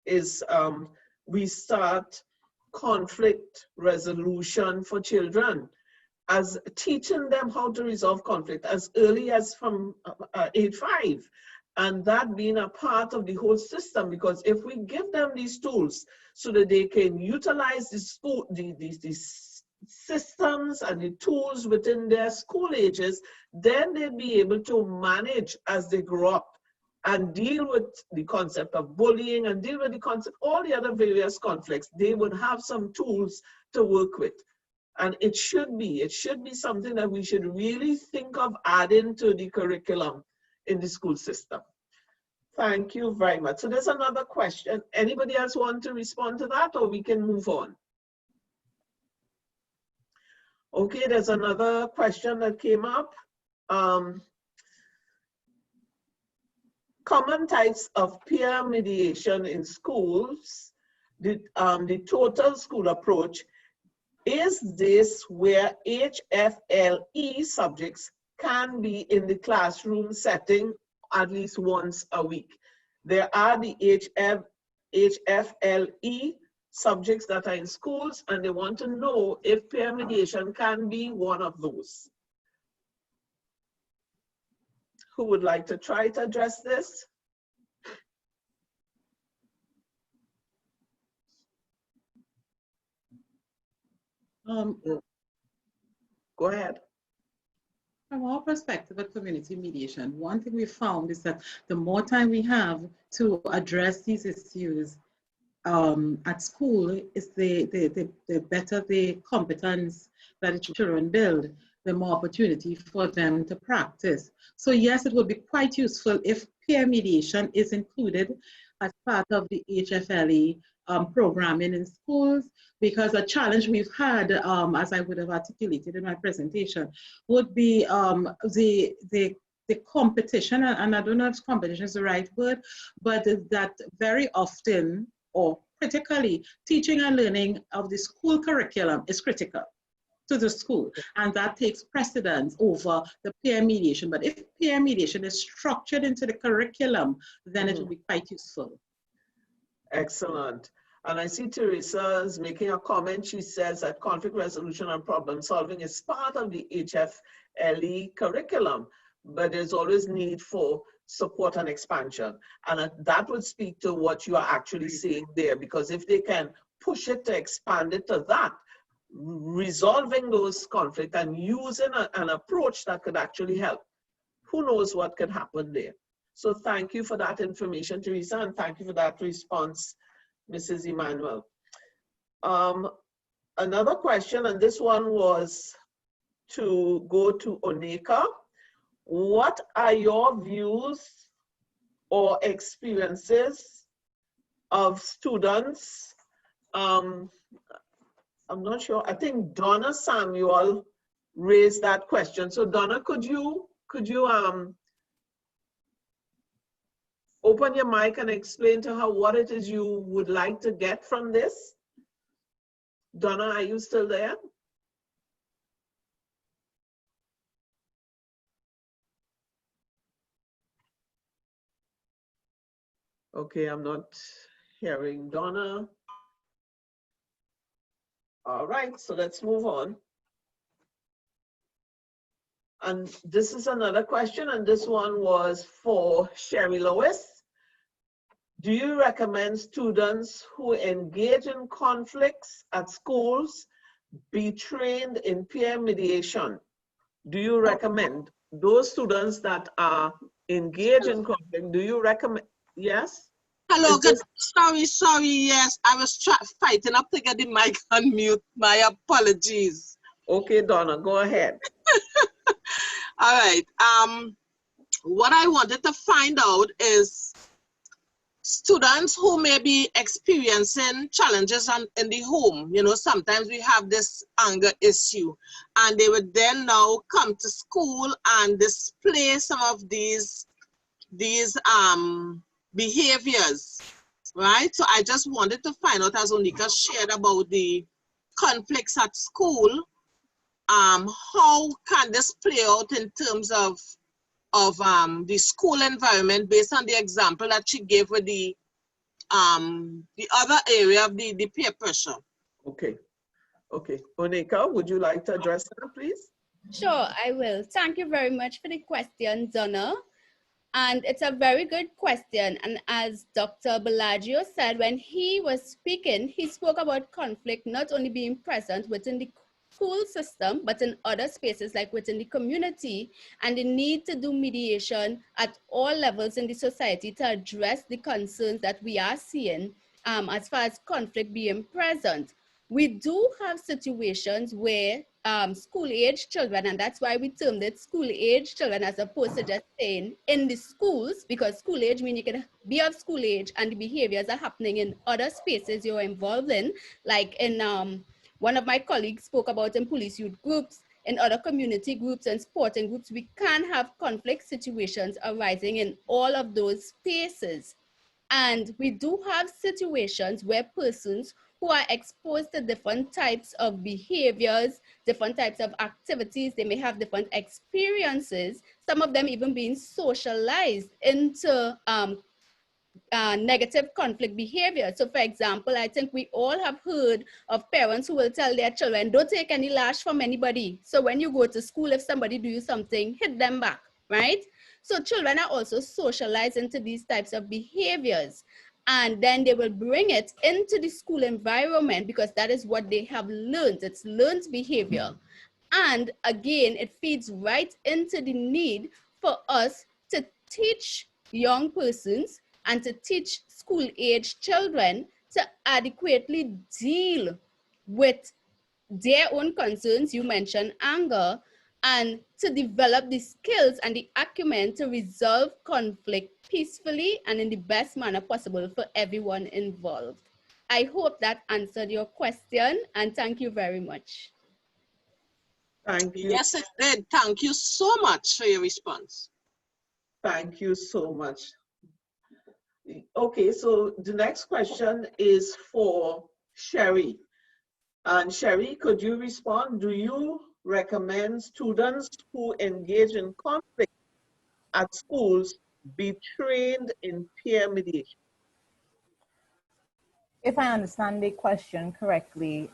is we start conflict resolution for children, as teaching them how to resolve conflict as early as from age 5, and that being a part of the whole system, because if we give them these tools so that they can utilize these systems and the tools within their school ages, then they'll be able to manage as they grow up and deal with the concept of bullying and deal with the concept, all the other various conflicts. They would have some tools to work with. And it should be something that we should really think of adding to the curriculum in the school system. Thank you very much. So there's another question. Anybody else want to respond to that, or we can move on? Okay, there's another question that came up. Common types of peer mediation in schools, the total school approach. Is this where HFLE subjects can be in the classroom setting at least once a week? There are the HFLE subjects that are in schools, and they want to know if peer mediation can be one of those. Who would like to try to address this? Go ahead. From our perspective of community mediation, one thing we found is that the more time we have to address these issues at school, is the better the competence that the children build, the more opportunity for them to practice. So yes, it would be quite useful if peer mediation is included as part of the HFLE programming in schools, because a challenge we've had, as I would have articulated in my presentation, would be the competition, and I don't know if competition is the right word, but that very often, or critically, teaching and learning of the school curriculum is critical to the school, and that takes precedence over the peer mediation. But if peer mediation is structured into the curriculum, then it will be quite useful. Excellent. And I see Teresa is making a comment. She says that conflict resolution and problem solving is part of the HFLE curriculum, but there's always need for support and expansion. And that would speak to what you are actually saying there, because if they can push it to expand it to that, resolving those conflicts and using an approach that could actually help, who knows what could happen there. So thank you for that information, Teresa, and thank you for that response, Mrs. Emmanuel. Another question, and this one was to go to Onika. What are your views or experiences of students? I'm not sure. I think Donna Samuel raised that question. So Donna, could you open your mic and explain to her what it is you would like to get from this? Donna, are you still there? Okay, I'm not hearing Donna. All right, so let's move on. And this is another question, and this one was for Sherry Lewis. Do you recommend students who engage in conflicts at schools be trained in peer mediation? Do you recommend those students that are engaged in conflict, do you recommend, yes? Hello, good, sorry, yes, I was fighting up to get the mic on mute, my apologies. Okay, Donna, go ahead. All right, what I wanted to find out is students who may be experiencing challenges in the home. You know, sometimes we have this anger issue, and they would then now come to school and display some of these behaviors, right? So I just wanted to find out, as Onika shared about the conflicts at school, how can this play out in terms of the school environment, based on the example that she gave with the other area of the peer pressure. Okay, okay. Onika, would you like to address that, please? Sure, I will. Thank you very much for the question, Donna. And it's a very good question. And as Dr. Bellagio said, when he was speaking, he spoke about conflict not only being present within the school system, but in other spaces like within the community, and the need to do mediation at all levels in the society to address the concerns that we are seeing as far as conflict being present. We do have situations where school-age children, and that's why we termed it school-age children as opposed to just saying in the schools, because school-age means you can be of school-age and the behaviors are happening in other spaces you're involved in, like in one of my colleagues spoke about in police youth groups, in other community groups and sporting groups. We can have conflict situations arising in all of those spaces. And we do have situations where persons who are exposed to different types of behaviors, different types of activities, they may have different experiences, some of them even being socialized into negative conflict behavior. So for example, I think we all have heard of parents who will tell their children, don't take any lash from anybody. So when you go to school, if somebody do you something, hit them back, right? So children are also socialized into these types of behaviors. And then they will bring it into the school environment because that is what they have learned. It's learned behavior. And again, it feeds right into the need for us to teach young persons and to teach school-age children to adequately deal with their own concerns. You mentioned anger, and to develop the skills and the acumen to resolve conflict peacefully and in the best manner possible for everyone involved. I hope that answered your question, and thank you very much. Thank you. Yes, it did. Thank you so much for your response. Thank you so much. Okay, so the next question is for Sherry. And Sherry, could you respond? Do you recommend students who engage in conflict at schools be trained in peer mediation? If I understand the question correctly,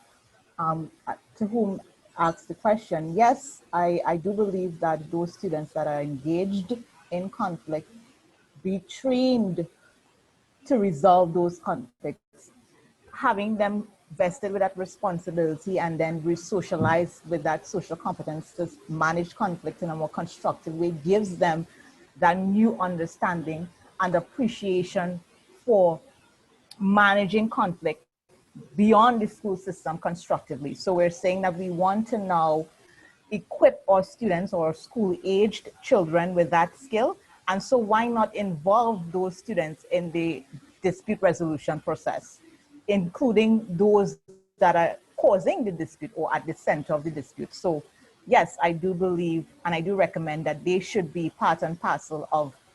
to whom asked the question, yes, I do believe that those students that are engaged in conflict be trained to resolve those conflicts, having them vested with that responsibility and then re-socialize with that social competence to manage conflict in a more constructive way gives them that new understanding and appreciation for managing conflict beyond the school system constructively. So we're saying that we want to now equip our students or school-aged children with that skill. And so why not involve those students in the dispute resolution process, including those that are causing the dispute or at the center of the dispute. So yes, I do believe and I do recommend that they should be part and parcel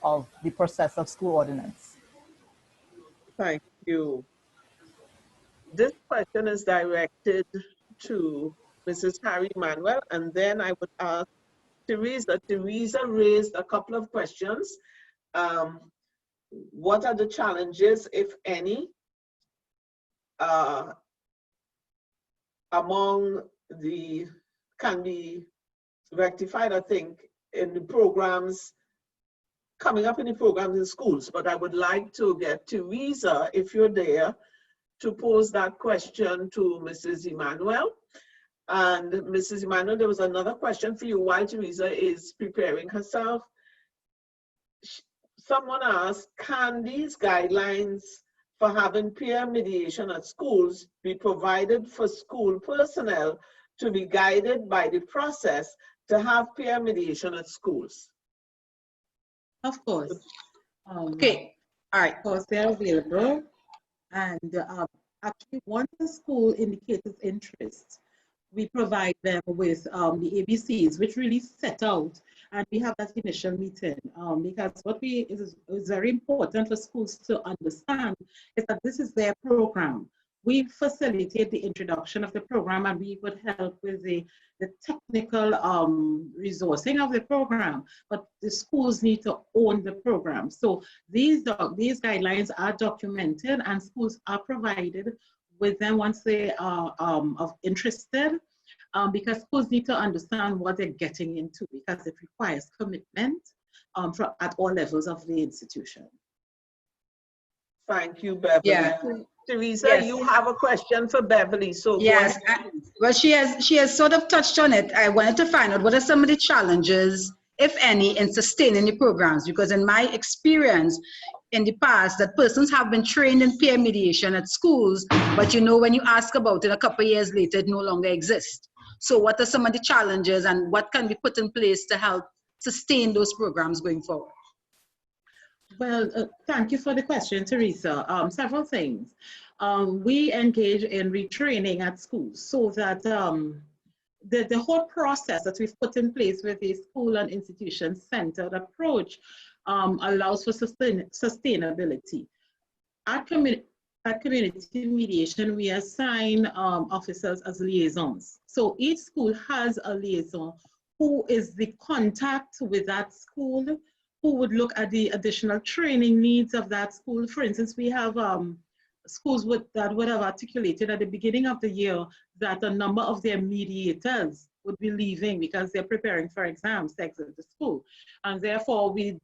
of the process of school ordinance. Thank you. This question is directed to Mrs. Harry Manuel, and then I would ask Teresa. Teresa raised a couple of questions. What are the challenges, if any, among the, can be rectified, I think, in the programs, coming up in the programs in schools? But I would like to get Teresa, if you're there, to pose that question to Mrs. Emmanuel. And Mrs. Emmanuel, there was another question for you while Teresa is preparing herself. Someone asked, can these guidelines for having peer mediation at schools be provided for school personnel to be guided by the process to have peer mediation at schools? Of course. Okay, all right, of course they're available. And actually, once the school indicates its interest, we provide them with the ABCs, which really set out, and we have that initial meeting because what is very important for schools to understand is that this is their program. We facilitate the introduction of the program, and we would help with the technical resourcing of the program, but the schools need to own the program. So these guidelines are documented, and schools are provided with them once they are interested, because schools need to understand what they're getting into, because it requires commitment at all levels of the institution. Thank you, Beverly. Yeah. Teresa, yes. You have a question for Beverly. So yes, well, she has sort of touched on it. I wanted to find out what are some of the challenges, if any, in sustaining the programs, because in my experience in the past, that persons have been trained in peer mediation at schools, but you know, when you ask about it a couple of years later, it no longer exists. So what are some of the challenges and what can be put in place to help sustain those programs going forward? Well, thank you for the question, Teresa. Several things. We engage in retraining at schools so that the whole process that we've put in place with the school and institution-centered approach allows for sustainability. At community mediation, we assign officers as liaisons. So each school has a liaison who is the contact with that school who would look at the additional training needs of that school. For instance, we have schools that would have articulated at the beginning of the year that a number of their mediators would be leaving because they're preparing for exams to exit the school. And therefore, we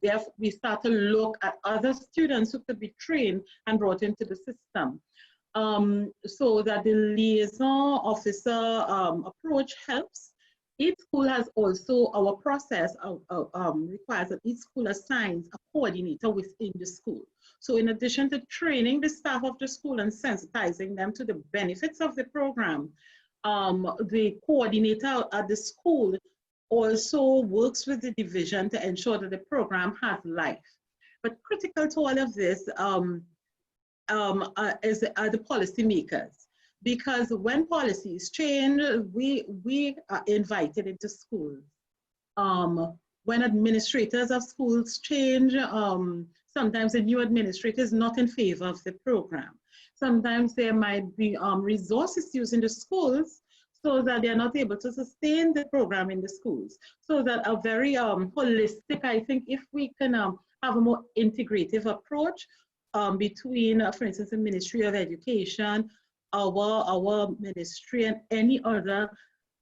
start to look at other students who could be trained and brought into the system. So that the liaison officer approach helps. Each school has also, our process requires that each school assigns a coordinator within the school. So in addition to training the staff of the school and sensitizing them to the benefits of the program, the coordinator at the school also works with the division to ensure that the program has life. But critical to all of this are the policymakers. Because when policies change, we are invited into schools. When administrators of schools change, sometimes the new administrator is not in favor of the program. Sometimes there might be resources used in the schools so that they're not able to sustain the program in the schools. So that a very holistic, I think if we can have a more integrative approach between, for instance, the Ministry of Education, our ministry and any other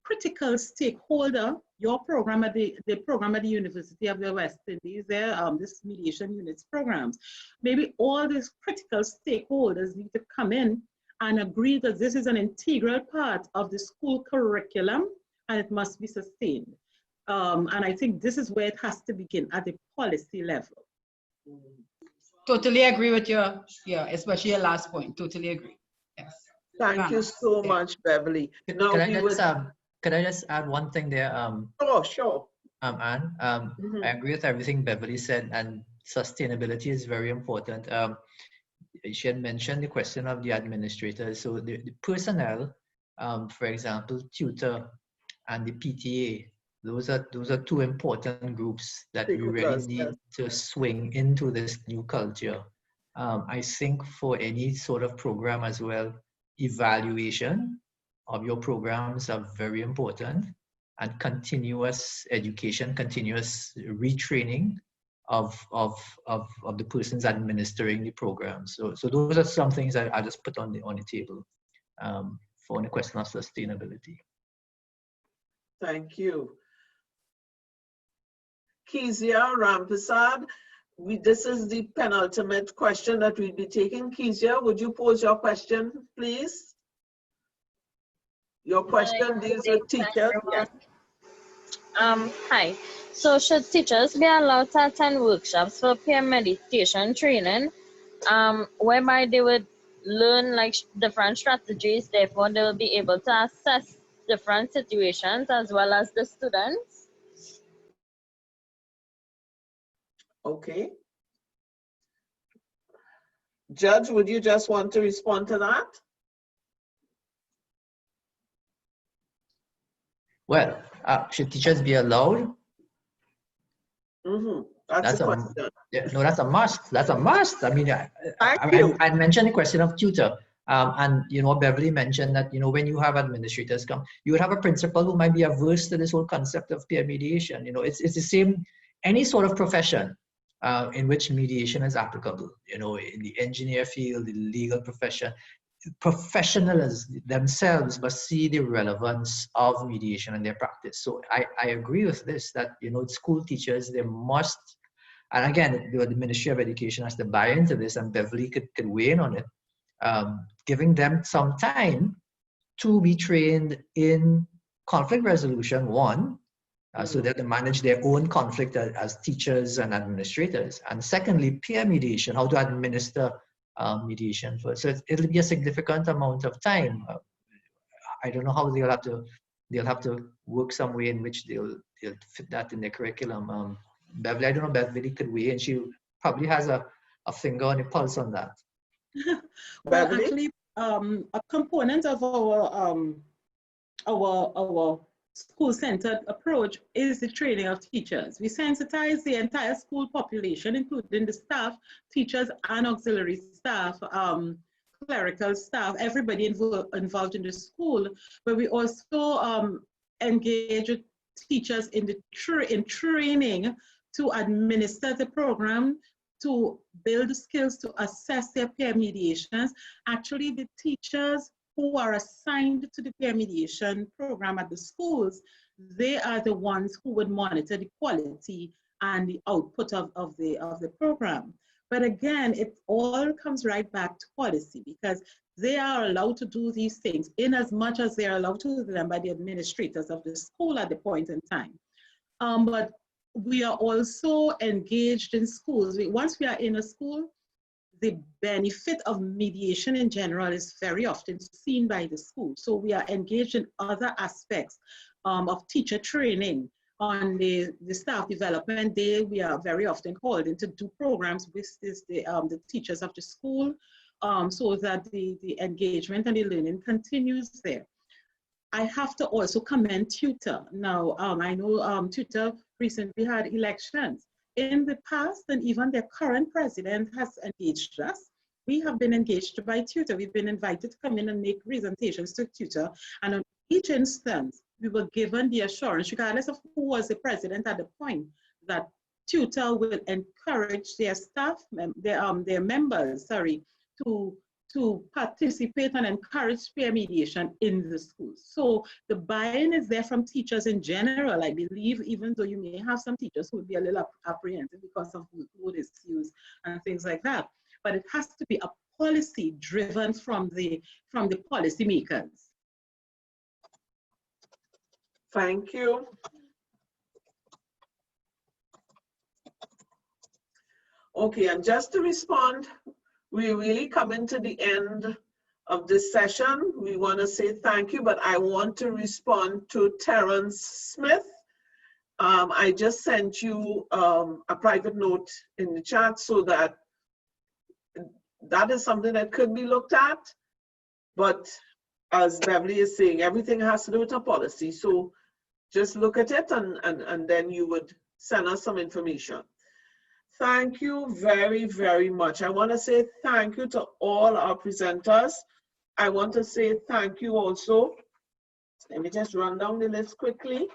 critical stakeholder, your program at the program at the University of the West Indies, this Mediation Units programs. Maybe all these critical stakeholders need to come in and agree that this is an integral part of the school curriculum and it must be sustained. And I think this is where it has to begin at the policy level. Totally agree with your, especially your last point, totally agree. Yes. Thank you so much, Beverly. Now Could I just add one thing there? Sure. Anne, I agree with everything Beverly said, and sustainability is very important. She had mentioned the question of the administrators. So the personnel, for example, tutor and the PTA, those are two important groups that we really need to swing into this new culture. I think for any sort of program as well, evaluation of your programs are very important, and continuous education, continuous retraining of the persons administering the program. So those are some things that I just put on the table for the question of sustainability. Thank you. Kezia Ramprasad, this is the penultimate question that we'll be taking. Kezia, would you pose your question, please? Your question deals with teachers. Yes. Hi. So should teachers be allowed to attend workshops for peer mediation training, whereby they would learn like different strategies, therefore they will be able to assess different situations as well as the students? Okay. Judge, would you just want to respond to that? Well, should teachers be allowed? That's a question. No, that's a must. That's a must. I mean, I mentioned the question of tutor. And Beverly mentioned that when you have administrators come, you would have a principal who might be averse to this whole concept of peer mediation. It's the same, any sort of profession in which mediation is applicable. In the engineer field, the legal profession, professionals themselves must see the relevance of mediation in their practice. So I agree with this, that school teachers, they must, and again, the Ministry of Education has to buy into this, and Beverly could weigh in on it, giving them some time to be trained in conflict resolution, one, so that they manage their own conflict as teachers and administrators, and secondly, peer mediation, how to administer mediation first. So it'll be a significant amount of time. I don't know how they'll have to work some way in which they'll fit that in their curriculum. Beverly, I don't know, Beverly could weigh in. She probably has a finger on the pulse on that. Well, actually, a component of our school-centered approach is the training of teachers. We sensitize the entire school population, including the staff, teachers and auxiliary staff, clerical staff, everybody involved in the school. But we also engage teachers in training to administer the program, to build skills to assess their peer mediations. Actually, the teachers who are assigned to the peer mediation program at the schools, they are the ones who would monitor the quality and the output of the program. But again, it all comes right back to policy, because they are allowed to do these things in as much as they are allowed to do them by the administrators of the school at the point in time. But we are also engaged in schools. Once we are in a school, the benefit of mediation in general is very often seen by the school. So we are engaged in other aspects of teacher training. On the staff development day, we are very often called in to do programs with the teachers of the school, so that the engagement and the learning continues there. I have to also commend Tutor. Now, I know Tutor recently had elections. In the past, and even their current president has engaged us. We have been engaged by Tutor. We've been invited to come in and make presentations to Tutor. And on each instance, we were given the assurance, regardless of who was the president at the point, that Tutor will encourage their staff, their members, to participate and encourage peer mediation in the schools. So the buy-in is there from teachers in general, I believe, even though you may have some teachers who would be a little apprehensive because of workload issues and things like that. But it has to be a policy driven from the policy makers. Thank you. Okay, and just to respond, we're really coming to the end of this session. We want to say thank you, but I want to respond to Terrence Smith. I just sent you a private note in the chat, so that is something that could be looked at. But as Beverly is saying, everything has to do with a policy. So just look at it, and then you would send us some information. Thank you very, very much. I want to say thank you to all our presenters. I want to say thank you also. Let me just run down the list quickly.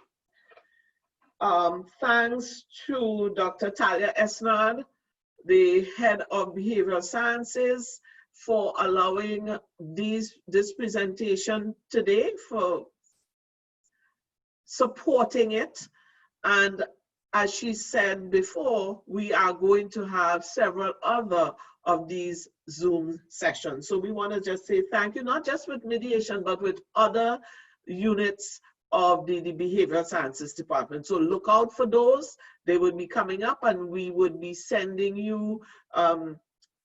Thanks to Dr. Talia Esnard, the head of Behavioral Sciences, for allowing this presentation today, for supporting it. And as she said before, we are going to have several other of these Zoom sessions. So we want to just say thank you, not just with mediation, but with other units of the Behavioral Sciences Department. So look out for those. They will be coming up, and we would be sending you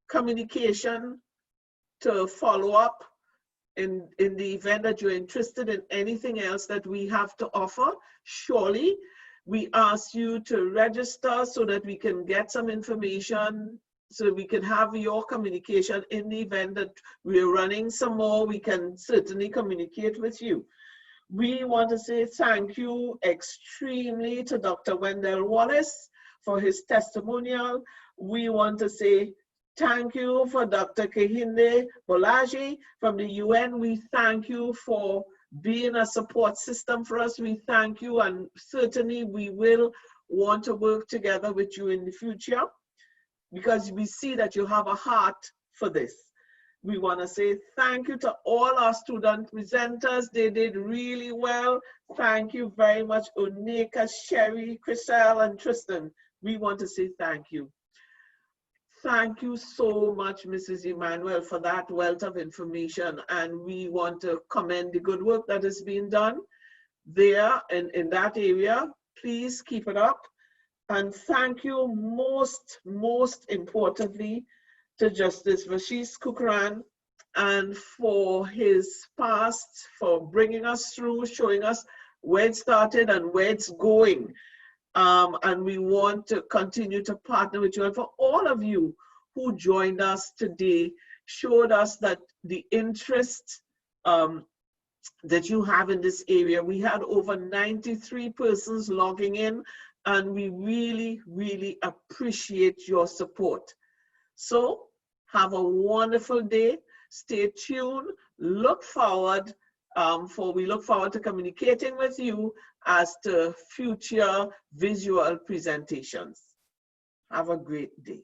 communication to follow up in the event that you're interested in anything else that we have to offer. Surely, we ask you to register so that we can get some information, so we can have your communication. In the event that we're running some more, we can certainly communicate with you. We want to say thank you extremely to Dr. Wendell Wallace for his testimonial. We want to say thank you for Dr. Kehinde Bolaji from the UN. We thank you for being a support system for us. We thank you, and certainly we will want to work together with you in the future, because we see that you have a heart for this. We want to say thank you to all our student presenters. They did really well. Thank you very much, Onika, Sherry, Chriselle, and Tristan. We want to say thank you. Thank you so much, Mrs. Emmanuel, for that wealth of information. And we want to commend the good work that is being done there in that area. Please keep it up. And thank you most importantly to Justice Rashis Kukran, and for his past, for bringing us through, showing us where it started and where it's going. And we want to continue to partner with you. And for all of you who joined us today, showed us that the interest that you have in this area. We had over 93 persons logging in, and we really appreciate your support. So have a wonderful day. Stay tuned, look forward, For we look forward to communicating with you as to future visual presentations. Have a great day.